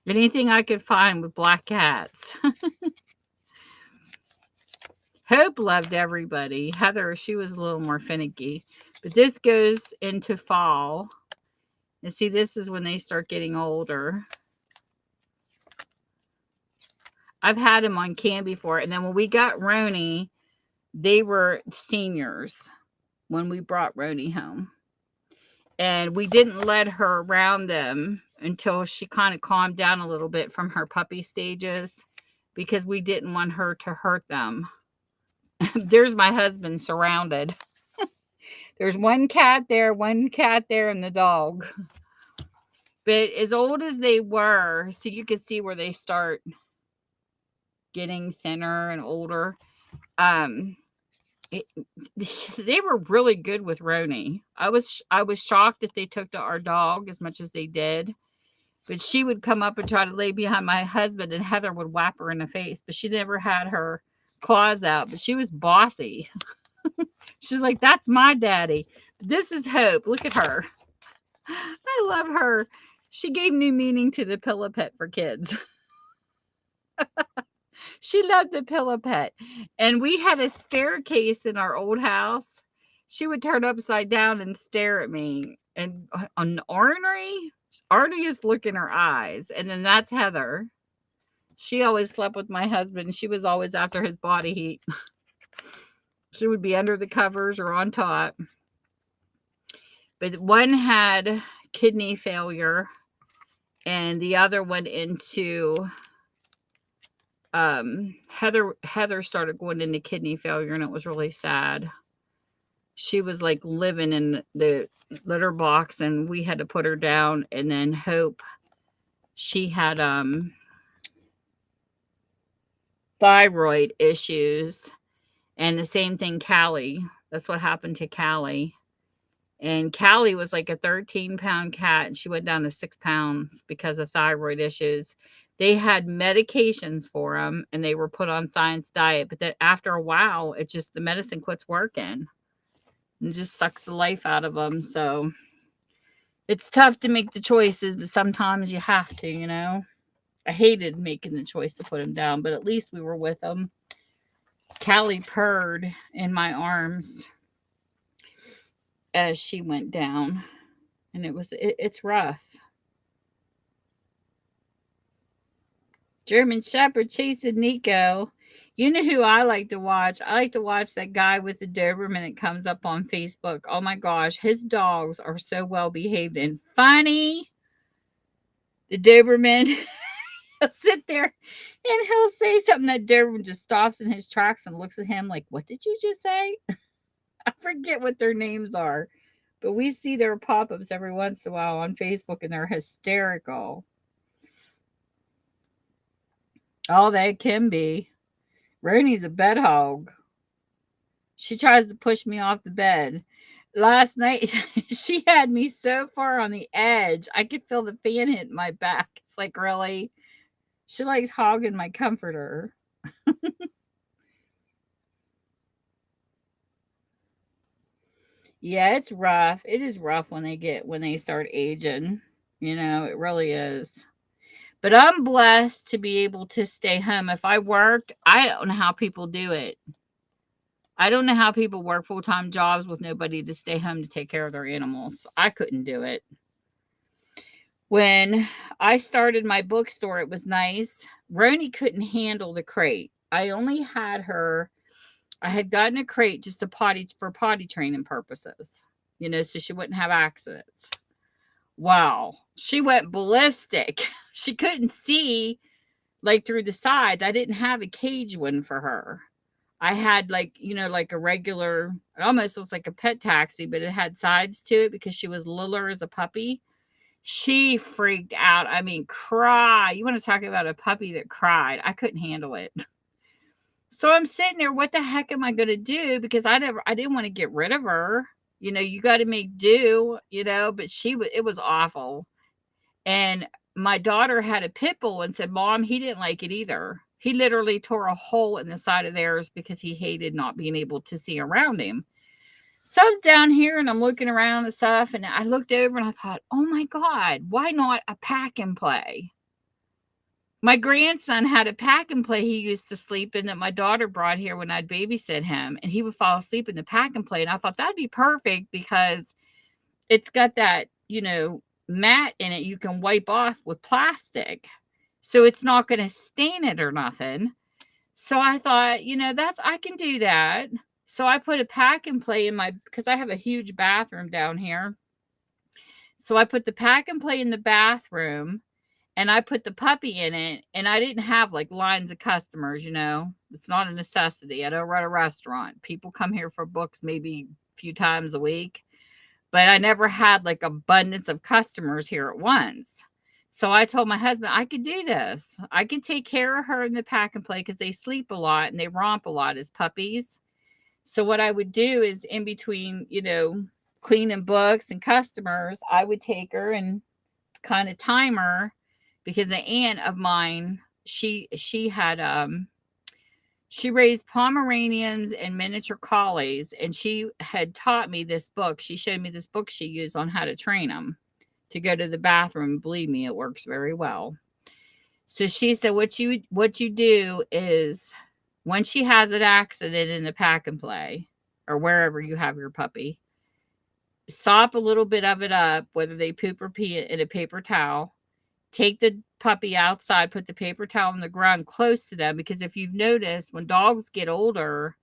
Anything I could find with black cats. Hope loved everybody. Heather, she was a little more finicky. But this goes into fall. And see, this is when they start getting older. I've had them on cam before. And then when we got Roni, they were seniors when we brought Roni home. And we didn't let her around them until she kind of calmed down a little bit from her puppy stages because we didn't want her to hurt them. There's my husband surrounded. There's one cat there, and the dog. But as old as they were, so you could see where they start getting thinner and older. They were really good with Roni. I was shocked that they took to our dog as much as they did. But she would come up and try to lay behind my husband, and Heather would whap her in the face. But she never had her claws out. But she was bossy. She's like, that's my daddy. This is Hope. Look at her. I love her. She gave new meaning to the pillow pet for kids. She loved the pillow pet. And we had a staircase in our old house. She would turn upside down and stare at me. And on Ornery, Arnie is look in her eyes. And then that's Heather. She always slept with my husband. She was always after his body heat. She would be under the covers or on top. But one had kidney failure. And the other went into... Heather started going into kidney failure, and it was really sad. She was like living in the litter box, and we had to put her down. And then Hope, she had thyroid issues, and the same thing Callie. That's what happened to Callie. And Callie was like a 13-pound cat, and she went down to 6 pounds because of thyroid issues. They had medications for them, and they were put on science diet. But then after a while, it just, the medicine quits working. And just sucks the life out of them. So it's tough to make the choices, but sometimes you have to, you know. I hated making the choice to put him down, but at least we were with him. Callie purred in my arms as she went down. And it's rough. German Shepherd chasing Nico. You know who I like to watch? I like to watch that guy with the Doberman that comes up on Facebook. Oh my gosh, his dogs are so well behaved and funny. The Doberman, he'll sit there and he'll say something. That Doberman just stops in his tracks and looks at him like, what did you just say? I forget what their names are, but we see their pop-ups every once in a while on Facebook, and they're hysterical. Oh, they can be. Roni's a bed hog. She tries to push me off the bed. Last night, she had me so far on the edge, I could feel the fan hit my back. It's like, really? She likes hogging my comforter. Yeah, it's rough. It is rough when they start aging. You know, it really is. But I'm blessed to be able to stay home. If I worked, I don't know how people do it. I don't know how people work full-time jobs with nobody to stay home to take care of their animals. I couldn't do it. When I started my bookstore, it was nice. Roni couldn't handle the crate. I only had her, I had gotten a crate just for potty training purposes, you know, so she wouldn't have accidents. Wow. She went ballistic. She couldn't see like through the sides. I didn't have a cage one for her. I had like, you know, like a regular, it almost looks like a pet taxi, but it had sides to it because she was littler as a puppy. She freaked out. I mean, cry. You want to talk about a puppy that cried. I couldn't handle it. So I'm sitting there, what the heck am I going to do? Because I didn't want to get rid of her. You know, you got to make do, you know, but it was awful. And my daughter had a pit bull and said, Mom, he didn't like it either. He literally tore a hole in the side of theirs because he hated not being able to see around him. So I'm down here and I'm looking around and stuff, and I looked over and I thought, oh my God, why not a pack and play? My grandson had a pack and play he used to sleep in that my daughter brought here when I'd babysit him, and he would fall asleep in the pack and play. And I thought that'd be perfect because it's got that, mat in it you can wipe off with plastic. So it's not going to stain it or nothing. So I thought, I can do that. So I put a pack and play because I have a huge bathroom down here. So I put the pack and play in the bathroom and I put the puppy in it, and I didn't have like lines of customers, it's not a necessity. I don't run a restaurant. People come here for books maybe a few times a week, but I never had like abundance of customers here at once. So I told my husband, I could do this. I can take care of her in the pack and play because they sleep a lot and they romp a lot as puppies. So what I would do is in between, cleaning books and customers, I would take her and kind of time her, because an aunt of mine, she had she raised Pomeranians and miniature collies, and she had taught me this book. She showed me this book she used on how to train them to go to the bathroom. Believe me, it works very well. So she said, what you do is when she has an accident in the pack and play or wherever you have your puppy, sop a little bit of it up, whether they poop or pee, in a paper towel. Take the puppy outside, put the paper towel on the ground close to them, because if you've noticed, when dogs get older,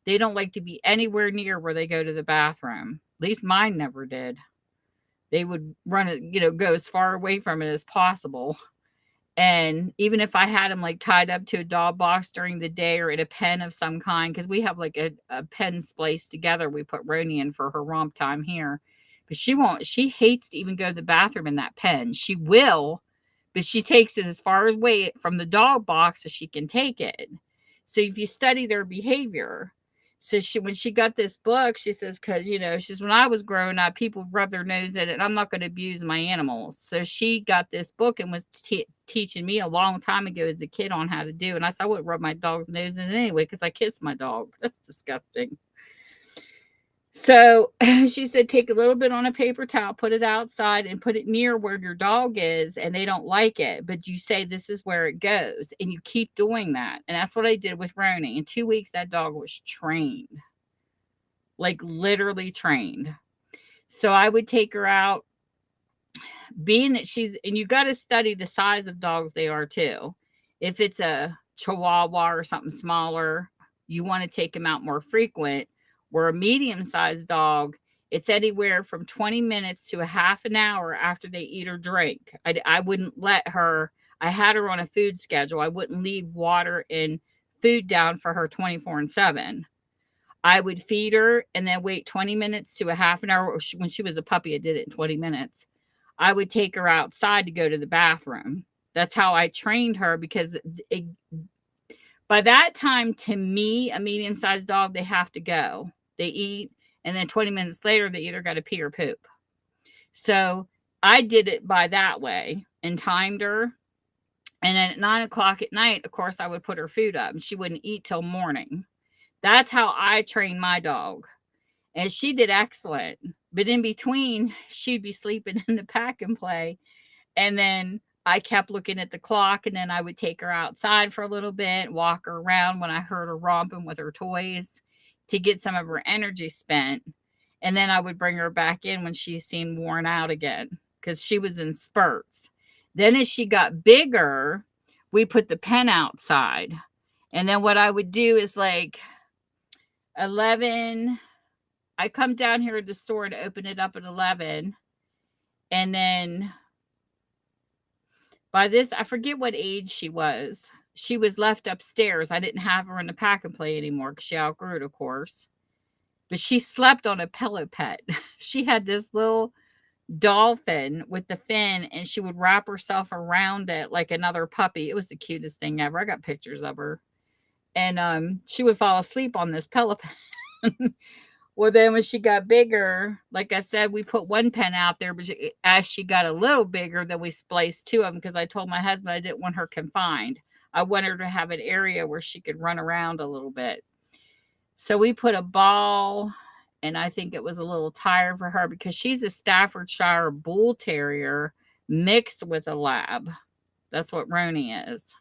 they don't like to be anywhere near where they go to the bathroom. At least mine never did. They would run it, go as far away from it as possible. And even if I had them like tied up to a dog box during the day or in a pen of some kind, because we have like a pen spliced together, we put Roni in for her romp time here. But she hates to even go to the bathroom in that pen. She will, but she takes it as far away from the dog box as she can take it. So if you study their behavior, so when she got this book, she says, because, she's, when I was growing up, people rub their nose in it, and I'm not going to abuse my animals. So she got this book and was teaching me a long time ago as a kid on how to do. And I said, I wouldn't rub my dog's nose in it anyway, because I kiss my dog. That's disgusting. So she said, take a little bit on a paper towel, put it outside, and put it near where your dog is, and they don't like it. But you say, this is where it goes, and you keep doing that. And that's what I did with Roni. In 2 weeks, that dog was trained, like literally trained. So I would take her out, being that and you got to study the size of dogs they are too. If it's a Chihuahua or something smaller, you want to take them out more frequent. Where a medium-sized dog, it's anywhere from 20 minutes to a half an hour after they eat or drink. I wouldn't let her, I had her on a food schedule. I wouldn't leave water and food down for her 24/7. I would feed her and then wait 20 minutes to a half an hour. When she was a puppy, I did it in 20 minutes. I would take her outside to go to the bathroom. That's how I trained her, because by that time, to me, a medium-sized dog, they have to go. They eat, and then 20 minutes later, they either got to pee or poop. So I did it by that way and timed her. And then at 9 o'clock at night, of course, I would put her food up, and she wouldn't eat till morning. That's how I trained my dog. And she did excellent. But in between, she'd be sleeping in the pack and play. And then I kept looking at the clock, and then I would take her outside for a little bit, walk her around when I heard her romping with her toys to get some of her energy spent. And then I would bring her back in when she seemed worn out again, because she was in spurts. Then as she got bigger, we put the pen outside. And then what I would do is like 11, I come down here to the store to open it up at 11. And then by this, I forget what age she was. She was left upstairs. I didn't have her in the pack and play anymore because she outgrew it, of course. But she slept on a pillow pet. She had this little dolphin with the fin, and she would wrap herself around it like another puppy. It was the cutest thing ever. I got pictures of her. And she would fall asleep on this pillow pet. Well, then when she got bigger, like I said, we put one pen out there, but as she got a little bigger, then we spliced two of them, because I told my husband I didn't want her confined. I want her to have an area where she could run around a little bit. So we put a ball, and I think it was a little tired for her because she's a Staffordshire Bull Terrier mixed with a lab. That's what Roni is.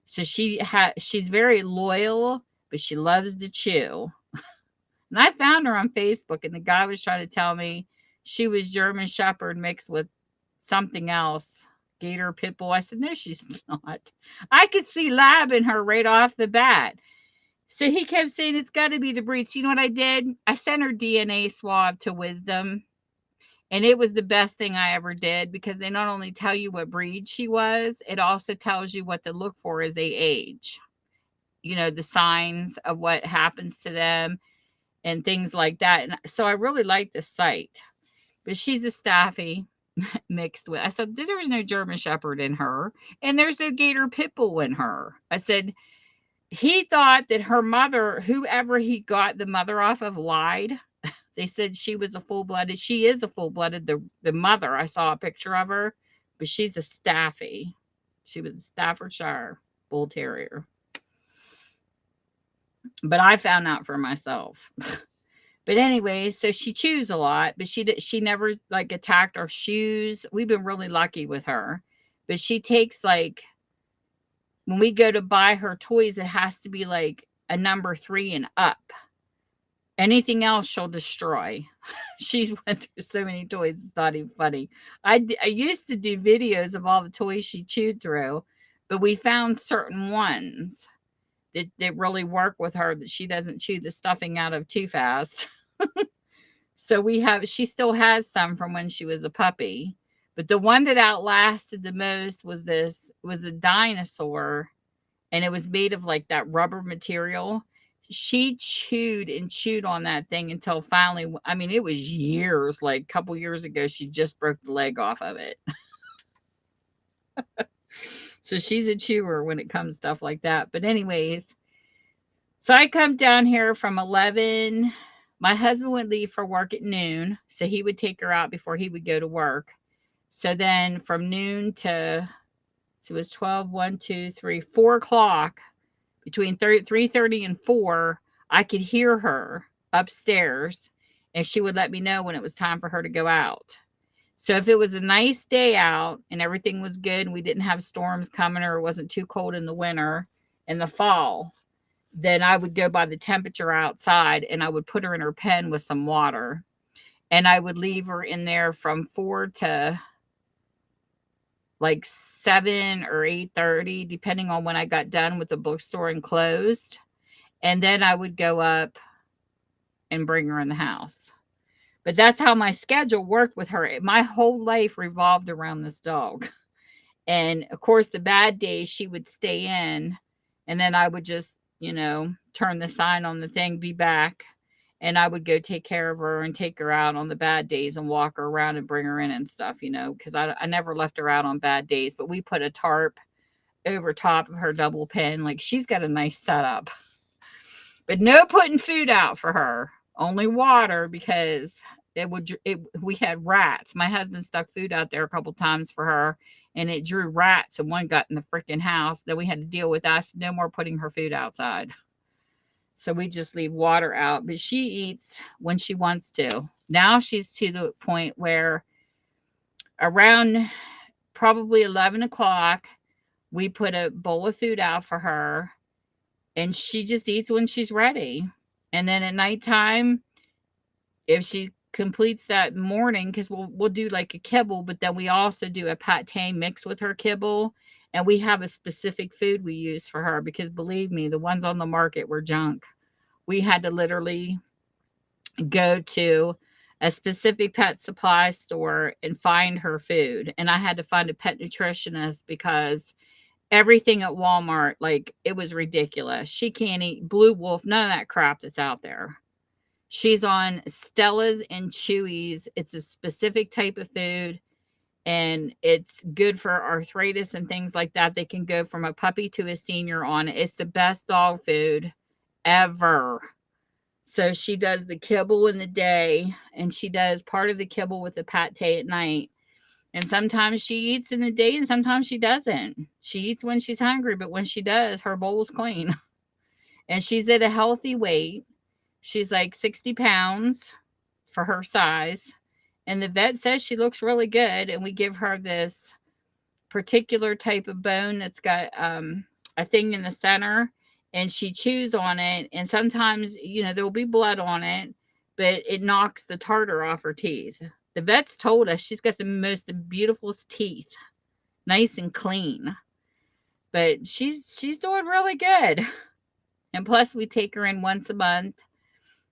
So she's very loyal, but she loves to chew. And I found her on Facebook, and the guy was trying to tell me she was German Shepherd mixed with something else, Gator Pit Bull. I said, no, she's not. I could see lab in her right off the bat. So he kept saying it's got to be the breed. So you know what I did? I sent her DNA swab to Wisdom, and it was the best thing I ever did because they not only tell you what breed she was, it also tells you what to look for as they age. You know, the signs of what happens to them and things like that. And so I really like the site. But she's a Staffy mixed with. I said, there's no German Shepherd in her, and there's no Gator Pit Bull in her. I said, he thought that her mother, whoever he got the mother off of, lied. They said she was a full-blooded. She is a full-blooded. The mother, I saw a picture of her, but she's a Staffy. She was a Staffordshire Bull Terrier. But I found out for myself. But anyway, so she chews a lot, but she never like attacked our shoes. We've been really lucky with her. But she takes like, when we go to buy her toys, it has to be like a number 3 and up. Anything else she'll destroy. She's went through so many toys, it's not even funny. I used to do videos of all the toys she chewed through, but we found certain ones that really work with her, that she doesn't chew the stuffing out of too fast. So she still has some from when she was a puppy. But the one that outlasted the most was a dinosaur, and it was made of like that rubber material. She chewed and chewed on that thing until finally, I mean, it was years, like a couple years ago, she just broke the leg off of it. So she's a chewer when it comes to stuff like that. But anyways, so I come down here from 11. My husband would leave for work at noon, so he would take her out before he would go to work. So then from noon to, so it was 12, 1, 2, 3, 4 o'clock, between 3:30 and 4, I could hear her upstairs, and she would let me know when it was time for her to go out. So if it was a nice day out and everything was good and we didn't have storms coming, or it wasn't too cold in the winter, in the fall, then I would go by the temperature outside, and I would put her in her pen with some water, and I would leave her in there from 4 to like 7 or 8:30, depending on when I got done with the bookstore and closed. And then I would go up and bring her in the house. But that's how my schedule worked with her. My whole life revolved around this dog. And of course, the bad days she would stay in, and then I would just, turn the sign on the thing, be back, and I would go take care of her and take her out on the bad days and walk her around and bring her in and stuff, because I never left her out on bad days. But we put a tarp over top of her double pen. Like, she's got a nice setup. But no putting food out for her, only water, because we had rats. My husband stuck food out there a couple times for her, and it drew rats, and one got in the freaking house. Then we had to deal with us. No more putting her food outside. So we just leave water out, but she eats when she wants to. Now she's to the point where around probably 11 o'clock, we put a bowl of food out for her, and she just eats when she's ready. And then at nighttime, if she completes that morning, because we'll do like a kibble, but then we also do a pate mix with her kibble, and we have a specific food we use for her, because believe me, the ones on the market were junk. We had to literally go to a specific pet supply store and find her food, and I had to find a pet nutritionist because everything at Walmart, like, it was ridiculous. She can't eat Blue Wolf, none of that crap that's out there. She's on Stella's and Chewy's. It's a specific type of food, and it's good for arthritis and things like that. They can go from a puppy to a senior on it. It's the best dog food ever. So she does the kibble in the day, and she does part of the kibble with the pate at night. And sometimes she eats in a day and sometimes she doesn't. She eats when she's hungry, but when she does, her bowl's clean. And she's at a healthy weight. She's like 60 pounds for her size. And the vet says she looks really good. And we give her this particular type of bone that's got a thing in the center, and she chews on it. And sometimes, there'll be blood on it, but it knocks the tartar off her teeth. The vets told us she's got the most beautiful teeth, nice and clean. But she's doing really good. And plus, we take her in once a month.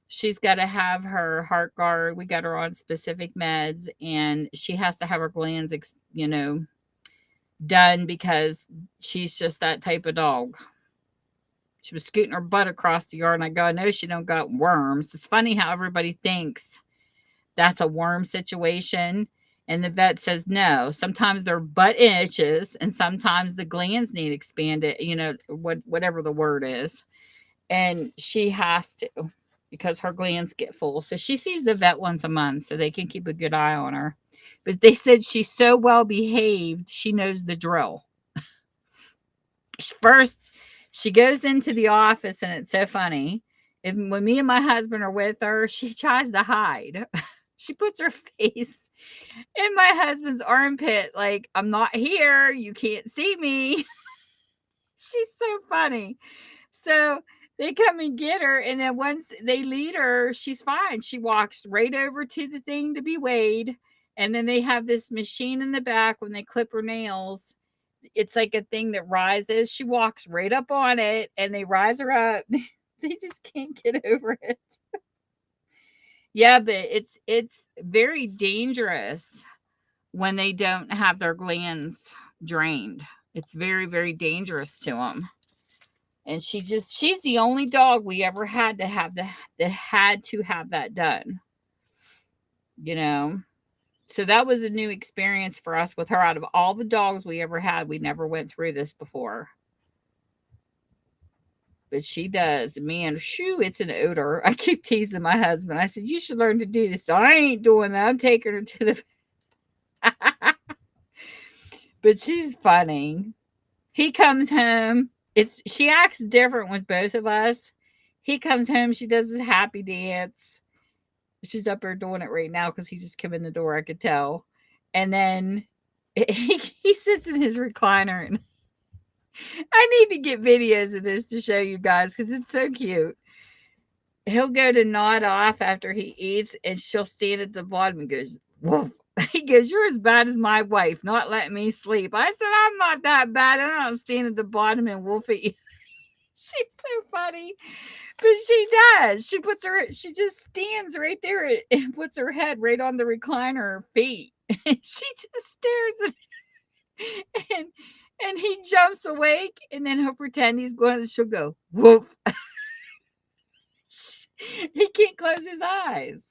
She's got to have her Heartgard. We got her on specific meds, and she has to have her glands, done because she's just that type of dog. She was scooting her butt across the yard, and I go, I know she don't got worms. It's funny how everybody thinks that's a worm situation, and the vet says no. Sometimes their butt itches, and sometimes the glands need expanded, whatever the word is. And she has to, because her glands get full. So she sees the vet once a month so they can keep a good eye on her. But they said she's so well behaved, she knows the drill. First, she goes into the office, and it's so funny. When me and my husband are with her, she tries to hide. She puts her face in my husband's armpit like, I'm not here. You can't see me. She's so funny. So they come and get her, and then once they lead her, she's fine. She walks right over to the thing to be weighed, and then they have this machine in the back when they clip her nails. It's like a thing that rises. She walks right up on it, and they rise her up. They just can't get over it. Yeah, but it's very dangerous when they don't have their glands drained. It's very, very dangerous to them. And she's the only dog we ever had to have that had to have that done. So that was a new experience for us with her. Out of all the dogs we ever had, we never went through this before. But she does. Man, shoo, it's an odor. I keep teasing my husband. I said, you should learn to do this. So I ain't doing that. I'm taking her to the... But she's funny. He comes home. She acts different with both of us. He comes home. She does this happy dance. She's up there doing it right now because he just came in the door. I could tell. And then he sits in his recliner, and I need to get videos of this to show you guys because it's so cute. He'll go to nod off after he eats, and she'll stand at the bottom and goes, woof. He goes, you're as bad as my wife, not letting me sleep. I said, I'm not that bad. I don't stand at the bottom and wolf at you. She's so funny. But she does. She just stands right there and puts her head right on the recliner feet. And she just stares at it. And he jumps awake, and then he'll pretend he's going, and she'll go, woof. He can't close his eyes.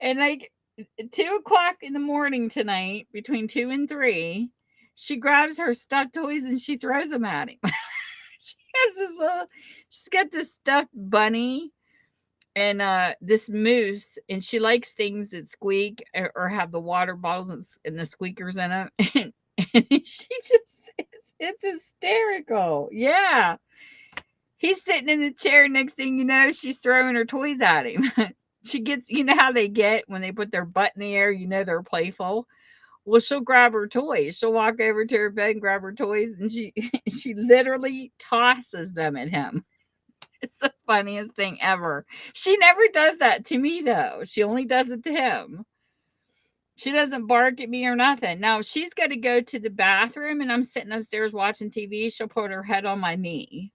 And like 2:00 in the morning tonight, between 2 and 3, she grabs her stuffed toys and she throws them at him. She's got this stuffed bunny and this moose, and she likes things that squeak or have the water bottles and the squeakers in them. And she just, it's hysterical. Yeah. He's sitting in the chair. Next thing you know, she's throwing her toys at him. She gets, how they get when they put their butt in the air, they're playful. Well, she'll grab her toys. She'll walk over to her bed and grab her toys, and she literally tosses them at him. It's the funniest thing ever. She never does that to me, though. She only does it to him. She doesn't bark at me or nothing. Now, if she's got to go to the bathroom and I'm sitting upstairs watching TV, she'll put her head on my knee.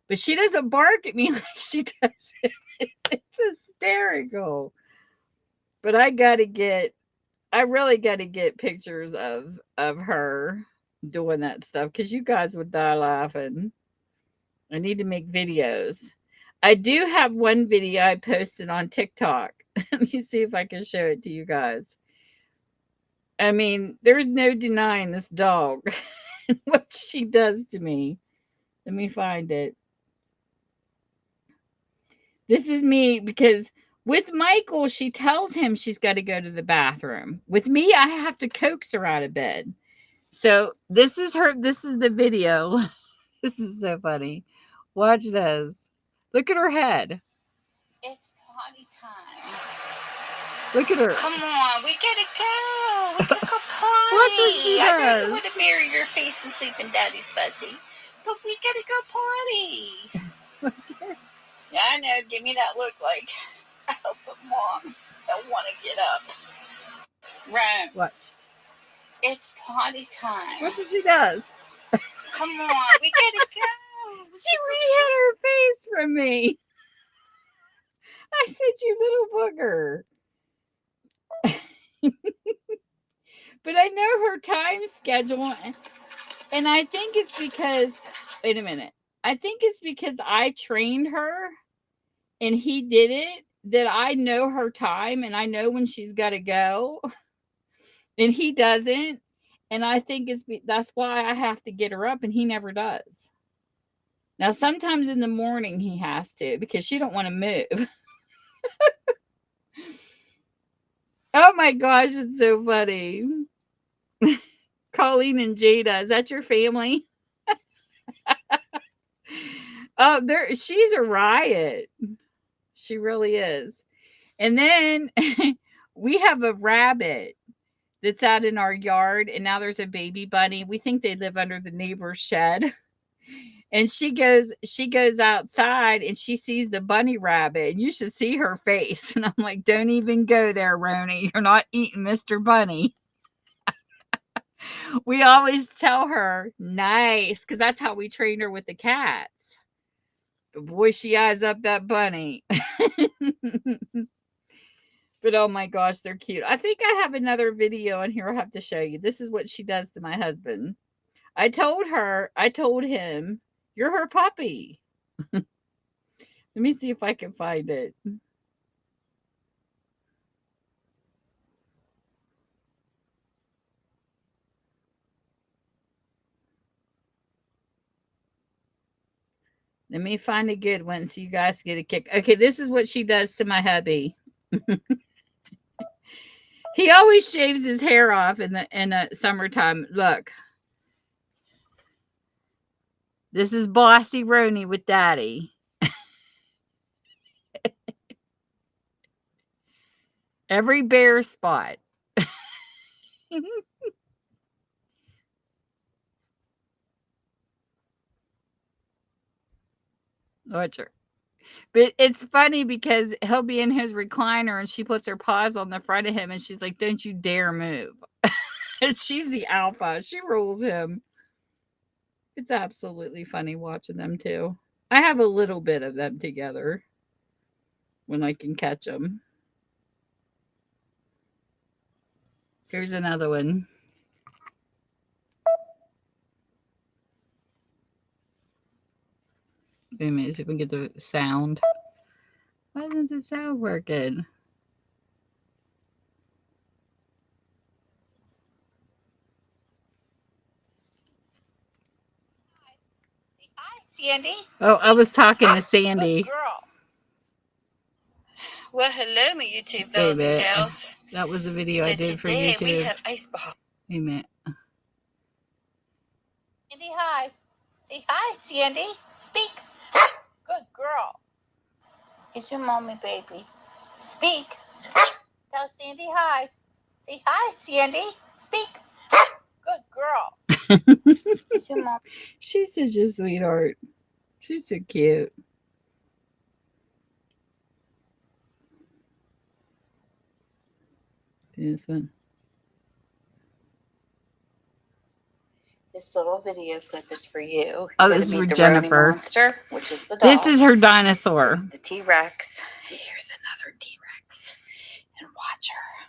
But she doesn't bark at me like she does. It's hysterical. But I really got to get pictures of her doing that stuff because you guys would die laughing. I need to make videos. I do have one video I posted on TikTok. Let me see if I can show it to you guys. I mean, there's no denying this dog and what she does to me. Let me find it. This is me because With Michael, she tells him she's got to go to the bathroom. With me, I have to coax her out of bed. So this is the video. This is so funny. Watch this. Look at her head. It's potty time. Look at her. Come on, we gotta go. We gotta go potty. Watch what she does. I know you want to bury your face and sleep in Daddy's fuzzy, but we gotta go potty. Yeah, I know. Give me that look like, oh, but Mom, don't want to get up. Right. Watch. It's potty time. Watch what she does. Come on, we gotta go. She re-hid her face from me. I said, you little booger. But I know her time schedule, and I think it's because, wait a minute. I think it's because I trained her and he did it, that I know her time and I know when she's got to go, and he doesn't. And I think that's why I have to get her up, and he never does. Now, sometimes in the morning he has to, because she don't want to move. Oh my gosh, it's so funny. Colleen and Jada, is that your family? Oh, she's a riot. She really is. And then we have a rabbit that's out in our yard, and now there's a baby bunny. We think they live under the neighbor's shed. And she goes outside and she sees the bunny rabbit, and you should see her face. And I'm like, don't even go there, Roni. You're not eating Mr. Bunny. We always tell her, nice, because that's how we trained her with the cats. But boy, she eyes up that bunny. But oh my gosh, they're cute. I think I have another video on here I'll have to show you. This is what she does to my husband. I told him, you're her puppy. Let me see if I can find it. Let me find a good one so you guys get a kick. Okay, this is what she does to my hubby. He always shaves his hair off in the summertime. Look. This is Bossy Roni with Daddy. Every bare spot. Watch her. But it's funny because he'll be in his recliner and she puts her paws on the front of him and she's like, don't you dare move. She's the alpha. She rules him. It's absolutely funny watching them too. I have a little bit of them together when I can catch them. Here's another one. Wait a minute, see if we can get the sound. Why isn't the sound working? Hi, Sandy. Oh, I was talking to Sandy. Good girl. Well, hello, my YouTube fellas and gals. That was a video I did for YouTube. We have ice ball. Wait a minute. Sandy, hi. Say hi, Sandy. Speak. Good girl. It's your mommy, baby. Speak. Tell Sandy hi. Say hi, Sandy. Speak. Good girl. It's your mom. She's such a sweetheart. She's so cute. This one. This little video clip is for you. Oh, this is for Jennifer. Monster, which is the dog. This is her dinosaur. Here's the T-Rex. Here's another T-Rex. And watch her.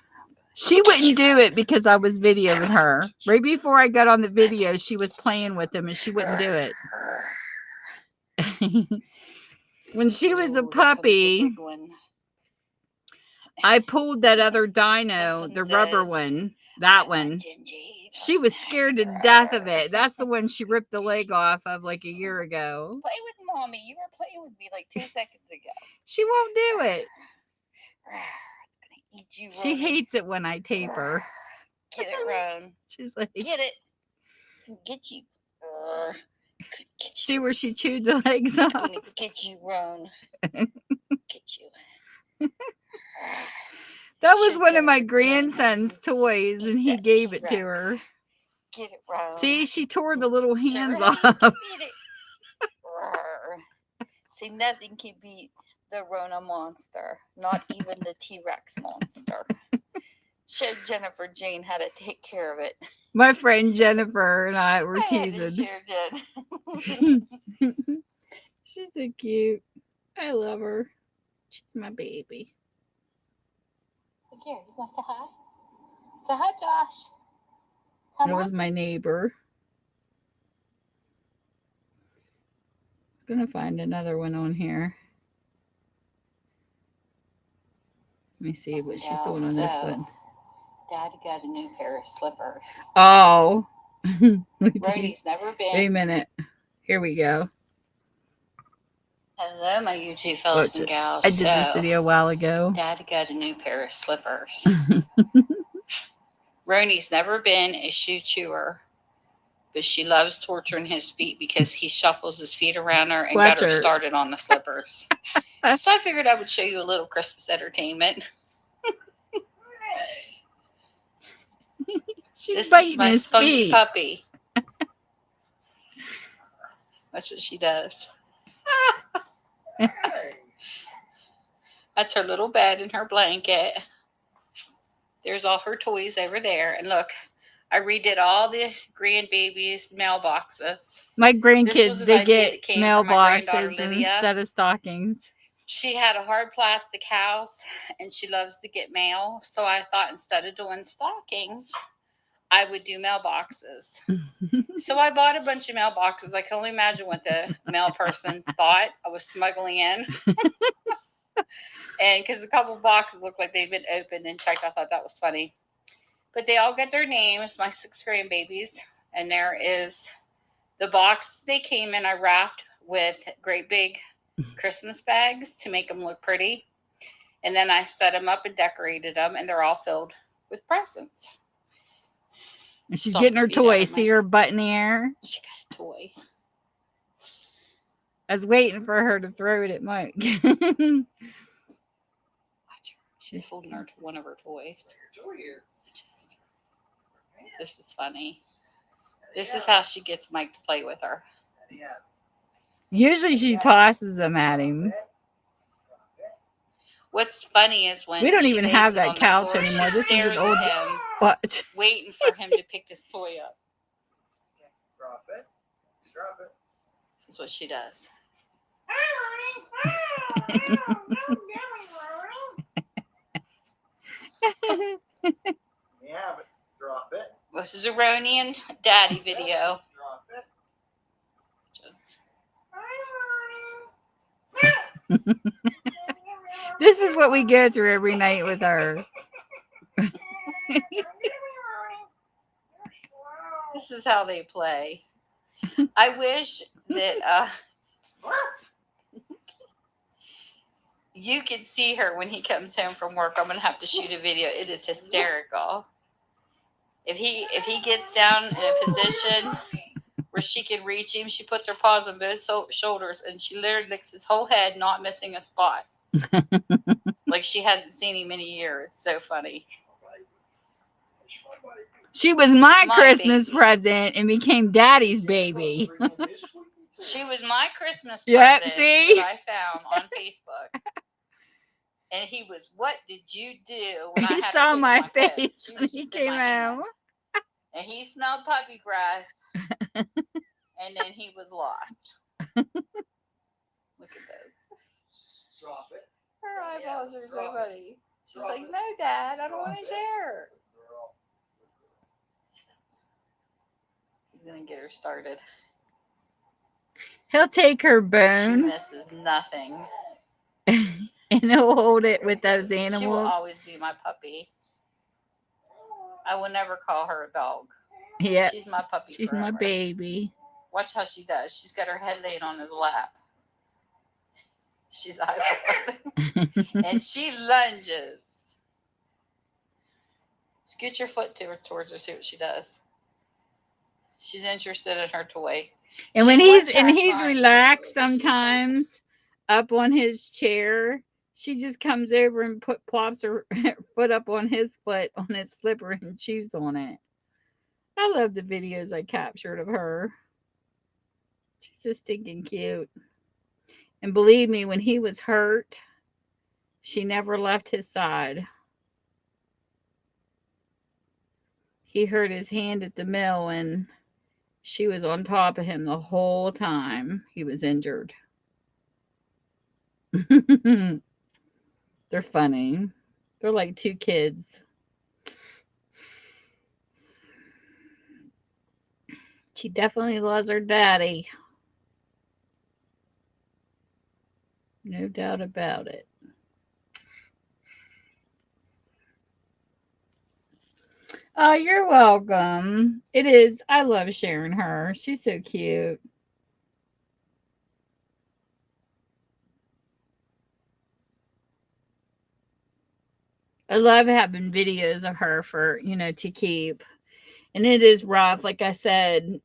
She wouldn't do it because I was videoing her. Right before I got on the video, she was playing with him and she wouldn't do it. When she was a puppy, I pulled that other dino, the rubber one, that one. She was scared to death of it. That's the one she ripped the leg off of like a year ago. Play with mommy. You were playing with me like 2 seconds ago. She won't do it. Get you, She Rony. hates it when I tape her. Get it, Ron. She's like, Get it. Get you. Get see you. where she chewed the legs off? Gonna get you, Ron. Get you. That was Should one of my Jennifer Jane grandson's toys, and eat he that gave it to T-Rex? her. Get it, Ron. See, she tore the little hands Sure. off. Beat it. See, nothing can beat the Rona monster, not even the T-Rex monster. Showed Jennifer Jane how to take care of it. My friend Jennifer and I were I had to teasing. share did. She's so cute. I love her. She's my baby. Here, you want to say hi? Say hi, Josh. That Come was on. my neighbor. Gonna find another one on here. Let me see what she's doing on this one. Daddy got a new pair of slippers. Oh. Rhodey's never been. Wait a minute. Here we go. Hello, my YouTube fellows and gals. I did this video a while ago. Daddy got a new pair of slippers. Roni's never been a shoe chewer, but she loves torturing his feet because he shuffles his feet around her and got her started on the slippers. So I figured I would show you a little Christmas entertainment. She's biting my his spunky feet. Puppy. That's what she does. That's her little bed and her blanket. There's all her toys over there. And look, I redid all the grandbabies' mailboxes. My grandkids, they get mailboxes instead of stockings. She had a hard plastic house and she loves to get mail. So I thought instead of doing stockings, I would do mailboxes. So I bought a bunch of mailboxes. I can only imagine what the mail person thought I was smuggling in. And because a couple of boxes looked like they'd been opened and checked, I thought that was funny. But they all get their names, my 6 grandbabies. And there is the box they came in. I wrapped with great big Christmas bags to make them look pretty. And then I set them up and decorated them. And they're all filled with presents. And she's getting her toy. See her butt in the air? She got a toy. I was waiting for her to throw it at Mike. Watch her. She's holding her to one of her toys. This is funny. This is how she gets Mike to play with her. Usually she tosses them at him. What's funny is when we don't even have that couch anymore. This is an old what? Waiting for him to pick his toy up. Drop it. Drop it. This is what she does. Yeah, but drop it. This is a Roni and Daddy video. Drop it. This is what we go through every night with her. This is how they play. I wish that you could see her when he comes home from work. I'm gonna have to shoot a video. It is hysterical. If he gets down in a position where she can reach him, she puts her paws on both shoulders and she literally licks his whole head, not missing a spot. Like she hasn't seen him in a year. It's so funny. She was my Christmas present and became Daddy's baby. She was my Christmas present Yep, see? that I found on Facebook. And he was, what did you do? When He saw my face when he came out. And he smelled puppy breath. And then he was lost. Look at this. Drop it. Her eyeballs are so funny. She's like, no, Dad, I don't want to share. He's going to get her started. He'll take her She bone misses nothing. and he'll hold it with those She will animals. always be my puppy. I will never call her a dog. Yeah, She's my puppy. she's forever. my baby. Watch how she does. She's got her head laying on his lap. She's eyeballing. And she lunges. Scoot your foot towards her, see what she does. She's interested in her toy. And when he's relaxed sometimes up on his chair, she just comes over and plops her foot up on his foot on his slipper and chews on it. I love the videos I captured of her. She's so stinking cute. And believe me, when he was hurt, she never left his side. He hurt his hand at the mill and she was on top of him the whole time he was injured. They're funny. They're like two kids. She definitely loves her daddy. No doubt about it. Oh, you're welcome. It is. I love sharing her. She's so cute. I love having videos of her for, to keep. And it is rough. Like I said,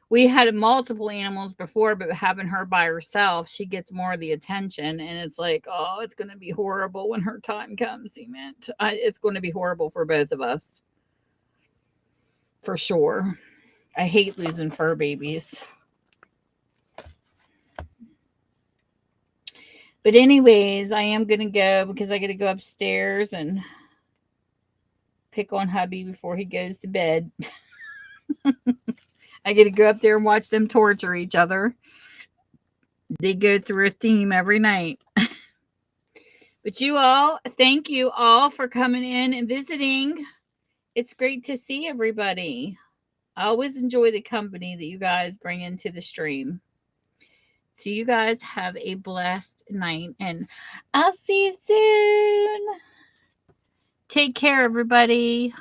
we had multiple animals before, but having her by herself, she gets more of the attention. And it's like, oh, it's going to be horrible when her time comes, Cement. It's going to be horrible for both of us. For sure. I hate losing fur babies. But anyways, I am going to go because I got to go upstairs and pick on hubby before he goes to bed. I get to go up there and watch them torture each other. They go through a theme every night. But you all, thank you all for coming in and visiting. It's great to see everybody. I always enjoy the company that you guys bring into the stream. So you guys have a blessed night and I'll see you soon. Take care, everybody.